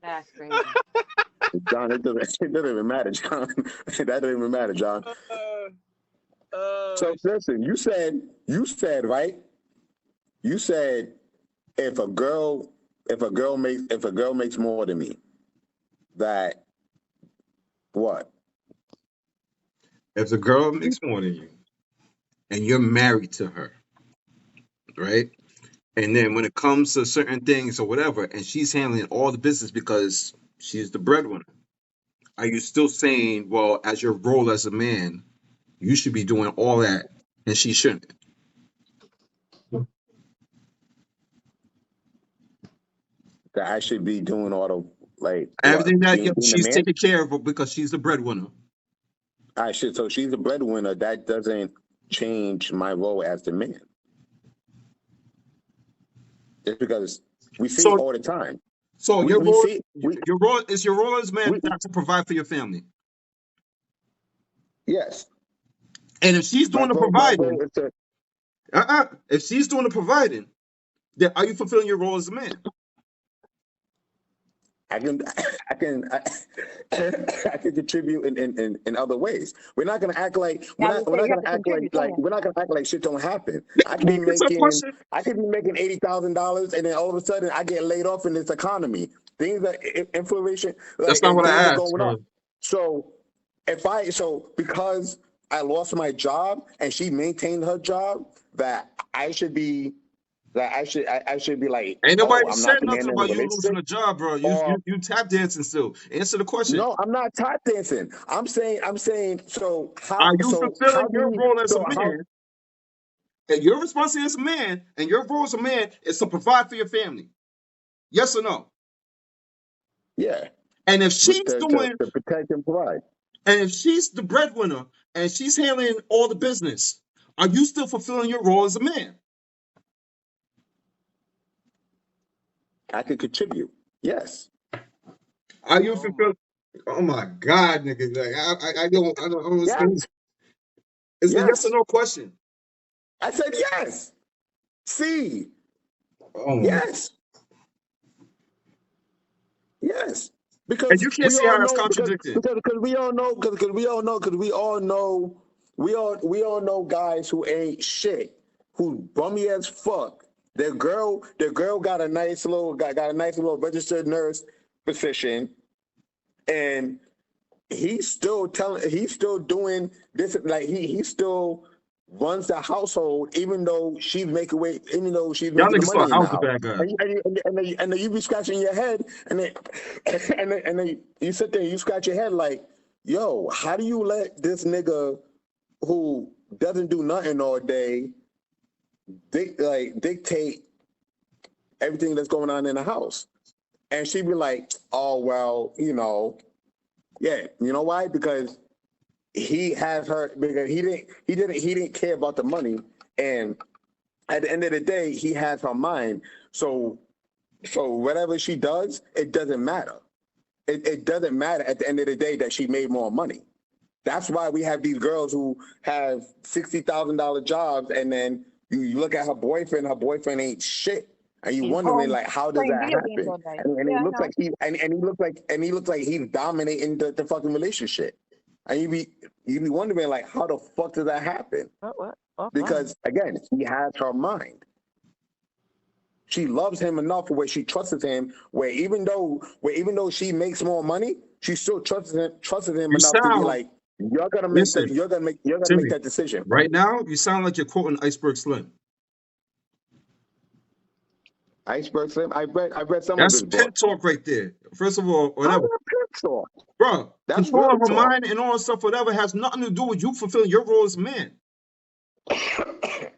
That's crazy. John, it doesn't even matter, John. That doesn't even matter, John. So listen, you said right. You said if a girl makes more than me, that what? If the girl makes more than you and you're married to her, right? And then when it comes to certain things or whatever, and she's handling all the business because she's the breadwinner, are you still saying, well, as your role as a man, you should be doing all that and she shouldn't? That I should be doing all the like what? Everything that Being a she's man? taking care of because she's the breadwinner. I should. So she's a breadwinner. That doesn't change my role as the man. Just because we see it So, all the time. so We your we role, see we your role is your role as a man we not to provide for your family. yes. And if she's doing the My role providing, is to if she's doing the providing, then are you fulfilling your role as a man? I can I can I, I can contribute in other ways. We're not gonna act like Yeah, I was we're gonna say not you have gonna to act contribute like somewhere. we're not gonna act like shit don't happen. I could Can be you answer a making question? $80,000 and then all of a sudden I get laid off in this economy. Things that inflation That's like not and what things I are asked, going bro. up. So because I lost my job and she maintained her job, I should be like, Ain't oh, nobody I'm said not the man nothing in the about you losing relationship. a job, bro. You Or you you tap dancing still. Answer the question. no, I'm not tap dancing. I'm saying. Are you How fulfilling do your we? role as a So how? man? And your responsibility as a man, and your role as a man is to provide for your family. Yes or no? Yeah, And if she's doing, to protect and provide. and if she's the breadwinner and she's handling all the business, are you still fulfilling your role as a man? I could contribute. Yes. Are you Oh my. fulfilling? Oh my God, nigga! Like, I don't understand. Yes. It's a yes or Yes. no question. I said yes. See. Oh, Yes. Yes. and Because you can't we see all how that's know. contradicting. Because we all know. Because we all know. Because we all know guys who ain't shit, who bummy as fuck. Their girl got a nice little registered nurse position, and he's still doing this. Like he still runs the household, even though she's Y'all making the niggas thought money I was the now. bad guy. And then you be scratching your head, and then you sit there and you scratch your head like, yo, how do you let this nigga who doesn't do nothing all day dictate everything that's going on in the house? And she'd be like, oh well, yeah, you know why? Because he has her, because he didn't care about the money, and at the end of the day he has her mind. So whatever she does, it doesn't matter. it doesn't matter at the end of the day that she made more money. That's why we have these girls who have $60,000 jobs, and then you look at her boyfriend ain't shit, and you He's wondering home like, how does playing that video games happen? all day. And Yeah, he I looks know. like he looks like he's dominating the fucking relationship, and you be wondering like, how the fuck does that happen? What? Oh, Because again, he has her mind. She loves him enough where she trusts him. Where even though she makes more money, she still trusted him You enough to be sound, like, you're gonna make listen, that. You're gonna make Timmy, that decision for right me. now, you sound like you're quoting Iceberg Slim. Iceberg Slim. I read some of That's his pimp books. talk right there. First of all, How's whatever. that pimp talk? Bro, That's controlling real her talk. mind and all that stuff, whatever, has nothing to do with you fulfilling your role as a man. It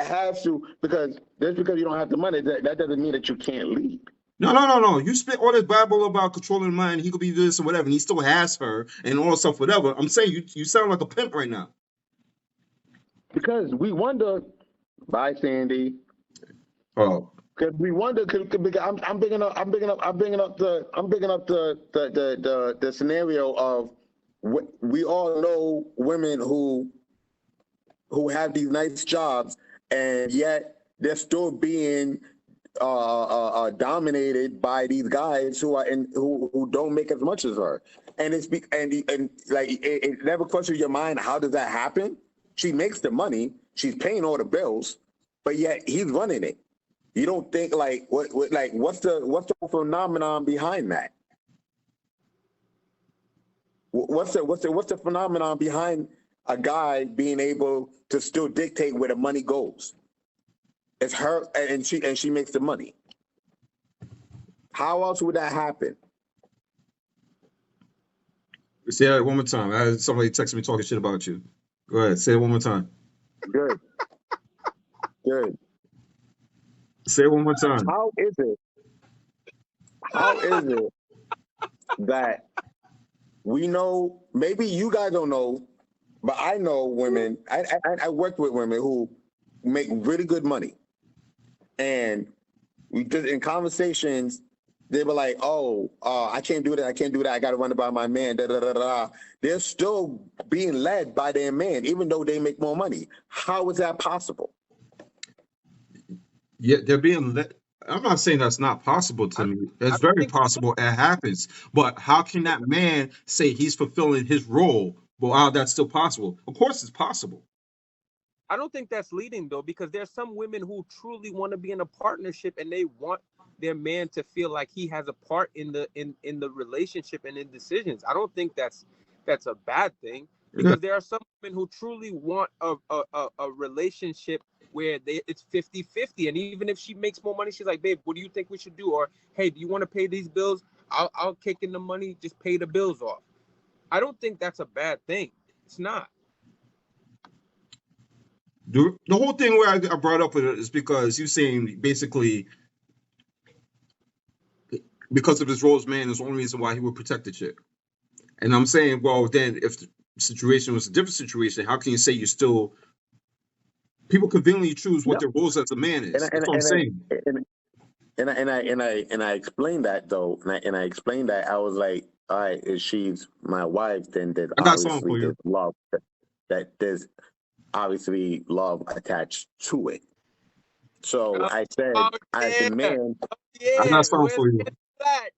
has to, because just because you don't have the money, that doesn't mean that you can't lead. No. You spit all this Bible about controlling the mind, he could be this or whatever, and he still has her and all that stuff, whatever. I'm saying you sound like a pimp right now. Because we wonder, bye Sandy. Oh. Because we wonder, because I'm bringing up the scenario of we all know women who have these nice jobs, and yet they're still being dominated by these guys who don't make as much as her. And it never crosses your mind, how does that happen? She makes the money, she's paying all the bills, but yet he's running it. You don't think like what's the phenomenon behind that? What's the phenomenon behind a guy being able to still dictate where the money goes? It's her, and she makes the money. How else would that happen? Say that one more time. I had somebody text me talking shit about you. Go ahead, say it one more time. Good. Say it one more time. How is it that we know, maybe you guys don't know, but I know women, I worked with women who make really good money. And we just in conversations, they were like, oh, I can't do that. I got to run it by my man. Da, da, da, da. They're still being led by their man, even though they make more money. How is that possible? Yeah, they're being led. I'm not saying that's not possible to me. It's very possible. It happens. But how can that man say he's fulfilling his role? Well, how that's still possible? Of course, it's possible. I don't think that's leading though, because there's some women who truly want to be in a partnership and they want their man to feel like he has a part in the relationship and in decisions. I don't think that's a bad thing, because there are some women who truly want a relationship where it's 50-50, and even if she makes more money, she's like, babe, what do you think we should do? Or, hey, do you want to pay these bills? I'll kick in the money, just pay the bills off. I don't think that's a bad thing. It's not. The whole thing where I brought up with it is because you're saying basically because of his role as man is the only reason why he would protect the chick. And I'm saying, well, then if the situation was a different situation, how can you say you still people conveniently choose what their roles as a man is? That's what I'm saying. And I explained that though, and I explained that I was like, all right, if she's my wife, then there's I got something for obviously you. there's love, that there's obviously love attached to it. So I said, as a man, I got something for you. Black.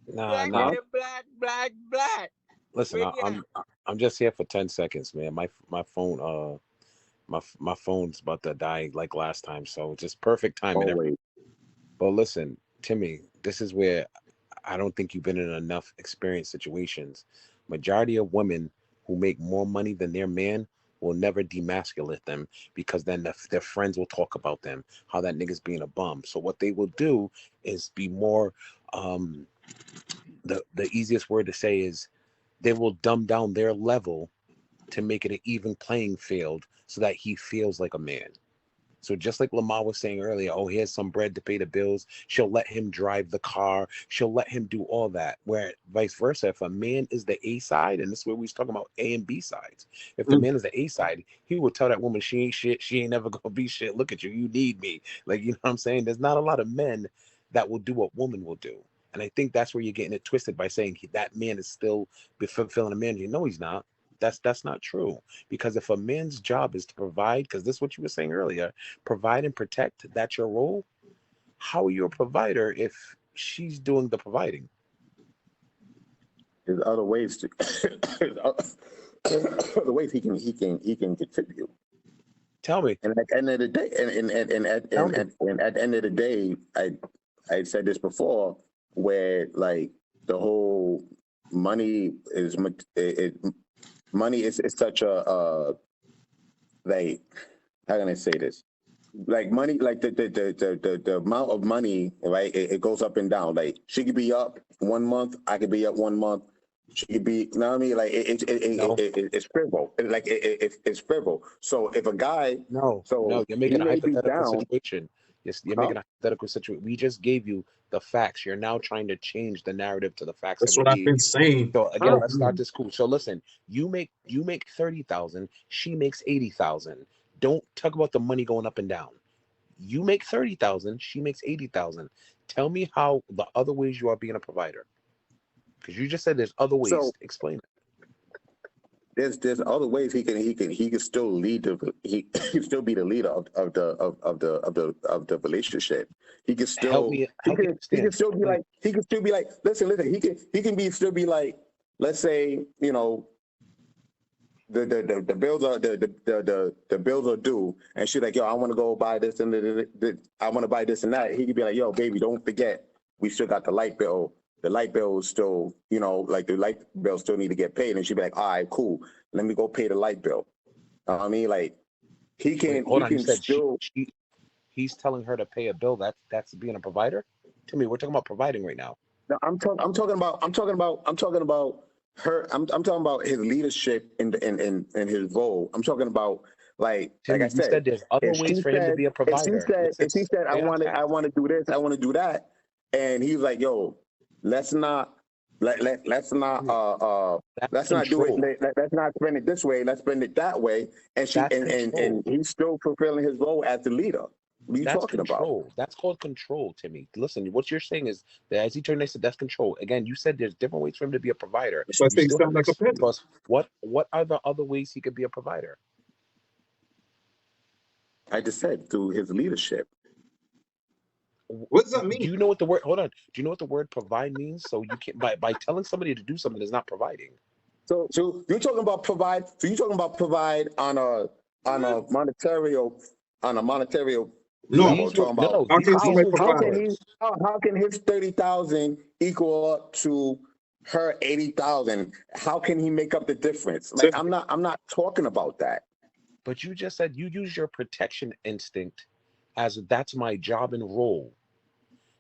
Nah. Black. Listen, I'm just here for 10 seconds, man. My phone my phone's about to die like last time, so just perfect timing. always. But listen, Timmy, this is where I don't think you've been in enough experience situations. Majority of women who make more money than their man will never demasculate them, because then their friends will talk about them, how that nigga's being a bum. So what they will do is be more, the easiest word to say is they will dumb down their level to make it an even playing field so that he feels like a man. So just like Lamar was saying earlier, oh, here's some bread to pay the bills. She'll let him drive the car. She'll let him do all that. Where vice versa, if a man is the A side, and this is where we was talking about A and B sides. If the man is the A side, he would tell that woman she ain't shit. She ain't never gonna be shit. Look at you. You need me. Like, you know what I'm saying? There's not a lot of men that will do what women will do. And I think that's where you're getting it twisted by saying that man is still fulfilling a man. You know he's not. That's not true. Because if a man's job is to provide, because this is what you were saying earlier, provide and protect, that's your role. How are you a provider if she's doing the providing? There's other ways to other ways he can contribute. Tell me. And at the end of the day, and at the end of the day, I said this before, where like the whole money is money is such a like, how can I say this? Like money, like the amount of money, right? It goes up and down. Like she could be up 1 month, I could be up 1 month. She could be, you know what I mean? Like it's frivol. It's frivol. So if a guy, No, so you're he making a may be hypothetical down, situation. Yes, you're huh? making a hypothetical situation. We just gave you the facts. You're now trying to change the narrative to the facts that That's we what I've gave been you. saying. So again, Huh? let's start this cool. So listen, you make 30,000, she makes 80,000. Don't talk about the money going up and down. You make 30,000, she makes 80,000. Tell me how the other ways you are being a provider. Because you just said there's other ways. So Explain it. there's other ways he can still lead he can still be the leader of the relationship. He can Help still me he can understand. still be like listen, he can be still be like, let's say, you know, the bills are the bills are due, and she's like, yo, I want to go buy this and I want to buy this and that. He could be like, yo, baby, don't forget, we still got the light bill. The light bill is still, you know, like the light bill still need to get paid. And she'd be like, all right, cool, let me go pay the light bill. I mean, like Wait, hold he on. You can said still. he's telling her to pay a bill. That's being a provider? To me, we're talking about providing right now. No, I'm talking about her. I'm talking about his leadership in his role. I'm talking about like Timmy, I you said, said there's other ways for him to be a provider. Listen, if she said stay on I task. want to do this, I want to do that, and he's like, yo, let's not let's not Timmy, that's let's not do it. control. Let's not spend it this way. Let's spend it that way. And she That's control. and he's still fulfilling his role as the leader. What are you That's talking about? control. That's called control, Timmy. Listen, what you're saying is that as he turned next to that's control. Again, you said there's different ways for him to be a provider. That's why I You say you still sound haven't like a explained to peasant. us what are the other ways he could be a provider? I just said through his leadership. What does that Do mean? you know what the word? Hold on. Do you know what the word provide means? So you can't by telling somebody to do something is not providing. So you're talking about provide. So you're talking about provide on a monetary No. level. These were Talking about How can these somebody were your provide? words. how can his 30,000 equal up to her 80,000? How can he make up the difference? Like Simple. I'm not talking about that. But you just said you use your protection instinct as that's my job and role.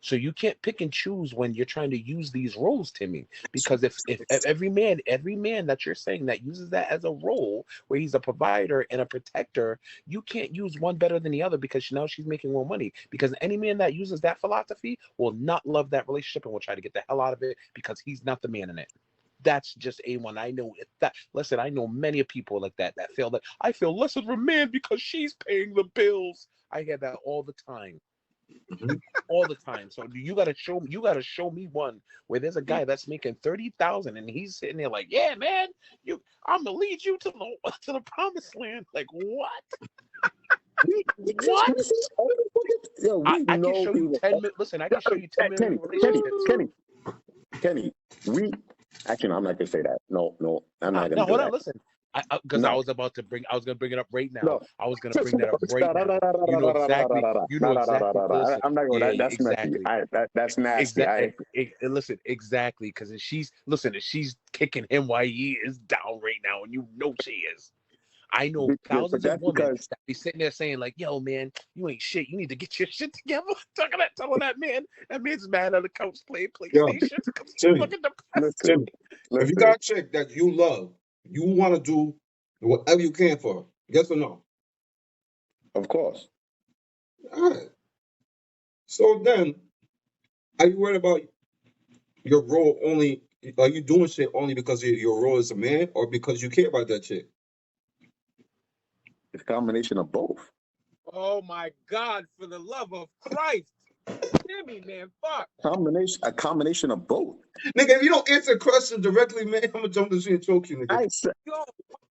So you can't pick and choose when you're trying to use these roles, Timmy. Because if every man that you're saying that uses that as a role where he's a provider and a protector, you can't use one better than the other because now she's making more money. Because any man that uses that philosophy will not love that relationship and will try to get the hell out of it because he's not the man in it. That's just A1. I know that. Listen, I know many people like that feel that I feel less of a man because she's paying the bills. I hear that all the time. Mhm. All the time. So you gotta show me one where there's a guy that's making 30,000 and he's sitting there like, yeah, man, I'm gonna lead you to the promised land. Like what? What? Yo, we I can know show you people. 10 minutes. Listen, I can show you 10 million relationships. Kenny, we actually no, I'm not gonna say that. No, I'm not gonna No, do hold on, that. listen. Because I No, was gonna bring it up right now. no. I was gonna bring that up right now. You know exactly listen. I'm not going. Yeah, That's messy. exactly. That's nasty. Listen, exactly, because if she's kicking him while he is down right now, and you know she is. I know But thousands of that's women because that be sitting there saying like, "Yo, man, you ain't shit. You need to get your shit together." Telling that man, that man's mad on the couch playing Yo, PlayStation because he's Timmy, fucking depressed. listen, Timmy, if you got a chick that you love, you want to do whatever you can for her, yes or no? of course. All right. So then, are you worried about your role only? Are you doing shit only because your role as a man, or because you care about that chick? It's a combination of both. Oh my God, for the love of Christ. Timmy, man, fuck. A combination of both. Nigga, if you don't answer a question directly, man, I'm gonna jump this shit and choke you, nigga. I said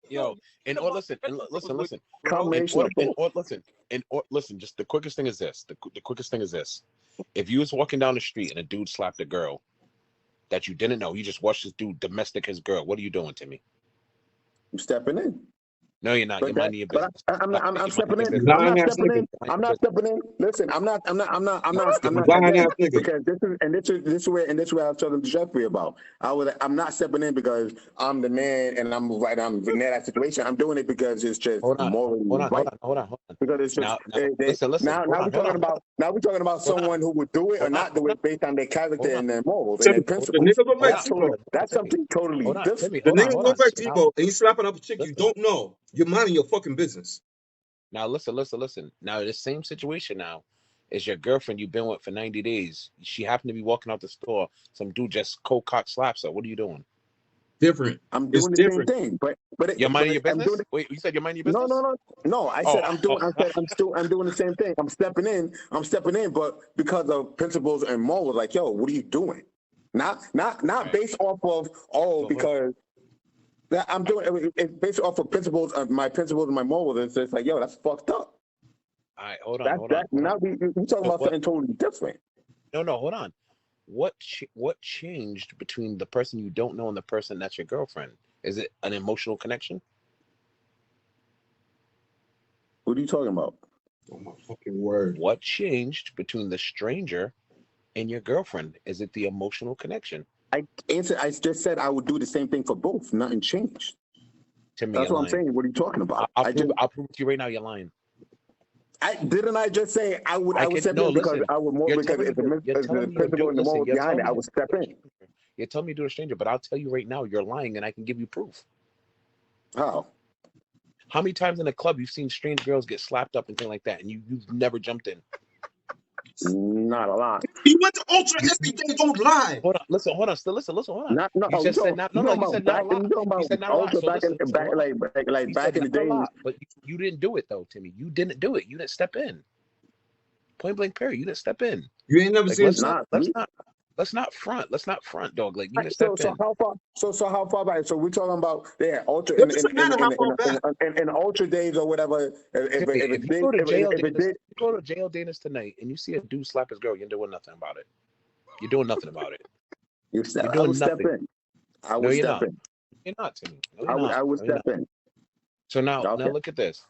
Yo, listen, listen. combination of both. Listen. Just the quickest thing is this. The quickest thing is this. If you was walking down the street and a dude slapped a girl that you didn't know, you just watched this dude domestic his girl. What are you doing, Timmy? I'm stepping in. No, you're not. You're minding your But business. I'm stepping in. Lying I'm not ass stepping in. nigga. I'm not stepping in. Listen, I'm not Lying again, ass nigga. because this is where I was telling Jeffrey about. I'm not stepping in because I'm the man and I'm in that situation. I'm doing it because it's just morally right. Hold on. Because it's just Listen. now we're talking about someone who would do it or not do it based on their character and their morals and their The principles. nigga look like Debo. That's something totally different. The nigga look like Debo, and he's slapping up a chick you don't know. You're minding your fucking business. Now listen. Now the same situation now is your girlfriend you've been with for 90 days. She happened to be walking out the store. Some dude just cold cock slaps her. What are you doing? Different. I'm doing the same thing, but you're minding your business. Wait, you said you're minding your business? No. I said I'm doing the same thing. I'm stepping in, but because of principles and morals, like, yo, what are you doing? Not based off of because I'm doing it based off of principles and my morals. And so it's like, yo, that's fucked up. All right, hold on. Now we talking about something totally different. No, hold on. What changed between the person you don't know and the person that's your girlfriend? Is it an emotional connection? What are you talking about? Oh my fucking word. What changed between the stranger and your girlfriend? Is it the emotional connection? I just said I would do the same thing for both. Nothing changed. To me, that's what I'm saying. What are you talking about? I'll prove it to you right now. You're lying. Didn't I just say I would step in because I would more because if the principle and the morals behind it, I would step in. You're telling me to do a stranger, but I'll tell you right now, you're lying, and I can give you proof. How? How many times in a club you've seen strange girls get slapped up and things like that, and you've never jumped in? Not a lot. He went to Ultra every day. Don't lie. Hold on. Listen. Hold on. You just said not. No. You said not a lot. You said not a lot. So back in the day. But you didn't do it though, Timmy. You didn't do it. You didn't step in. Point blank period. You didn't step in. You ain't never seen. Let's not front, dog. Like you didn't step in. So how far back? So we're talking about Ultra It doesn't matter how far back. In Ultra days or whatever. If you go to jail Dana's tonight and you see a dude slap his girl, you're doing nothing about it. You're doing nothing about it. I would step in. I would step in. You're not, Timmy. I would step in. So now look at this.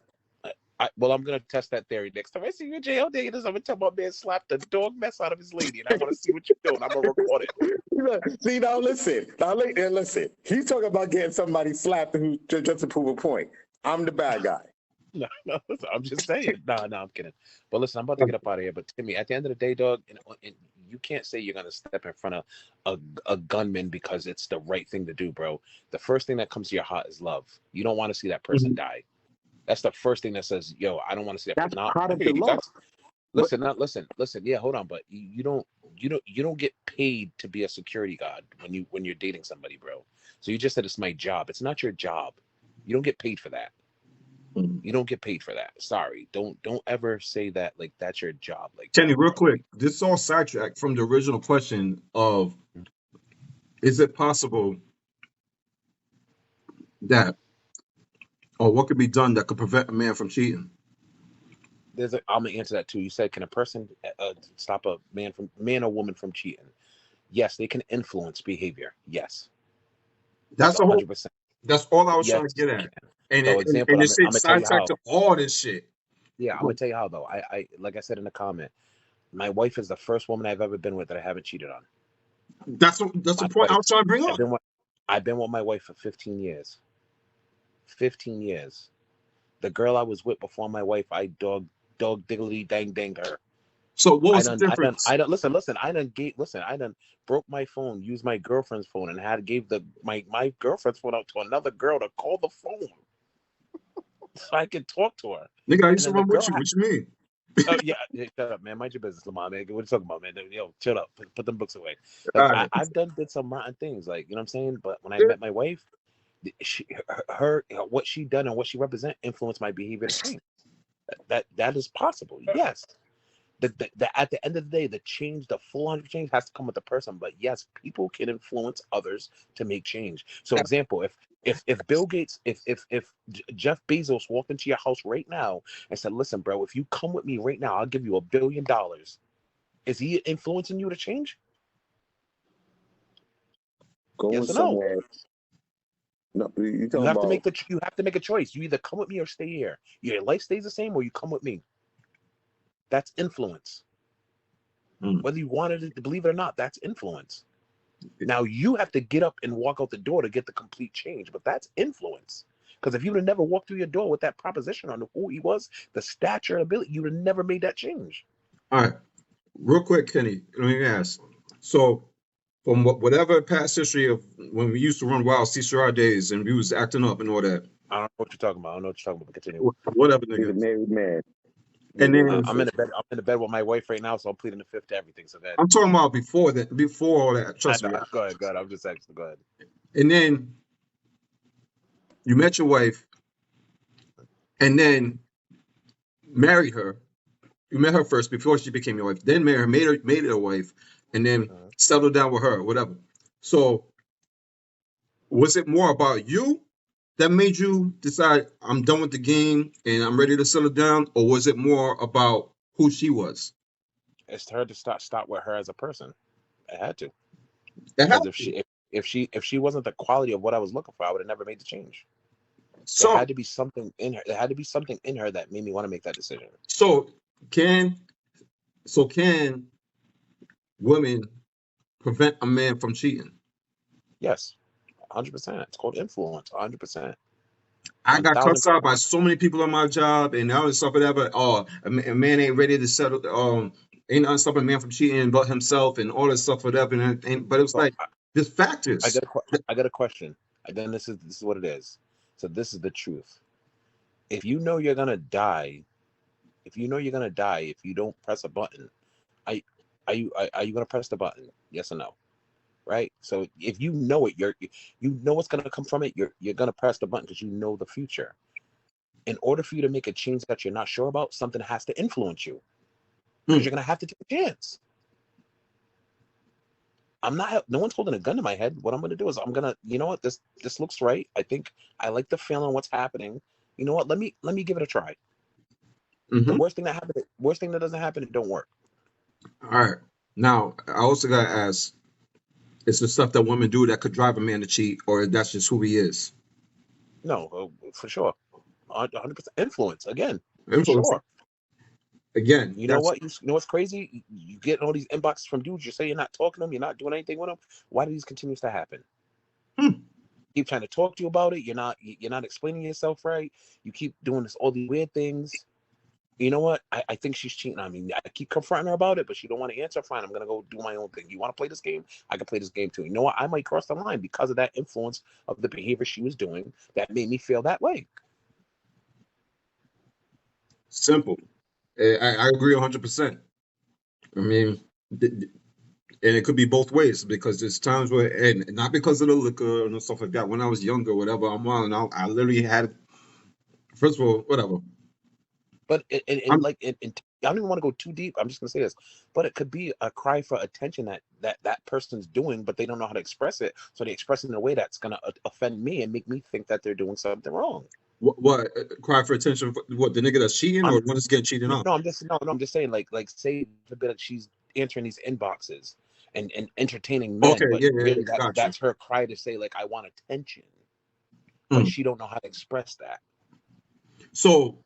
I'm gonna test that theory next time I see you in jail. I'm gonna tell my man slap the dog mess out of his lady, and I want to see what you're doing. I'm gonna record it. See now, listen. He's talking about getting somebody slapped just to prove a point. I'm the bad guy. No, I'm just saying. No, I'm kidding. But listen, I'm about to get up out of here. But Timmy, at the end of the day, dog, and you can't say you're gonna step in front of a gunman because it's the right thing to do, bro. The first thing that comes to your heart is love. You don't want to see that person die. That's the first thing that says, "Yo, I don't want to see that." That's part of the law. Listen. Yeah, hold on, but you don't get paid to be a security guard when you're dating somebody, bro. So you just said it's my job. It's not your job. You don't get paid for that. You don't get paid for that. Sorry. Don't ever say that like that's your job. Like, Kenny, real quick, this is all sidetracked from the original question of: is it possible that, or what could be done that could prevent a man from cheating? I'm gonna answer that too. You said, can a person stop a man or woman from cheating? Yes, they can influence behavior. Yes, that's 100%. That's all I was trying to get at. And it's sidetracked to all this shit. Yeah, I'm gonna tell you how though. I like I said in the comment, my wife is the first woman I've ever been with that I haven't cheated on. That's the point I was trying to bring up. I've been with my wife for 15 years. 15 years. The girl I was with before my wife, I dog diggly dang her. So what was the difference? I done broke my phone, used my girlfriend's phone, and gave my girlfriend's phone out to another girl to call the phone so I could talk to her. Nigga, I used to run with you. What you mean? Oh yeah, shut up, man. Mind your business, Lamar, man. What are you talking about, man? Yo, shut up. Put them books away. Like, I've did some rotten things, like, you know what I'm saying? But when I met my wife, what she done and what she represent influenced my behavior to change. That is possible, yes. at the end of the day, the change, the full on change has to come with the person. But yes, people can influence others to make change. So, example, if Bill Gates, if Jeff Bezos walked into your house right now and said, "Listen, bro, if you come with me right now, I'll give you $1 billion," is he influencing you to change? Going Yes or no? somewhere. No, you You talking have to about make a choice. You either come with me or stay here. Your life stays the same, or you come with me. That's influence. Whether you wanted to believe it or not, that's influence. Now you have to get up and walk out the door to get the complete change, but that's influence. Because if you would have never walked through your door with that proposition on who he was, the stature, ability, you would have never made that change. All right, real quick, Kenny, let me ask. So, from whatever past history of when we used to run wild CCR days and we was acting up and all that, I don't know what you're talking about. I don't know what you're talking about. But continue. whatever, he's a nigga. married man. And then I'm in the bed. I'm in the bed with my wife right now, so I'm pleading the fifth to everything. So that. I'm talking about before that, before all that. Trust me. Go ahead. Go ahead. I'm just asking. Go ahead. And then you met your wife, and then married her. You met her first before she became your wife. Then married her, made her a wife, and then settled down with her, whatever. So, was it more about you that made you decide I'm done with the game and I'm ready to settle down, or was it more about who she was? It's her to stop with her as a person. I had to. It Because had to. if she wasn't the quality of what I was looking for, I would have never made the change. There So, had to be something in her. There had to be something in her that made me want to make that decision. so can women prevent a man from cheating? Yes, 100%. It's called influence. 100%. I got 1000. cussed out by so many people on my job and all this stuff, whatever. Oh, a man ain't ready to settle. Ain't nothing stopping a man from cheating but himself and all this stuff, whatever. But it was So like there's factors. I got a question. Again, this is what it is. So this is the truth. If you know you're gonna die, if you don't press a button, are you gonna press the button? Yes or no? Right? So if you know it, you know what's gonna come from it. You're gonna press the button because you know the future. In order for you to make a change that you're not sure about, something has to influence you because you're gonna have to take a chance. No one's holding a gun to my head. What I'm gonna do is you know what, this looks right. I think I like the feeling what's happening. You know what? Let me give it a try. The worst thing that doesn't happen, it don't work. All right. Now, I also got to ask, is the stuff that women do that could drive a man to cheat, or that's just who he is? No, for sure. 100% influence again. For Influence. sure. Again, You know what? You know what's crazy? You get all these inboxes from dudes. You say you're not talking to them. You're not doing anything with them. Why do these continues to happen? Keep trying to talk to you about it. You're not explaining yourself right. You keep doing all these weird things. You know what? I think she's cheating on me. I keep confronting her about it, but she don't want to answer. Fine, I'm gonna go do my own thing. You want to play this game? I can play this game too. You know what? I might cross the line because of that influence of the behavior she was doing that made me feel that way. Simple. I agree 100%. I mean, and it could be both ways because there's times where, and not because of the liquor and stuff like that. When I was younger, whatever, I literally had, first of all, whatever. But I don't even want to go too deep. I'm just gonna say this, but it could be a cry for attention that person's doing, but they don't know how to express it, so they express it in a way that's gonna offend me and make me think that they're doing something wrong. What cry for attention? What, the nigga that's cheating or the one that's getting cheated on? No, I'm just saying like say a bit that she's answering these inboxes and entertaining men, Okay, but yeah, really gotcha. that's her cry to say like I want attention, but she don't know how to express that. So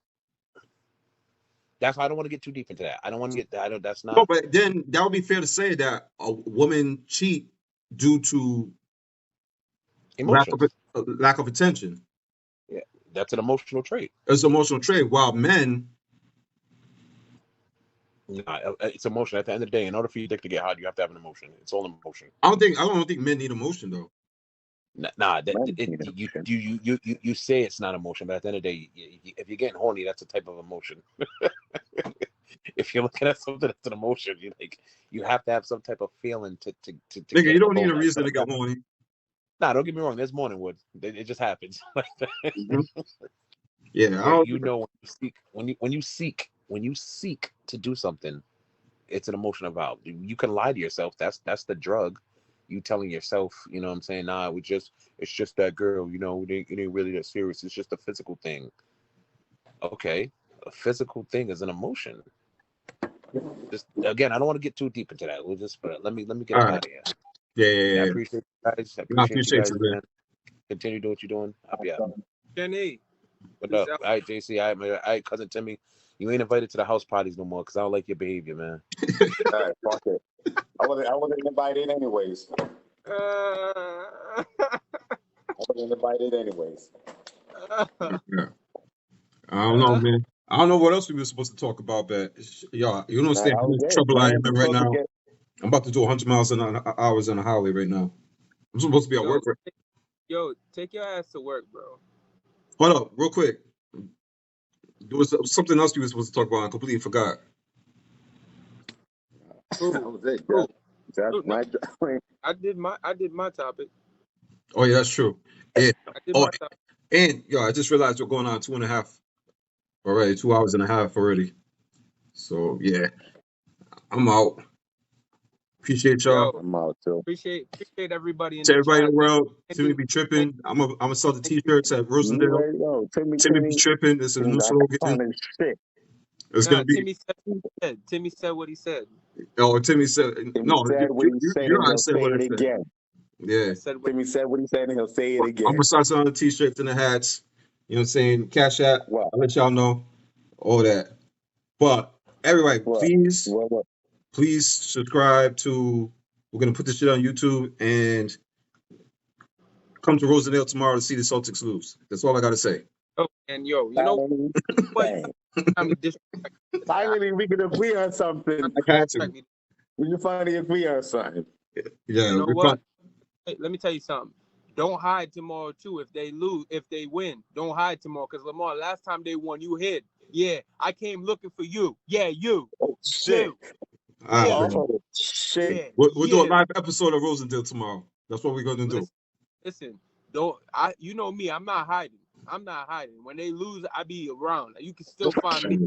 that's why I don't want to get too deep into that. I don't want to get that. That's not. No, but then that would be fair to say that a woman cheat due to Emotions. lack of attention. Yeah, that's an emotional trait. It's an emotional trait. While men, it's emotion. At the end of the day, in order for your dick to get hard, you have to have an emotion. It's all emotion. I don't think men need emotion though. Nah, you say it's not emotion, but at the end of the day, if you're getting horny, that's a type of emotion. If you're looking at something that's an emotion, you have to have some type of feeling to Nigga, you don't need a reason to get horny. Nah, don't get me wrong. There's more than wood. It just happens. Yeah, you know when you seek to do something, It's an emotional valve. You can lie to yourself. That's the drug. You telling yourself, you know what I'm saying? Nah, it's just that girl, you know, it ain't really that serious. It's just a physical thing. Okay. A physical thing is an emotion. Just again, I don't want to get too deep into that. We'll just but let me get All up right. out of here. Yeah, And yeah, I yeah. appreciate you guys. I No, I appreciate you appreciate guys, you, man. man. Continue doing what you're doing. I'll be out. Kenny, What peace up? out. All right, JC. All right, cousin Timmy. You ain't invited to the house parties no more because I don't like your behavior, man. All right, fuck it. I wasn't invited anyways. I wasn't invited anyways. Yeah. I don't know, man. I don't know what else we were supposed to talk about, but y'all, you don't Man, understand I how was much it, trouble I man. am You in right supposed to now. get I'm about to do 100 miles an hours on the highway right now. I'm supposed to be at work. yo, take your ass to work, bro. Hold up, real quick. There was something else we were supposed to talk about. I completely forgot. that was it. Who? That's Who? my I did my topic. Oh yeah, that's true. Yeah. I did Oh, my topic. and yo, I just realized we're going on 2.5 already, 2 hours and a half already. So yeah, I'm out. Appreciate y'all. Yo, I'm out too. appreciate everybody in To the everybody in chat. the world, Timmy Timmy, be thank tripping. I'm gonna sell the you. t-shirts at You Rosendale. ready? Yo, Timmy be Timmy, tripping. This is a new got slogan. and shit. It's Nah, gonna be. Timmy said what he said. Oh, Timmy said Timmy no. said what he said, You and I he'll said say what I it said. again. Yeah. I said what Timmy said what he said, and he'll say it I'm again. gonna start selling the t-shirts and the hats. You know what I'm saying? Cash App. What? I'll let y'all know all that. But everybody, What? What? please subscribe to. We're gonna put this shit on YouTube and come to Rosendale tomorrow to see the Celtics lose. That's all I gotta say. oh, and yo, you know what? Bang. I mean, disrespect. Finally, we can agree on something. I had to. Me. We can finally agree on something. Yeah. You know we what? Hey, let me tell you something. Don't hide tomorrow too. If they lose, if they win, don't hide tomorrow. Because Lamar, last time they won, you hid. Yeah, I came looking for you. Yeah, you. Oh shit! You. All right, Yeah. man. Oh shit! Yeah. We'll do a Yeah. live episode of Rosendale tomorrow. That's what we're gonna do. Listen. Don't you know me? I'm not hiding. I'm not hiding. When they lose, I be around. You can still find me.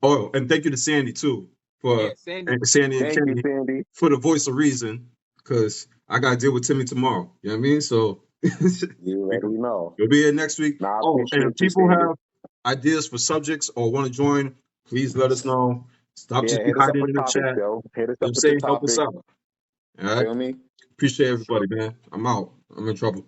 Oh, and thank you to Sandy too Yeah, for Sandy. and Sandy and Thank you, Kenny Sandy. for the voice of reason, because I gotta deal with Timmy tomorrow. You know what I mean? So You already know. you'll be here next week. Nah, I Oh, and if appreciate you, people Sandy. have ideas for subjects or want to join, please let us know. Stop Yeah, just be hit us up hiding with in the topics, chat. yo. Hit us You know what up I'm with the saying? Help us topic. out. All right. Feel me? Appreciate everybody, man. I'm out. I'm in trouble.